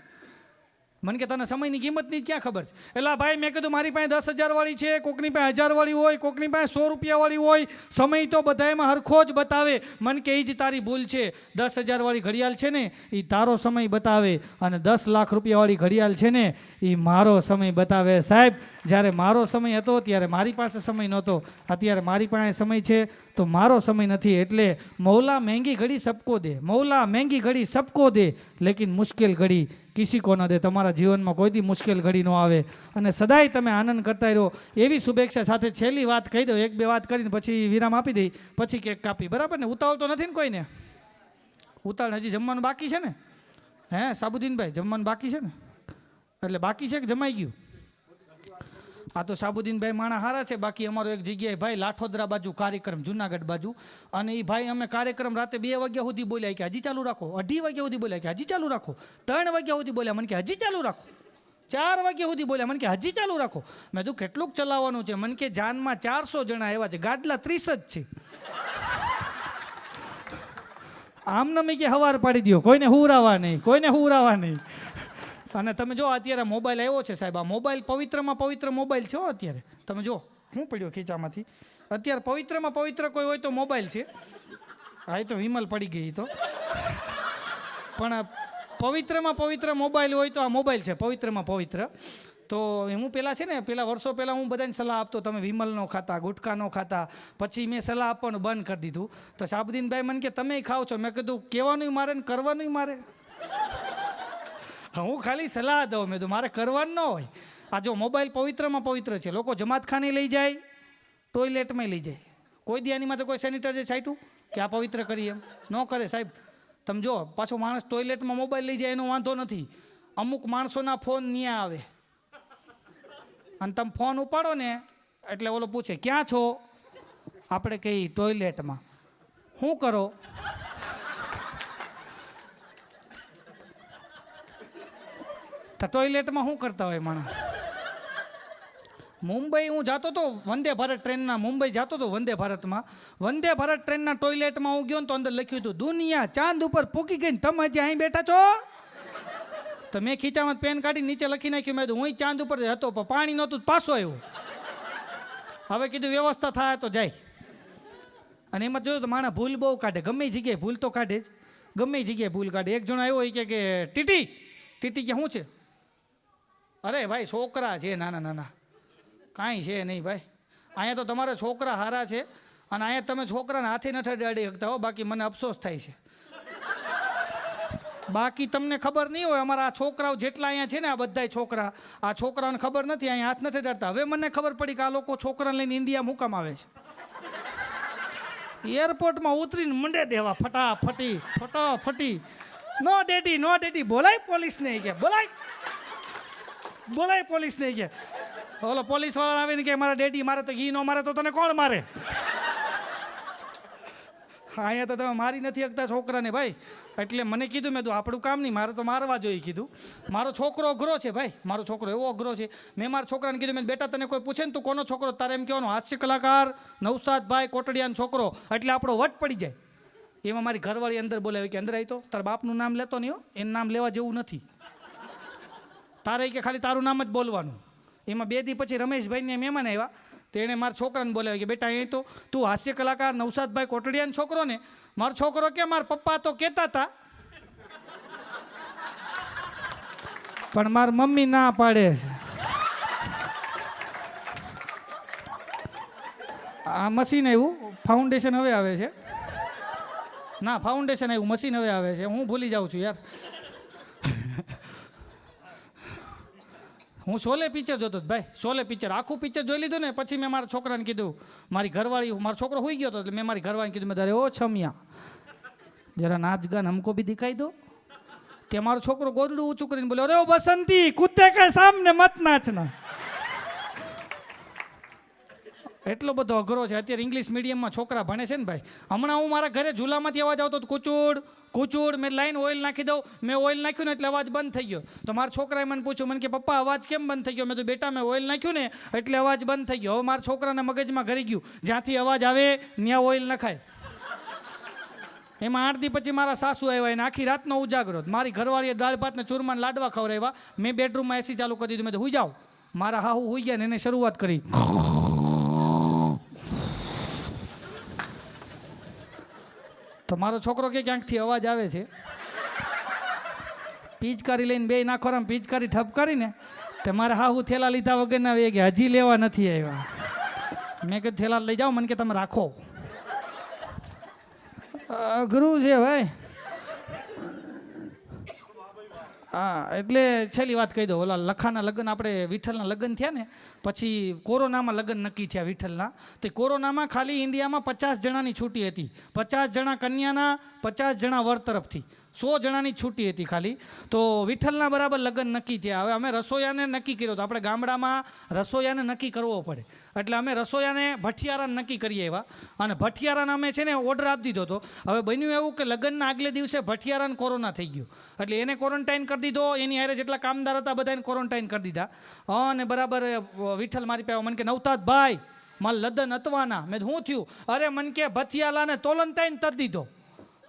મને કે તને સમયની કિંમતની ક્યાં ખબર છે? એટલે ભાઈ મેં કીધું મારી પાસે 10,000 વાળી છે, કોકની પાસે 1000 વાળી હોય, કોકની પાસે 100 રૂપિયા વાળી હોય. સમય તો બધામાં હરખો જ બતાવે. મને કે એ જ તારી ભૂલ છે. 10,000 વાળી ઘડિયાળ છે ને એ તારો સમય બતાવે, અને 10 લાખ રૂપિયા વાળી ઘડિયાળ છે ને એ મારો સમય બતાવે. સાહેબ, જ્યારે મારો સમય હતો ત્યારે મારી પાસે સમય નહોતો. અત્યારે મારી પાસે સમય છે તો મારો સમય નથી. એટલે મૌલા મહેંગી ઘડી સબકો દે, મૌલા મહેંગી ઘડી સબકો દે, લેકિન મુશ્કેલ ઘડી કિસી કો ન દે. તમારા જીવનમાં કોઈ દી મુશ્કેલ ઘડી ન આવે અને સદાય તમે આનંદ કરતા રહો એવી શુભેચ્છા સાથે છેલ્લી વાત કહી દો. એક બે વાત કરીને પછી વિરામ આપી દઈ, પછી કેક કાપી. બરાબર ને? ઉતાવળ તો નથી ને કોઈને? ઉતાવળ હજી જમવાનું બાકી છે ને? હે સાબુદ્દીનભાઈ, જમવાનું બાકી છે ને? એટલે બાકી છે કે જમાઈ ગયું? આ તો સાબુદ્દીનભાઈ માણા હારા છે. બાકી અમારો એક જગ્યાએ ભાઈ લાઠોદરા બાજુ કાર્યક્રમ, જુનાગઢ બાજુ, અને એ ભાઈ અમે કાર્યક્રમ રાતે 2 વાગ્યા સુધી બોલ્યા કે હજી ચાલુ રાખો, 2:30 વાગ્યા સુધી બોલ્યા કે હજી ચાલુ રાખો, 3 વાગ્યા સુધી બોલ્યા મને કે હજી ચાલુ રાખો, 4 વાગ્યા સુધી બોલ્યા મને કે હજી ચાલુ રાખો. મેં તું કેટલુંક ચલાવવાનું છે? મને કે જાનમાં 400 જણા આવ્યા છે, ગાડલા 30 જ છે. આમને મેં કે હવાર પાડી દો, કોઈને હુરાવા નહીં, કોઈને હુરાવા નહીં. અને તમે જો અત્યારે મોબાઈલ આવ્યો છે સાહેબ, આ મોબાઈલ પવિત્રમાં પવિત્ર મોબાઈલ છે હો અત્યારે. તમે જો હું પડ્યો ખીચામાંથી, અત્યારે પવિત્રમાં પવિત્ર કોઈ હોય તો મોબાઈલ છે. હા એ તો વિમલ પડી ગઈ તો, પણ પવિત્રમાં પવિત્ર મોબાઈલ હોય તો આ મોબાઈલ છે પવિત્રમાં પવિત્ર. તો હું પહેલાં છે ને વર્ષો પહેલાં હું બધાને સલાહ આપતો, તમે વિમલ ન ખાતા, ગુટખા ન ખાતા. પછી મેં સલાહ આપવાનું બંધ કરી દીધું. તો શાબુદ્દીનભાઈ મને કે તમે ખાઓ છો. મેં કીધું કહેવાનું મારે ને કરવાનું મારે. હું ખાલી સલાહ દઉં, મેં તો મારે કરવાનું ન હોય. આ જો મોબાઈલ પવિત્રમાં પવિત્ર છે, લોકો જમાતખાને લઈ જાય, ટોયલેટમાં લઈ જાય. કોઈ દી આની માટે કોઈ સેનિટાઈઝર છાંટ્યું કે આ પવિત્ર કરી એમ ન કરે સાહેબ. તમે જો પાછો માણસ ટોયલેટમાં મોબાઈલ લઈ જાય એનો વાંધો નથી, અમુક માણસોના ફોન ન્યા આવે અને તમે ફોન ઉપાડો ને એટલે ઓલો પૂછે ક્યાં છો, આપણે કઈ ટોયલેટમાં. શું કરો? તો ટોયલેટમાં શું કરતા હોય માણસ? મુંબઈ હું જતો હતો વંદે ભારત ટ્રેનના, મુંબઈ જતો હતો વંદે ભારતમાં. વંદે ભારત ટ્રેનના ટોયલેટમાં હું ગયો ને તો અંદર લખ્યું હતું દુનિયા ચાંદ ઉપર પૂકી ગઈ ને તમે હજી અહીં બેઠા છો. તો મેં ખીચામાં પેન કાઢી નીચે લખી નાખ્યું. મેં હું ચાંદ ઉપર હતો પણ પાણી નહોતું, પાછો આવ્યો. હવે કીધું વ્યવસ્થા થાય તો જાય. અને એમાં જોયું તો માણસ ભૂલ બહુ કાઢે, ગમે એ જગ્યાએ ભૂલ તો કાઢે જ, ગમે એ જગ્યાએ ભૂલ કાઢે. એક જણો આવ્યો એ કે ટીટી ટીટી કે શું છે? અરે ભાઈ છોકરા છે નાના નાના, કાંઈ છે નહીં ભાઈ. અહીંયા તો તમારા છોકરા હારા છે અને અહીંયા તમે છોકરાને હાથે નથી અડાડી શકતા હો, બાકી મને અફસોસ થાય છે. બાકી તમને ખબર નહીં હોય, અમારા આ છોકરાઓ જેટલા અહીંયા છે ને આ બધા છોકરા, આ છોકરાઓને ખબર નથી અહીંયા હાથ નથી અડાડતા. હવે મને ખબર પડી કે આ લોકો છોકરાને લઈને ઇન્ડિયા મુકામ આવે છે. એરપોર્ટમાં ઉતરીને મંડે દેવા ફટાફટી ફટાફટી. નો ડેડી બોલાય પોલીસને કે બોલાય પોલીસને કે. ઓલો પોલીસ વાળા આવીને કે મારા ડેડી મારે તો ઘી નો મારે તો તને કોણ મારે? અહીંયા તો તમે મારી નથી શકતા છોકરાને ભાઈ. એટલે મને કીધું, મેં તો આપણું કામ નહીં, મારે તો મારવા જોઈએ કીધું. મારો છોકરો અઘરો છે ભાઈ, મારો છોકરો એવો અઘરો છે. મેં મારા છોકરાને કીધું, મેં બેટા તને કોઈ પૂછે ને તું કોનો છોકરો, તારે એમ કહેવાનો હાસ્ય કલાકાર નવસાદભાઈ કોટડિયાનો છોકરો, એટલે આપણો વટ પડી જાય. એમાં મારી ઘરવાળી અંદર બોલાવી કે અંદર આવી તો તારા બાપનું નામ લેતો નહીં હો, એનું નામ લેવા જેવું નથી તારે, કે ખાલી તારું નામ જ બોલવાનું. એમાં 2 દી પછી રમેશભાઈને મહેમાન આવ્યા, તો એણે મારા છોકરાને બોલાવ્યો કે બેટા અહીં તો તું હાસ્ય કલાકાર નવસાદભાઈ કોટડિયાનો છોકરો ને? મારો છોકરો કે મારા પપ્પા તો કહેતા હતા પણ મારી મમ્મી ના પાડે છે. આ મશીન આવ્યું, ફાઉન્ડેશન હવે આવે છે. ના ફાઉન્ડેશન આવ્યું, મશીન હવે આવે છે. હું ભૂલી જાઉં છું યાર. હું શોલે પિક્ચર જોતો હતો ભાઈ, શોલે પિક્ચર આખું પિક્ચર જોઈ લીધું ને પછી મેં મારા છોકરાને કીધું, મારી ઘરવાળી, મારો છોકરો હોઈ ગયો હતો એટલે મેં મારી ઘરવાળીને કીધું, મેં તારે ઓ છમિયા જરા નાચ ગાન હમકો ભી દિખાઈ દો. ત્યાં મારો છોકરો ગોદડું ઊંચું કરીને બોલ્યો, અરે ઓ બસંતી કૂદતે કે સામને મત નાચના. એટલો બધો અઘરો છે અત્યારે. ઇંગ્લિશ મીડિયમમાં છોકરા ભણે છે ને ભાઈ. હમણાં હું મારા ઘરે ઝૂલામાંથી અવાજ આવતો કુચુડ કુચુડ, મેં લાઈન ઓઇલ નાખી દઉં, મેં ઓઇલ નાખ્યું ને એટલે અવાજ બંધ થઈ ગયો. તો મારા છોકરાએ મને પૂછ્યું, મને કે પપ્પા અવાજ કેમ બંધ થઈ ગયો? મેં તો બેટા મેં ઓઇલ નાખ્યું ને એટલે અવાજ બંધ થઈ ગયો. હવે મારા છોકરાના મગજમાં ઘરી ગયું, જ્યાંથી અવાજ આવે ત્યાં ઓઇલ નખાય. એમાં 8 દી પછી મારા સાસુ આવ્યા એને આખી રાતનો ઉજાગરો. મારી ઘરવાળીએ દાળ ભાત ને ચૂરમાન લાડવા ખવડાવ્યા. મેં બેડરૂમમાં એસી ચાલુ કરી દીધું. મેં તો હુઈ જાઓ. મારા હાહુ હુઈ ગયા ને એને શરૂઆત કરી. તો મારો છોકરો કે ક્યાંકથી અવાજ આવે છે. પિચકારી લઈને બે નાખોરામ પિચકારી ઠપકારી ને તે મારા હાહુ થેલા લીધા વગરના વે કે હજી લેવા નથી આવ્યા. મેં કીધું થેલા લઈ જાઓ, મને કે તમે રાખો. અઘરું છે ભાઈ. હા એટલે છેલ્લી વાત કહી દો. ઓલા લખાના લગ્ન, આપણે વિઠ્ઠલના લગ્ન થયા ને પછી કોરોનામાં લગ્ન નક્કી થયા વિઠ્ઠલના. તો કોરોનામાં ખાલી ઇન્ડિયામાં 50 જણાની છૂટી હતી. 50 જણા કન્યાના, 50 જણા વર તરફથી 100 જણાની છૂટી હતી ખાલી. તો વિઠ્ઠલના બરાબર લગ્ન નક્કી થયા. હવે અમે રસોયાને નક્કી કર્યો તો આપણે ગામડામાં રસોયાને નક્કી કરવો પડે એટલે અમે રસોયાને ભઠિયારાને નક્કી કરીએ એવા. અને ભઠિયારાને અમે છે ને ઓર્ડર આપી દીધો હતો. હવે બન્યું એવું કે લગ્નના આગલે દિવસે ભઠિયારાને કોરોના થઈ ગયો એટલે એને ક્વોરન્ટાઇન કરી દીધો. એની હારે જેટલા કામદાર હતા બધાને ક્વોરન્ટાઇન કરી દીધા. અને બરાબર વિઠ્ઠલ મારી પાસે મને કે નવતાતભાઈ મારે લગ્ન અતવાના. મેં શું થયું? અરે મને કે ભથિયાલાને તોલનતાઈન તરી દીધો.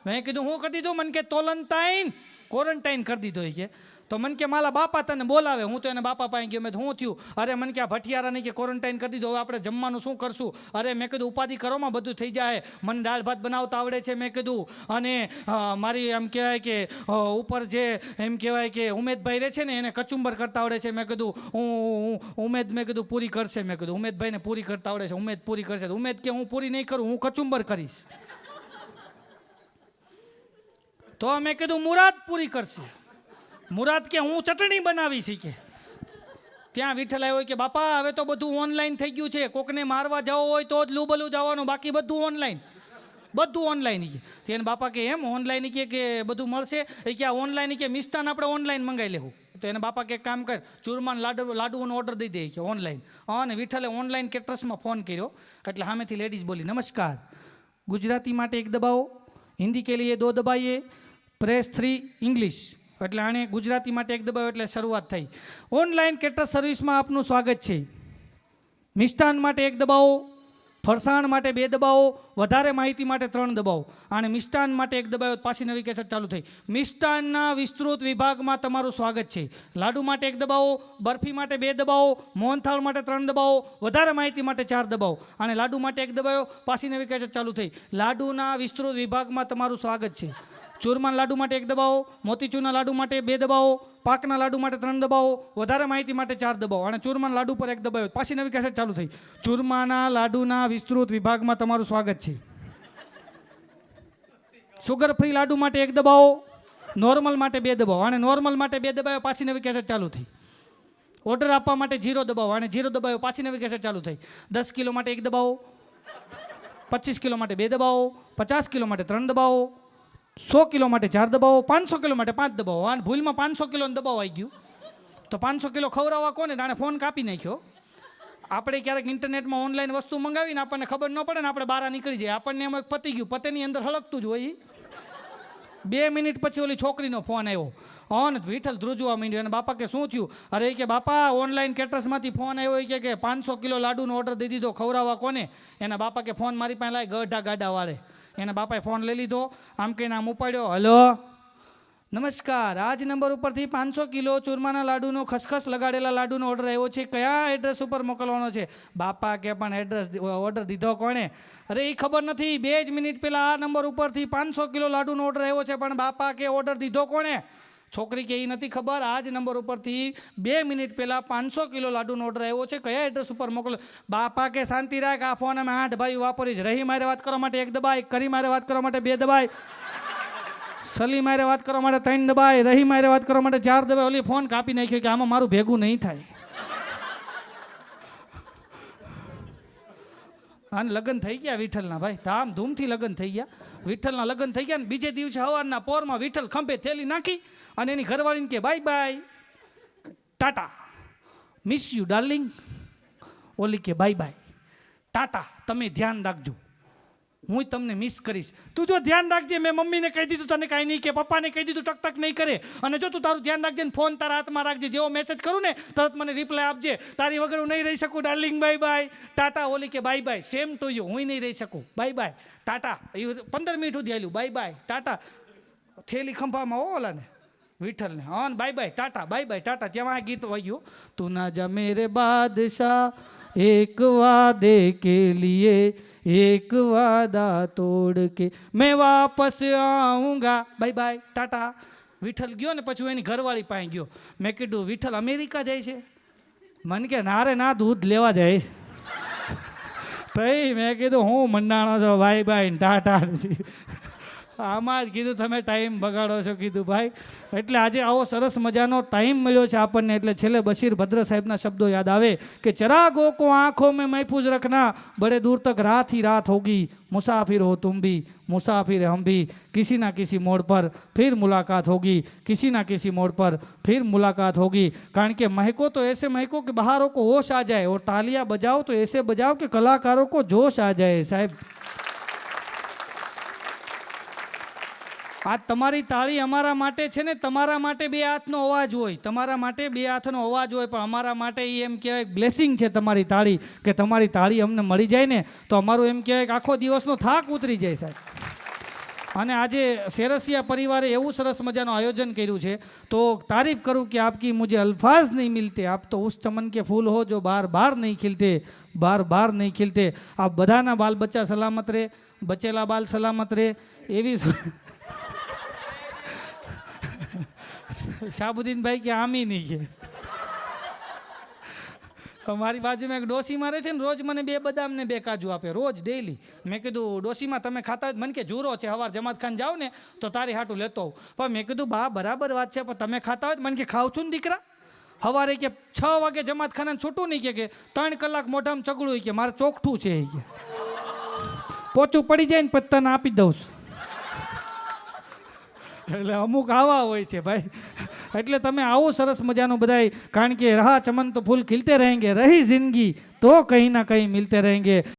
મેં કીધું હું કરી દીધું? મને કે તોલનતાઈન ક્વોરન્ટાઈન કરી દીધો છે. તો મને કે મારા બાપા તને બોલાવે. હું તો એને બાપા પાસે ગયો. મેં શું થયું? અરે મને કે આ ભઠિયારાને કે ક્વોરન્ટાઈન કરી દીધો, હવે આપણે જમવાનું શું કરશું? અરે મેં કીધું ઉપાધિ કરોમાં બધું થઈ જાય. મને દાળ ભાત બનાવતા આવડે છે મેં કીધું. અને મારી એમ કહેવાય કે ઉપર જે એમ કહેવાય કે ઉમેદભાઈ રહે છે ને એને કચુંબર કરતા આવડે છે. મેં કીધું હું ઉમેદ મેં કીધું પૂરી કરશે. મેં કીધું ઉમેદભાઈને પૂરી કરતા આવડે છે, ઉમેદ પૂરી કરશે. ઉમેદ કે હું પૂરી નહીં કરું, હું કચુંબર કરીશ. તો મેં કીધું મુરાદ પૂરી કરશે. મુરાદ કે હું ચટણી બનાવી શીખે. ત્યાં વિઠ્ઠલ આવ્યો કે બાપા હવે તો બધું ઓનલાઈન થઈ ગયું છે, કોકને મારવા જવો હોય તો જ લુબલું જવાનું, બાકી બધું ઓનલાઈન, બધું ઓનલાઈન. કે એને બાપા કે એમ ઓનલાઈન કે બધું મળશે? એ કે આ ઓનલાઈન કે મિષ્ટાન આપણે ઓનલાઈન મંગાવી લેવું. તો એને બાપા કે કામ કર, ચૂરમાન લાડુનો ઓર્ડર દઈ દે છે ઓનલાઈન. અને વિઠ્ઠલે ઓનલાઈન કેટરસમાં ફોન કર્યો એટલે સામેથી લેડીઝ બોલી, નમસ્કાર, ગુજરાતી માટે 1 દબાવો, હિન્દી કે લીએ 2 દબાઈએ, પ્રેસ 3 ઇંગ્લિશ. એટલે આણે ગુજરાતી માટે 1 દબાવ્યો એટલે શરૂઆત થઈ. ઓનલાઈન કેટર સર્વિસમાં આપનું સ્વાગત છે. મિષ્ટાન માટે 1 દબાવો, ફરસાણ માટે 2 દબાવો, વધારે માહિતી માટે 3 દબાવો. અને મિષ્ટાન માટે 1 દબાવ્યો પાછી નવી કેસેટ ચાલુ થઈ. મિષ્ટાનના વિસ્તૃત વિભાગમાં તમારું સ્વાગત છે. લાડુ માટે 1 દબાવો, બરફી માટે 2 દબાવો, મોહનથાળ માટે 3 દબાવો, વધારે માહિતી માટે 4 દબાવો. અને લાડુ માટે 1 દબાવ્યો પાછી નવી કેસેટ ચાલુ થઈ. લાડુના વિસ્તૃત વિભાગમાં તમારું સ્વાગત છે. ચૂરમાન લાડુ માટે 1 દબાવો, મોતીચૂરના લાડુ માટે 2 દબાવો, પાકના લાડુ માટે 3 દબાવો, વધારે માહિતી માટે 4 દબાવો. અને ચૂરમાન લાડુ પર 1 દબાવ્યો પાછી નવી કેસેટ ચાલુ થઈ. ચૂરમાના લાડુના વિસ્તૃત વિભાગમાં તમારું સ્વાગત છે. સુગર ફ્રી લાડુ માટે 1 દબાવો, નોર્મલ માટે 2 દબાવો. અને નોર્મલ માટે 2 દબાવ્યો પાછી નવી કેસેટ ચાલુ થઈ. ઓર્ડર આપવા માટે 0 દબાવો. અને 0 દબાવ્યો પાછી નવી કેસેટ ચાલુ થઈ. 10 કિલો માટે 1 દબાવો, 25 કિલો માટે 2 દબાવો, 50 કિલો માટે 3 દબાવો, 100 કિલો માટે 4 દબાવો, 500 કિલો માટે 5 દબાવો. અને ભૂલમાં 500 કિલોનો દબાવ આવી ગયું તો 500 કિલો ખવડાવવા કોને? તાણે ફોન કાપી નાખ્યો. આપણે ક્યારેક ઇન્ટરનેટમાં ઓનલાઈન વસ્તુ મંગાવીને આપણને ખબર ન પડે ને આપણે બહાર નીકળી જાય, આપણને એમ પતી ગયું, પતેની અંદર હળકતું જ હોય. 2 મિનિટ પછી ઓલી છોકરીનો ફોન આવ્યો. ઓન વિઠ્ઠલ ધ્રુજવા માંડ્યો. અને બાપા કે શું થયું? અરે કે બાપા ઓનલાઈન કેટરસમાંથી ફોન આવ્યો કે 500 કિલો લાડુનો ઓર્ડર દઈ દીધો, ખવડાવવા કોને? એના બાપા કે ફોન મારી પાસે લાય, ગઢા ગાડા વાળે. એના બાપાએ ફોન લઈ લીધો, આમ કહીને આમ ઉપાડ્યો. હલો, નમસ્કાર, આ જ નંબર ઉપરથી 500 કિલો ચૂરમાના લાડુનો ખસખસ લગાડેલા લાડુનો ઓર્ડર આવ્યો છે, કયા એડ્રેસ ઉપર મોકલવાનો છે? બાપા કે પણ એડ્રેસ ઓર્ડર દીધો કોણે? અરે એ ખબર નથી, 2 જ મિનિટ પહેલાં આ નંબર ઉપરથી 500 કિલો લાડુનો ઓર્ડર આવ્યો છે, પણ બાપા કે ઓર્ડર દીધો કોણે? છોકરી કે એ નથી ખબર, આ જ નંબર ઉપરથી 2 મિનિટ પહેલાં 500 કિલો લાડુનો ઓર્ડર આવ્યો છે, કયા એડ્રેસ ઉપર મોકલો? બાપા કે શાંતિ રાખ, આ ફોન અમે 8 ભાઈઓ વાપરી છે. રહી મારે વાત કરવા માટે 1 દબાય, કરી મારે વાત કરવા માટે 2 દબાય, સલી મારે વાત કરવા માટે 3 દબાય, રહી મારે વાત કરવા માટે 4 દબાય. ઓલી ફોન કાપી નાખ્યો કે આમાં મારું ભેગું નહીં થાય. અને લગ્ન થઈ ગયા વિઠ્ઠલના, ભાઈ ધામધૂમથી લગ્ન થઈ ગયા. વિઠ્ઠલના લગ્ન થઈ ગયા ને બીજે દિવસે સવારના પોરમાં વિઠ્ઠલ ખંભે થેલી નાખી અને એની ઘરવાળીને કે bye by, Tata, miss you darling. ઓલી કે બાય બાય, ટાટા, તમે ધ્યાન રાખજો, હું તમને મિસ કરીશ. તું જો ધ્યાન રાખજે, મેં મમ્મીને કહી દીધું, તને કાંઈ નહીં કે, પપ્પાને કહી દીધું, ટક નહીં કરે. અને જો તું તારું ધ્યાન રાખજે ને ફોન તારા હાથમાં રાખજે, જેવો મેસેજ કરું ને તરત મને રિપ્લાય આપજે. તારી વગર હું નહીં રહી શકું ડાર્લિંગ, બાય બાય, ટાટા. ઓલી કે bye bye, same to you, હું નહીં રહી શકું, બાય બાય, ટાટા. 15 મિનિટ સુધી આવેલું, બાય બાય, ટાટા. થેલી ખંભામાં હો ઓલાને વિઠ્ઠલને, હા bye bye Tata, bye bye Tata. ત્યાં આ ગીત વાગ્યું, તું ના જા મેરે બાદશાહ એક વાદે કે લીએ, एक वादा तोड़ के मैं वापस आऊँगा, बाय बाय ટાટા. વિઠ્ઠલ ગયો ને પછી એની ઘરવાળી પાસે ગયો. મેં કીધું વિઠ્ઠલ અમેરિકા જાય છે? મને કે ના રે ના, દૂધ લેવા જાય. ભાઈ મેં કીધું હું મંડાણો છો બાય બાય ટાટા. આમાં જ કીધું તમે ટાઈમ બગાડો છો કીધું ભાઈ. એટલે આજે આવો સરસ મજાનો ટાઈમ મળ્યો છે આપણને, એટલે છેલ્લે બશીર ભદ્ર સાહેબના શબ્દો યાદ આવે કે ચરાગો કો આંખોं में महफूज रखना, बड़े दूर तक रात ही रात होगी, मुसाफिर हो तुम भी मुसाफिर हम भी, किसी ना किसी मोड़ पर फिर मुलाकात होगी, किसी ना किसी मोड़ पर फिर मुलाकात होगी. કારણ કે महको तो ऐसे महको कि बाहरों को होश आ जाए, और तालियां बजाओ तो ऐसे बजाओ कि कलाकारों को जोश आ जाए. સાહેબ આ તમારી તાળી અમારા માટે છે ને, તમારા માટે 2 હાથનો અવાજ હોય, તમારા માટે 2 હાથનો અવાજ હોય, પણ અમારા માટે એ એમ કહેવાય બ્લેસિંગ છે તમારી તાળી, કે તમારી તાળી અમને મળી જાય ને તો અમારું એમ કહેવાય કે આખો દિવસનો થાક ઉતરી જાય સાહેબ. અને આજે સેરસિયા પરિવારે એવું સરસ મજાનું આયોજન કર્યું છે તો તારીફ કરું કે આપકી મુझे अल्फाज नहीं मिलते, आप तो उस चमन के फूल हो जो बार बार नहीं खिलते, बार बार नहीं खिलते. આપ બધાના બાલ બચ્ચા સલામત રહે, બચેલા બાલ સલામત રહે એવી શાહબુદ્દીનભાઈ કે આમી નહીં કે મારી બાજુમાં એક ડોસીમાં રહે છે ને, રોજ મને 2 બદામ ને 2 કાજુ આપે, રોજ ડેઈલી. મેં કીધું ડોસીમાં તમે ખાતા હોય? મને કે જુરો છે, સવાર જમાત ખાન જાઓ ને તો તારી હાટું લેતો હોઉં. પણ મેં કીધું બા બરાબર વાત છે, પણ તમે ખાતા હોય? મને કે ખાઉં છું ને દીકરા. સવારે કે 6 વાગે જમાત ખાને છૂટું નહીં કે 3 કલાક મોઢામાં ચગડું કે મારે ચોકઠું છે કે પોચું પડી જાય ને પત્તાને આપી દઉં છું. એટલે અમુક આવા હોય છે ભાઈ. એટલે તમે આવું સરસ મજાનું બધાય, કારણ કે રહા ચમન તો ફૂલ ખિલતે રહેંગે, રહી જિંદગી તો કहीं ના કहीं મિલતે રહેંગે.